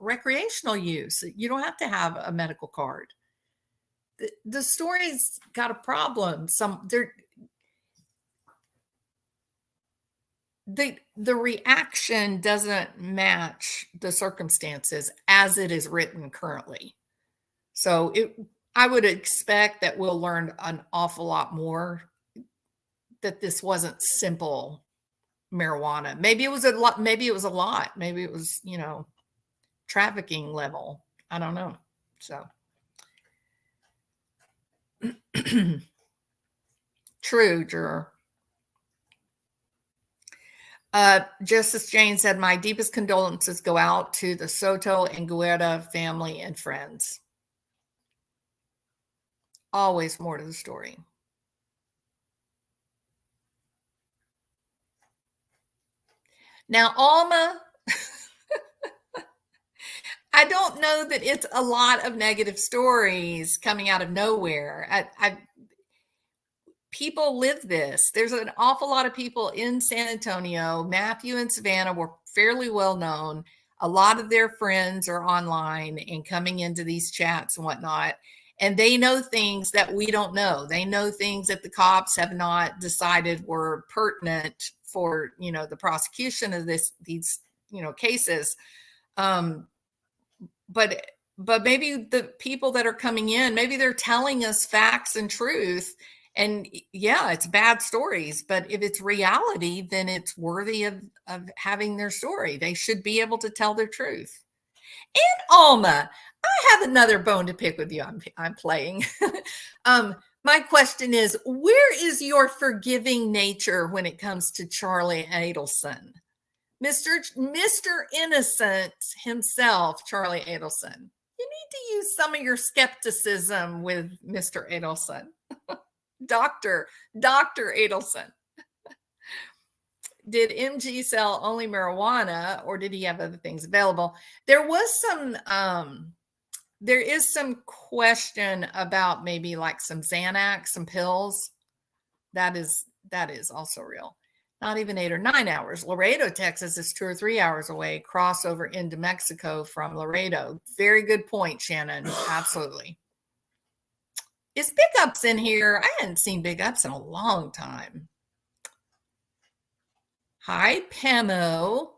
Speaker 1: recreational use. You don't have to have a medical card. The story's got a problem. The reaction doesn't match the circumstances as it is written currently. So I would expect that we'll learn an awful lot more, that this wasn't simple marijuana. Maybe it was a lot. Maybe it was, trafficking level. I don't know. So true, Juror. Justice Jane said, my deepest condolences go out to the Soto and Guerrero family and friends. Always more to the story. Now, Alma, I don't know that it's a lot of negative stories coming out of nowhere. People live this. There's an awful lot of people in San Antonio. Matthew and Savannah were fairly well known. A lot of their friends are online and coming into these chats and whatnot. And they know things that we don't know. They know things that the cops have not decided were pertinent for, the prosecution of these, cases. But maybe the people that are coming in, maybe they're telling us facts and truth. And yeah, it's bad stories, but if it's reality, then it's worthy of having their story. They should be able to tell their truth. And Alma, I have another bone to pick with you. I'm playing. My question is, where is your forgiving nature when it comes to Charlie Adelson? Mr. Innocent himself, Charlie Adelson. You need to use some of your skepticism with Mr. Adelson. Dr. Adelson. Did MG sell only marijuana, or did he have other things available? There is some question about maybe like some Xanax, some pills. That is also real. Not even 8 or 9 hours. Laredo, Texas is 2 or 3 hours away. Crossover into Mexico from Laredo. Very good point, Shannon. Absolutely. Is Big Ups in here? I hadn't seen Big Ups in a long time. Hi, Pamo.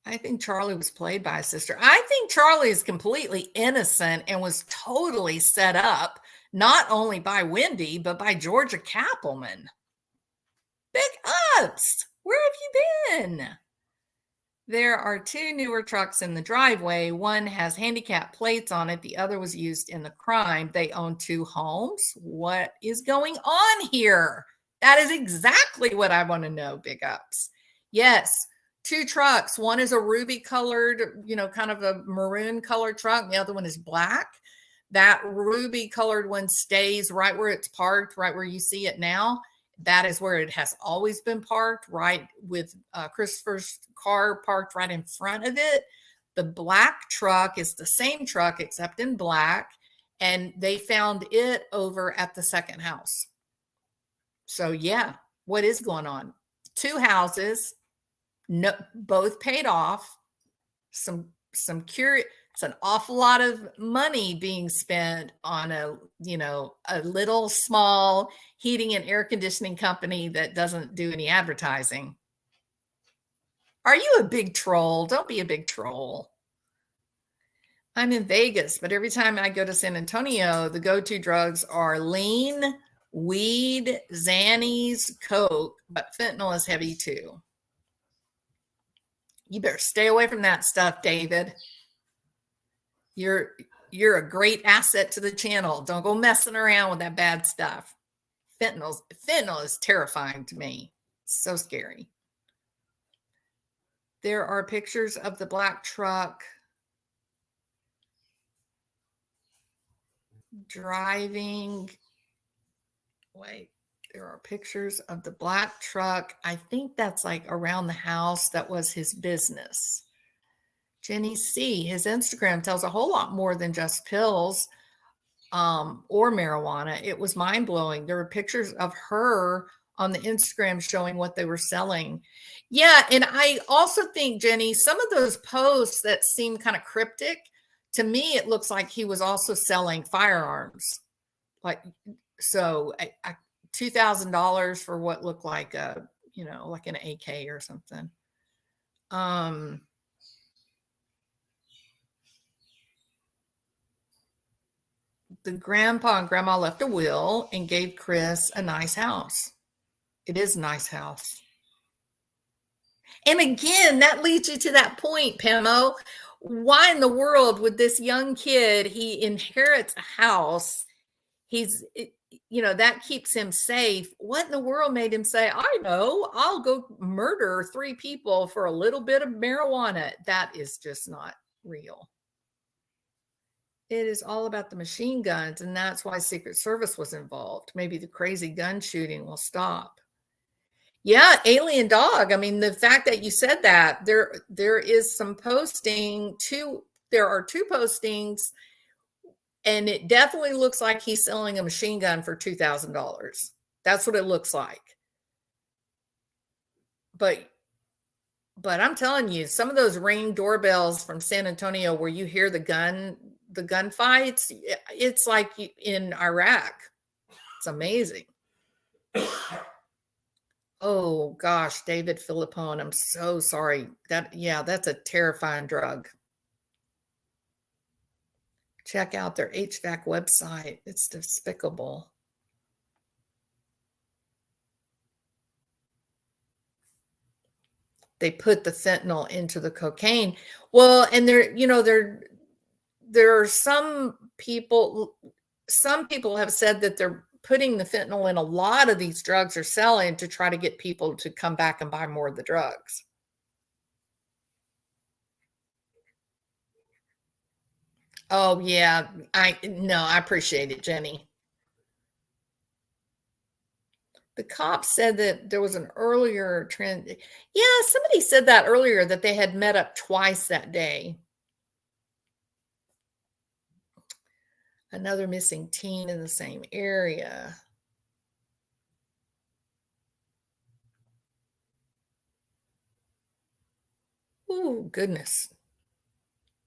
Speaker 1: I think Charlie was played by a sister. I think Charlie is completely innocent and was totally set up, not only by Wendy, but by Georgia Kappelman. Big Ups. Where have you been? There are 2 newer trucks in the driveway. One has handicap plates on it. The other was used in the crime. They own 2 homes. What is going on here? That is exactly what I want to know, Big Ups. Yes, 2 trucks. One is a ruby colored, kind of a maroon colored truck. The other one is black. That ruby colored one stays right where it's parked, right where you see it now. That is where it has always been parked, right with Christopher's car parked right in front of it. The black truck is the same truck except in black, and they found it over at the second house. So yeah, what is going on? 2 houses, no, both paid off. It's an awful lot of money being spent on a little small heating and air conditioning company that doesn't do any advertising. Are you a big troll? Don't be a big troll. I'm in Vegas, but every time I go to San Antonio, the go-to drugs are lean, weed, Xannies, coke, but fentanyl is heavy too. You better stay away from that stuff, David. You're a great asset to the channel. Don't go messing around with that bad stuff. Fentanyl is terrifying to me. So scary. There are pictures of the black truck driving. Wait, there are pictures of the black truck. I think that's like around the house. That was his business. Jenny C, his Instagram tells a whole lot more than just pills or marijuana. It was mind-blowing. There were pictures of her on the Instagram showing what they were selling. Yeah, and I also think, Jenny, some of those posts that seem kind of cryptic, to me, it looks like he was also selling firearms. Like, so $2,000 for what looked like like an AK or something. The grandpa and grandma left a will and gave Chris a nice house. It is a nice house. And again, that leads you to that point, Pamo. Why in the world would this young kid, he inherits a house, that keeps him safe. What in the world made him say, I know, I'll go murder 3 people for a little bit of marijuana? That is just not real. It is all about the machine guns, and that's why Secret Service was involved. Maybe the crazy gun shooting will stop. Yeah, alien dog. I mean, the fact that you said that, there is some posting, there are 2 postings, and it definitely looks like he's selling a machine gun for $2,000. That's what it looks like. But I'm telling you, some of those Ring doorbells from San Antonio where you hear the gunfights, it's like in Iraq. It's amazing. Oh gosh, David Philippone, I'm so sorry. That's a terrifying drug. Check out their HVAC website. It's despicable. they put the fentanyl into the cocaine. Well, and there are some people have said that they're putting the fentanyl in a lot of these drugs they're selling to try to get people to come back and buy more of the drugs. Oh yeah, I appreciate it, Jenny. The cops said that there was an earlier trend. Yeah, somebody said that earlier that they had met up twice that day. Another missing teen in the same area. Oh, goodness.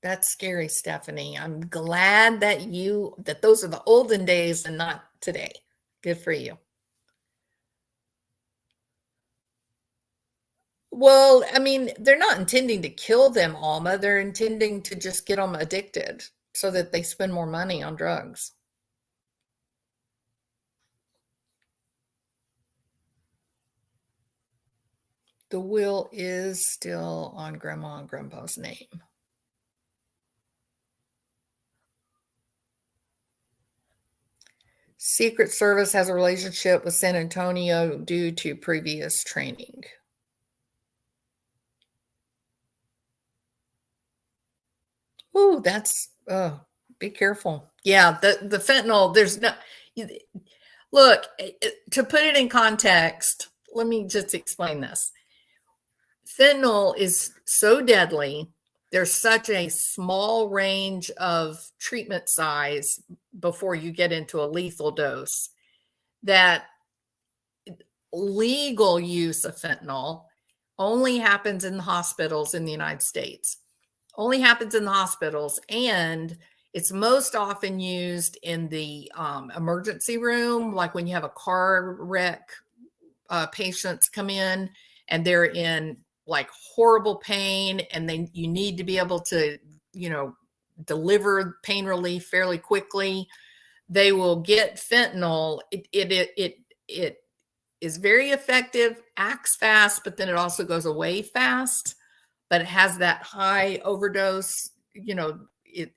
Speaker 1: That's scary, Stephanie. I'm glad that those are the olden days and not today. Good for you. Well, I mean, they're not intending to kill them, Alma. They're intending to just get them addicted so that they spend more money on drugs. The will is still on Grandma and Grandpa's name. Secret Service has a relationship with San Antonio due to previous training. Ooh, that's be careful. Yeah, the fentanyl, there's no look, to put it in context, let me just explain this. Fentanyl is so deadly. There's such a small range of treatment size before you get into a lethal dose that legal use of fentanyl only happens in the hospitals in the United States. Only happens in the hospitals, and it's most often used in the emergency room, like when you have a car wreck, patients come in and they're in like horrible pain, and you need to be able to, deliver pain relief fairly quickly. They will get fentanyl. It is very effective, acts fast, but then it also goes away fast. But it has that high overdose,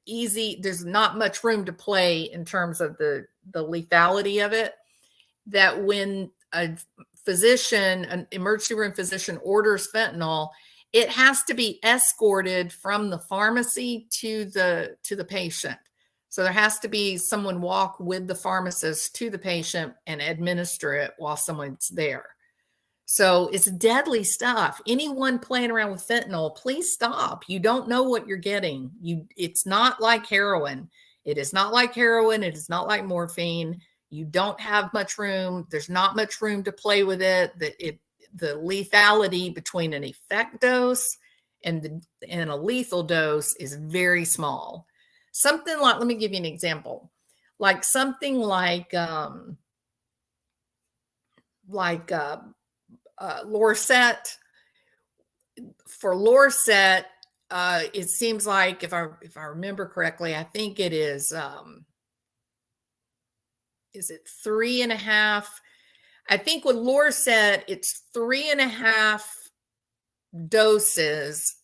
Speaker 1: easy. There's not much room to play in terms of the lethality of it. That when an emergency room physician orders fentanyl, it has to be escorted from the pharmacy to the patient. So there has to be someone walk with the pharmacist to the patient and administer it while someone's there. So it's deadly stuff. Anyone playing around with fentanyl, please stop. You don't know what you're getting. It's not like heroin. It is not like heroin. It is not like morphine. You don't have much room. There's not much room to play with it. The lethality between an effect dose and a lethal dose is very small. Something like, let me give you an example. Like something like Lorcet. For Lorcet, it seems like if I remember correctly, I think it is it 3.5? I think with Lorcet, it's 3.5 doses.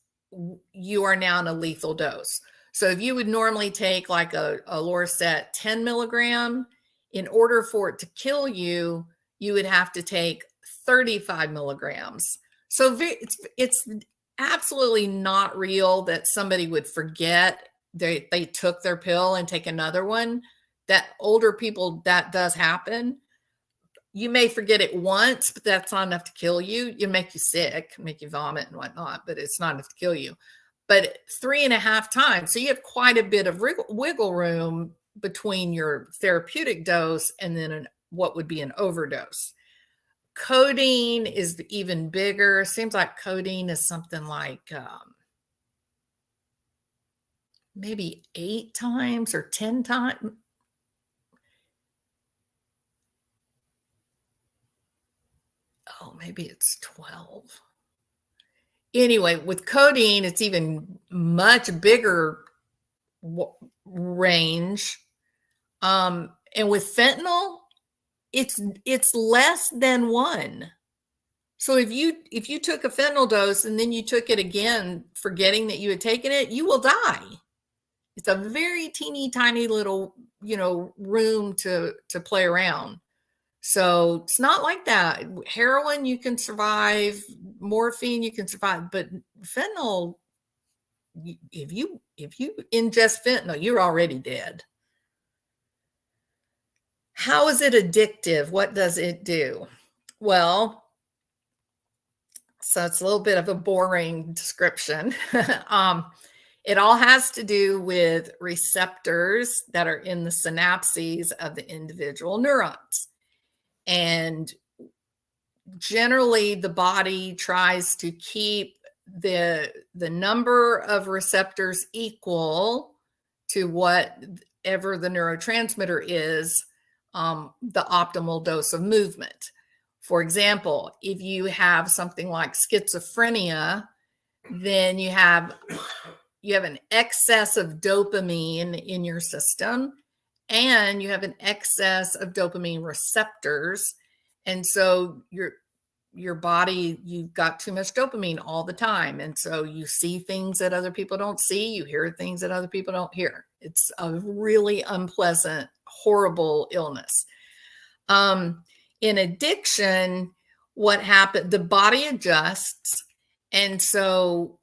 Speaker 1: You are now in a lethal dose. So if you would normally take like a Lorcet 10 milligram, in order for it to kill you, you would have to take 35 milligrams. So it's absolutely not real that somebody would forget they took their pill and take another one. That older people, that does happen. You may forget it once, but that's not enough to kill you. It'll make you sick, make you vomit and whatnot, but it's not enough to kill you. But 3.5 times, so you have quite a bit of wiggle room between your therapeutic dose and then what would be an overdose. Codeine is even bigger. Seems like codeine is something like maybe 8 times or 10 times. Oh, maybe it's 12. Anyway, with codeine, it's even much bigger range. And with fentanyl, it's less than 1. So if you took a fentanyl dose and then you took it again, forgetting that you had taken it, you will die. It's a very teeny tiny little, room to play around. So it's not like that. Heroin, you can survive. Morphine, you can survive. But fentanyl, if you ingest fentanyl, you're already dead. How is it addictive? What does it do? Well, so it's a little bit of a boring description. It all has to do with receptors that are in the synapses of the individual neurons. And generally, the body tries to keep the number of receptors equal to whatever the neurotransmitter is, the optimal dose of movement. For example, if you have something like schizophrenia, then you have an excess of dopamine in your system, and you have an excess of dopamine receptors. And so your body, you've got too much dopamine all the time. And so you see things that other people don't see, you hear things that other people don't hear. It's a really unpleasant, horrible illness. In addiction, what happened, the body adjusts. And so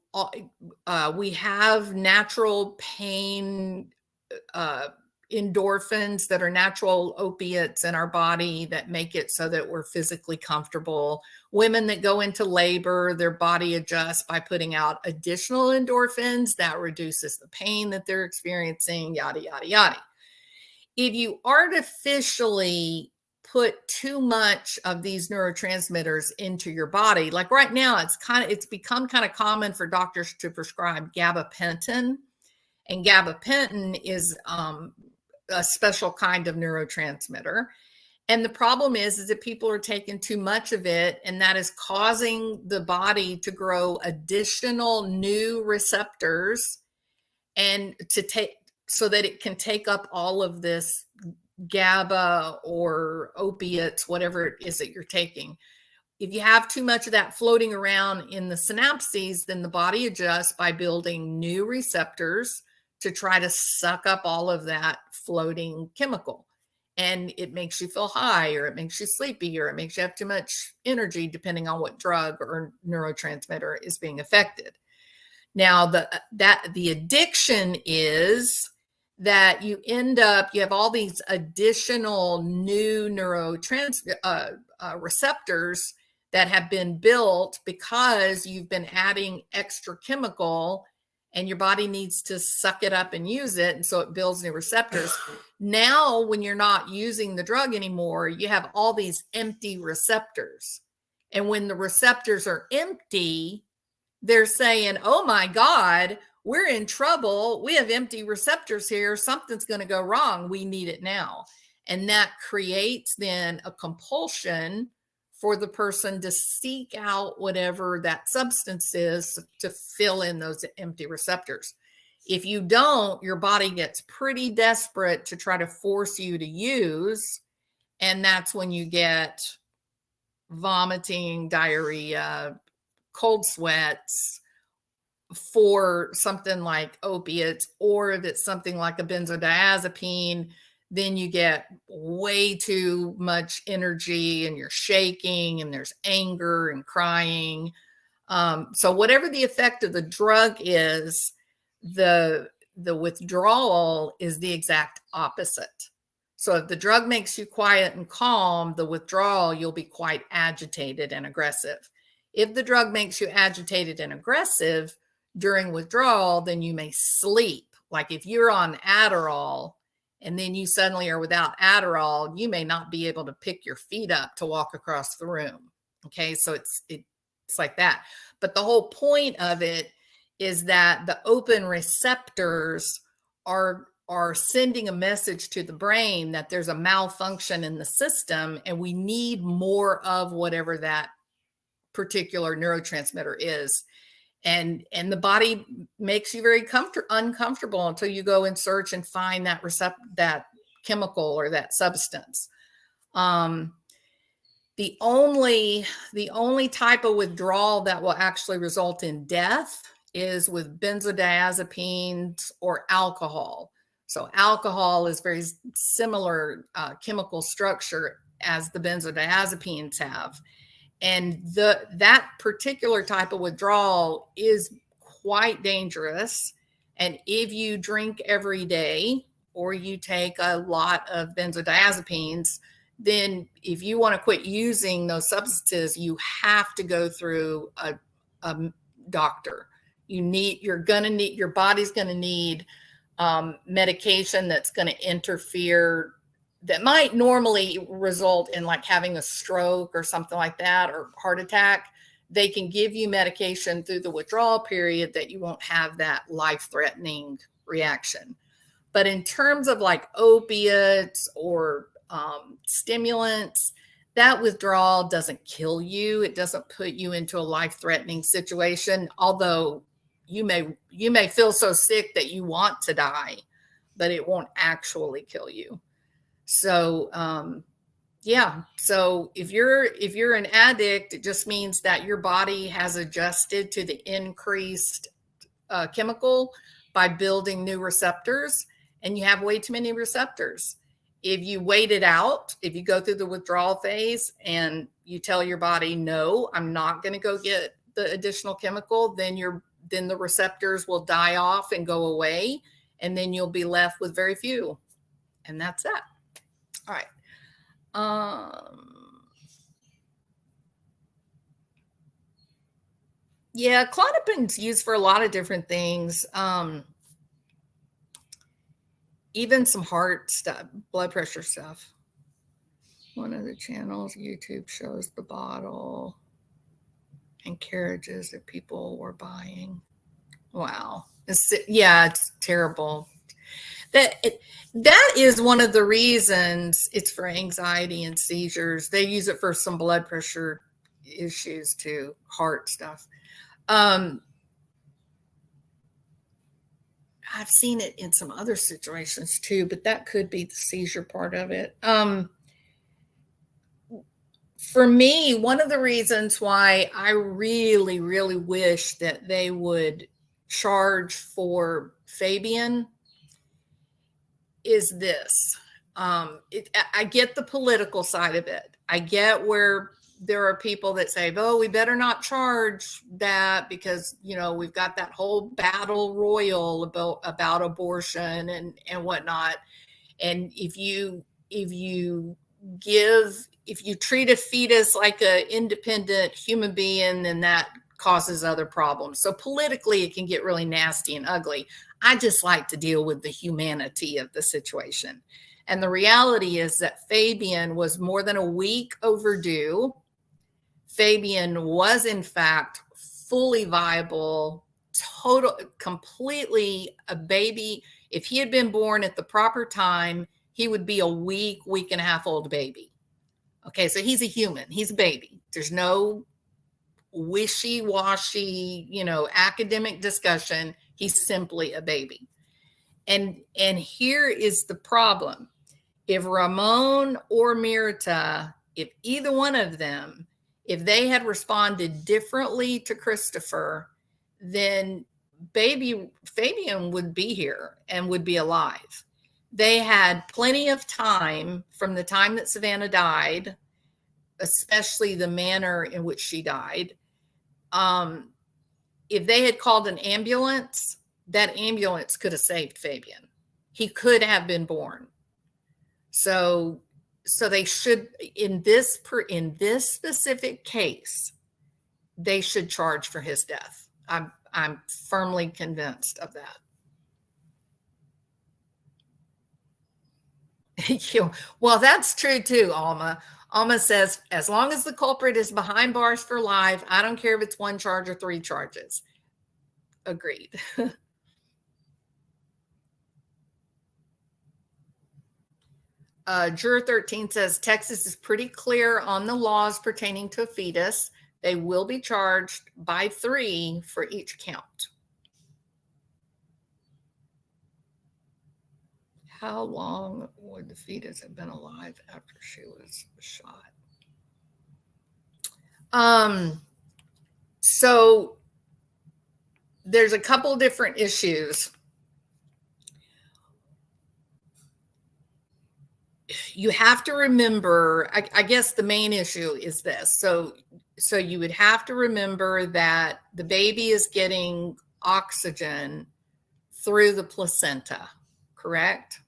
Speaker 1: we have natural pain endorphins that are natural opiates in our body that make it so that we're physically comfortable. Women that go into labor, their body adjusts by putting out additional endorphins that reduces the pain that they're experiencing, yada, yada, yada. If you artificially put too much of these neurotransmitters into your body, like right now, it's become kind of common for doctors to prescribe gabapentin, and gabapentin is a special kind of neurotransmitter. And the problem is that people are taking too much of it, and that is causing the body to grow additional new receptors and so that it can take up all of this GABA or opiates, whatever it is that you're taking. If you have too much of that floating around in the synapses, then the body adjusts by building new receptors to try to suck up all of that floating chemical. And it makes you feel high, or it makes you sleepy, or it makes you have too much energy, depending on what drug or neurotransmitter is being affected. Now, the addiction is that you have all these additional new receptors that have been built because you've been adding extra chemical, and your body needs to suck it up and use it. And so it builds new receptors. Now, when you're not using the drug anymore, you have all these empty receptors. And when the receptors are empty, they're saying, oh my God, we're in trouble. We have empty receptors here. Something's going to go wrong. We need it now. And that creates then a compulsion for the person to seek out whatever that substance is to fill in those empty receptors. If you don't, your body gets pretty desperate to try to force you to use. And that's when you get vomiting, diarrhea, cold sweats for something like opiates, or if it's something like a benzodiazepine, then you get way too much energy and you're shaking and there's anger and crying. So whatever the effect of the drug is, the withdrawal is the exact opposite. So if the drug makes you quiet and calm, the withdrawal, you'll be quite agitated and aggressive. If the drug makes you agitated and aggressive during withdrawal, then you may sleep. Like if you're on Adderall and then you suddenly are without Adderall, you may not be able to pick your feet up to walk across the room. Okay, so it's like that. But the whole point of it is that the open receptors are sending a message to the brain that there's a malfunction in the system, and we need more of whatever that particular neurotransmitter is. And the body makes you very uncomfortable until you go and search and find that chemical or that substance. The The only type of withdrawal that will actually result in death is with benzodiazepines or alcohol. So alcohol is very similar chemical structure as the benzodiazepines have. And that particular type of withdrawal is quite dangerous. And if you drink every day or you take a lot of benzodiazepines, then if you want to quit using those substances, you have to go through a doctor. Your body's going to need medication that's going to interfere, that might normally result in like having a stroke or something like that, or heart attack. They can give you medication through the withdrawal period that you won't have that life-threatening reaction. But in terms of like opiates or stimulants, that withdrawal doesn't kill you. It doesn't put you into a life-threatening situation, although you may feel so sick that you want to die, but it won't actually kill you. So yeah, so if you're an addict, it just means that your body has adjusted to the increased chemical by building new receptors, and you have way too many receptors. If you wait it out, if you go through the withdrawal phase and you tell your body, no, I'm not going to go get the additional chemical, then the receptors will die off and go away, and then you'll be left with very few. And that's that. All right. Yeah, clonopin's used for a lot of different things. Even some heart stuff, blood pressure stuff. One of the channels, YouTube, shows the bottle and carriages that people were buying. Wow. It's terrible. That is one of the reasons it's for anxiety and seizures. They use it for some blood pressure issues too, heart stuff. I've seen it in some other situations too, but that could be the seizure part of it. For me, one of the reasons why I really, really wish that they would charge for Fabian is this. I get the political side of it. I get where there are people that say, oh, we better not charge that because, we've got that whole battle royal about abortion and whatnot. And if you treat a fetus like an independent human being, then that causes other problems. So politically, it can get really nasty and ugly. I just like to deal with the humanity of the situation. And the reality is that Fabian was more than a week overdue. Fabian was, in fact, fully viable, completely a baby. If he had been born at the proper time, he would be a week and a half old baby. Okay, so he's a human. He's a baby. There's no wishy-washy, academic discussion. He's simply a baby. And here is the problem. If Ramone or Mirta, if either one of them, if they had responded differently to Christopher, then baby Fabian would be here and would be alive. They had plenty of time from the time that Savannah died, especially the manner in which she died. If they had called an ambulance, that ambulance could have saved Fabian. He could have been born. So they should, in this specific case, they should charge for his death. I'm firmly convinced of that. Well, that's true too, Alma. Alma says, as long as the culprit is behind bars for life, I don't care if it's 1 charge or 3 charges. Agreed. Juror 13 says, Texas is pretty clear on the laws pertaining to a fetus. They will be charged by 3 for each count. How long would the fetus have been alive after she was shot? So there's a couple different issues. You have to remember, I guess the main issue is this. So you would have to remember that the baby is getting oxygen through the placenta, correct?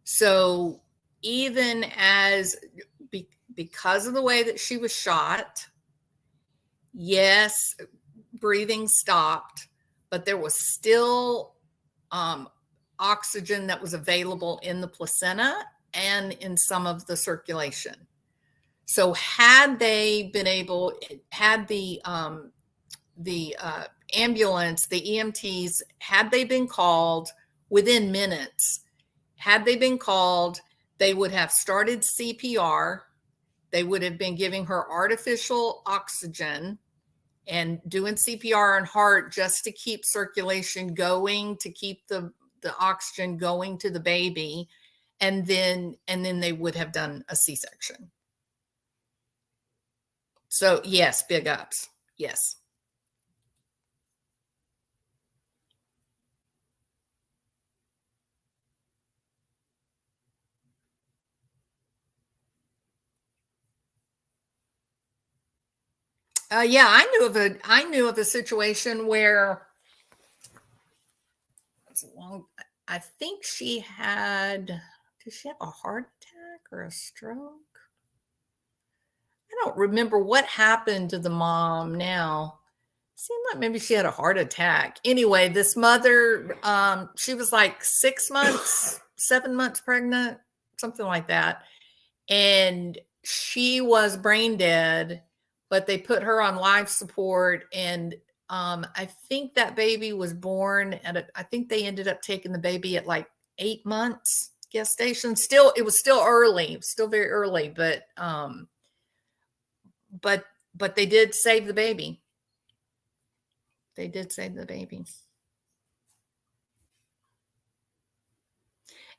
Speaker 1: So even as because of the way that she was shot, yes, breathing stopped, but there was still oxygen that was available in the placenta and in some of the circulation. So had they been able, had the ambulance, the EMTs, had they been called within minutes, had they been called, they would have started CPR. They would have been giving her artificial oxygen and doing CPR on heart just to keep circulation going, to keep the oxygen going to the baby. And then they would have done a C-section. So yes, big ups. Yes. Yeah, I knew of a situation where I think she had, did she have a heart attack or a stroke? I don't remember what happened to the mom now. Seemed like maybe she had a heart attack. Anyway, this mother, she was like 6 months, 7 months pregnant, something like that. And she was brain dead, but they put her on life support. And I think that baby was born at, I think they ended up taking the baby at like 8 months gestation. Still, it was still early, still very early, but they did save the baby. They did save the baby.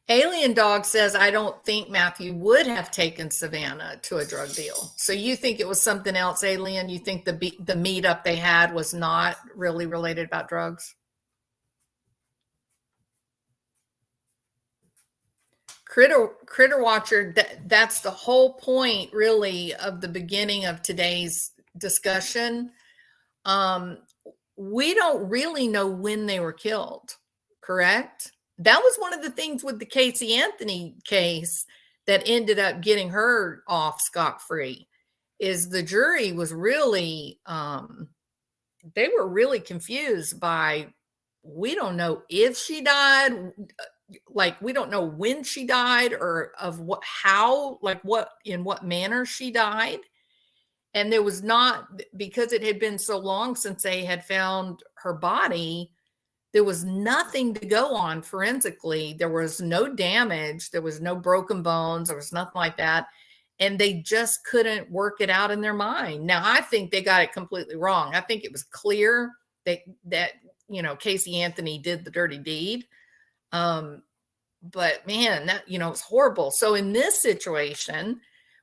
Speaker 1: Alien Dog says, I don't think Matthew would have taken Savannah to a drug deal. So you think it was something else, Alien? You think the meetup they had was not really related about drugs? Critter Watcher, that's the whole point, really, of the beginning of today's discussion. We don't really know when they were killed, correct? That was one of the things with the Casey Anthony case that ended up getting her off scot-free, is the jury was really, they were really confused by, we don't know if she died, like we don't know when she died or of what, how, like what, in what manner she died. And there was not, because it had been so long since they had found her body, there was nothing to go on forensically. There was no damage. There was no broken bones. There was nothing like that. And they just couldn't work it out in their mind. Now, I think they got it completely wrong. I think it was clear that you know, Casey Anthony did the dirty deed. But man, that, you know, it's horrible. So in this situation,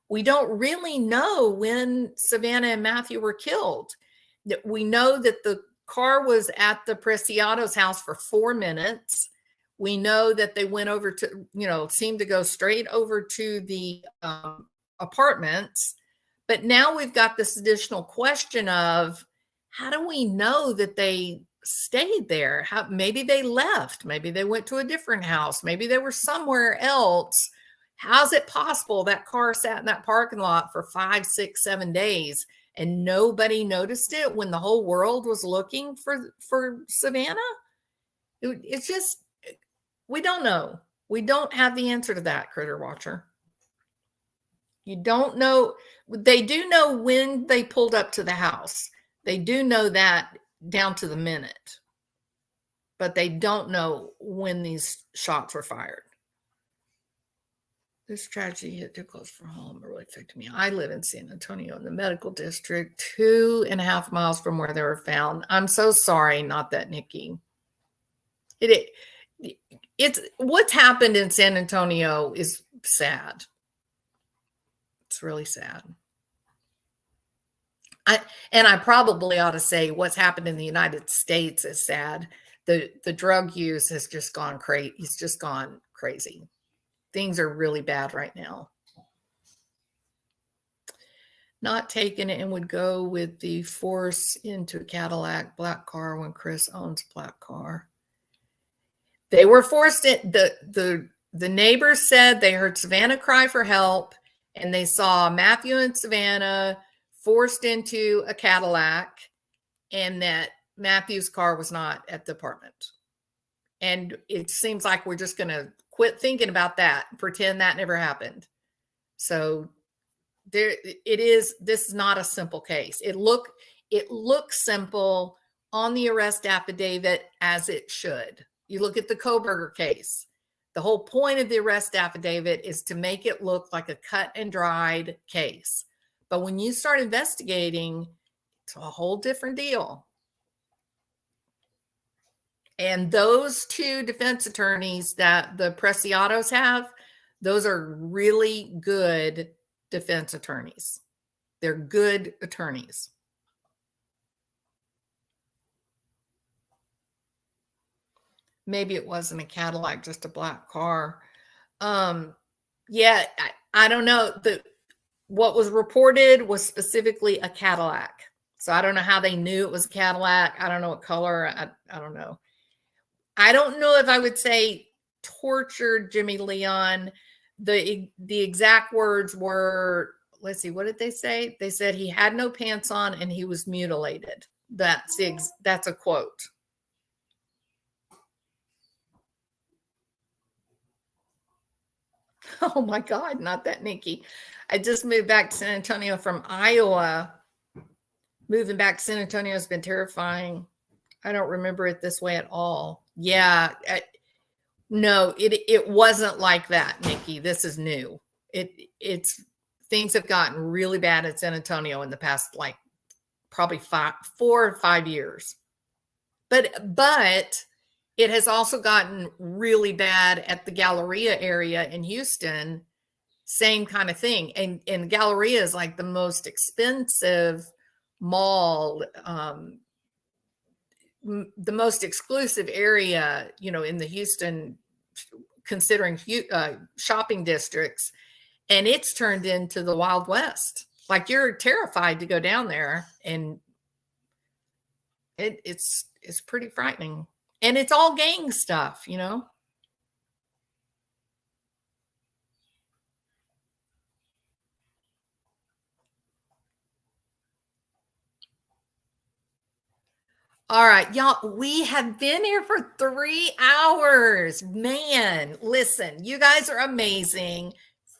Speaker 1: we don't really know when Savannah and Matthew were killed. We know that the car was at the Preciado's house for 4 minutes. We know that they went over to, you know, seemed to go straight over to the apartments. But now we've got this additional question of, how do we know that they stayed there? How, maybe they left, maybe they went to a different house, maybe they were somewhere else. How's it possible that car sat in that parking lot for 5, 6, 7 days and nobody noticed it when the whole world was looking for Savannah? It's just, we don't know. We don't have the answer to that, Critter Watcher. You don't know. They do know when they pulled up to the house. They do know that down to the minute, but they don't know when these shots were fired. This tragedy hit too close for home. It really affected me. I live in San Antonio in the medical district, 2.5 miles from where they were found. I'm so sorry, not that Nikki. It's what's happened in San Antonio is sad. It's really sad. I probably ought to say what's happened in the United States is sad. The drug use has just gone crazy. It's just gone crazy. Things are really bad right now. Not taken and would go with the force into a Cadillac black car when Chris owns black car. They were forced in. The neighbors said they heard Savannah cry for help, and they saw Matthew and Savannah forced into a Cadillac, and that Matthew's car was not at the apartment. And it seems like we're just going to quit thinking about that, pretend that never happened. So there it is. This is not a simple case. It looks simple on the arrest affidavit, as it should. You look at the Koberger case. The whole point of the arrest affidavit is to make it look like a cut and dried case. But when you start investigating, it's a whole different deal. And those two defense attorneys that the Preciados have, those are really good defense attorneys. They're good attorneys. Maybe it wasn't a Cadillac, just a black car. Yeah, I don't know. What was reported was specifically a Cadillac. So I don't know how they knew it was a Cadillac. I don't know what color. I don't know. I don't know if I would say tortured Jimmy Leon. The exact words were, let's see, what did they say? They said he had no pants on and he was mutilated. That's a quote. Oh my God, not that Nikki. I just moved back to San Antonio from Iowa. Moving back to San Antonio has been terrifying. I don't remember it this way at all. Yeah. No, it wasn't like that, Nikki. This is new. It's things have gotten really bad at San Antonio in the past, like probably 4 or 5 years. But it has also gotten really bad at the Galleria area in Houston. Same kind of thing. And Galleria is like the most expensive mall, the most exclusive area, in the Houston, considering shopping districts. And it's turned into the Wild West. Like, you're terrified to go down there, and it's pretty frightening. And it's all gang stuff, All right, y'all, we have been here for 3 hours. Man, listen, you guys are amazing.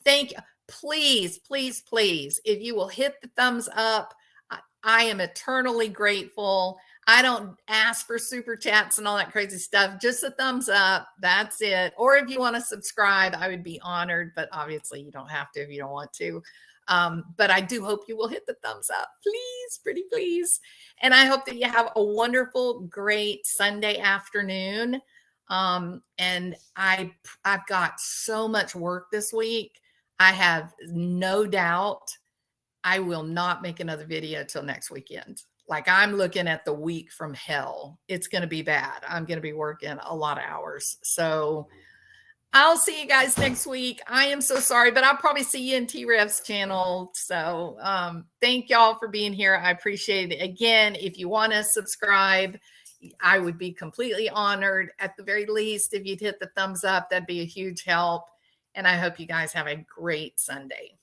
Speaker 1: Thank you. Please, please, please, if you will hit the thumbs up, I am eternally grateful. I don't ask for super chats and all that crazy stuff. Just a thumbs up. That's it. Or if you want to subscribe, I would be honored. But obviously, you don't have to if you don't want to. But I do hope you will hit the thumbs up. Please, pretty please. And I hope that you have a wonderful, great Sunday afternoon. And I've got so much work this week. I have no doubt I will not make another video till next weekend. Like, I'm looking at the week from hell. It's going to be bad. I'm going to be working a lot of hours. So I'll see you guys next week. I am so sorry, but I'll probably see you in T-Rev's channel. So thank y'all for being here. I appreciate it. Again, if you want to subscribe, I would be completely honored. At the very least, if you'd hit the thumbs up, that'd be a huge help. And I hope you guys have a great Sunday.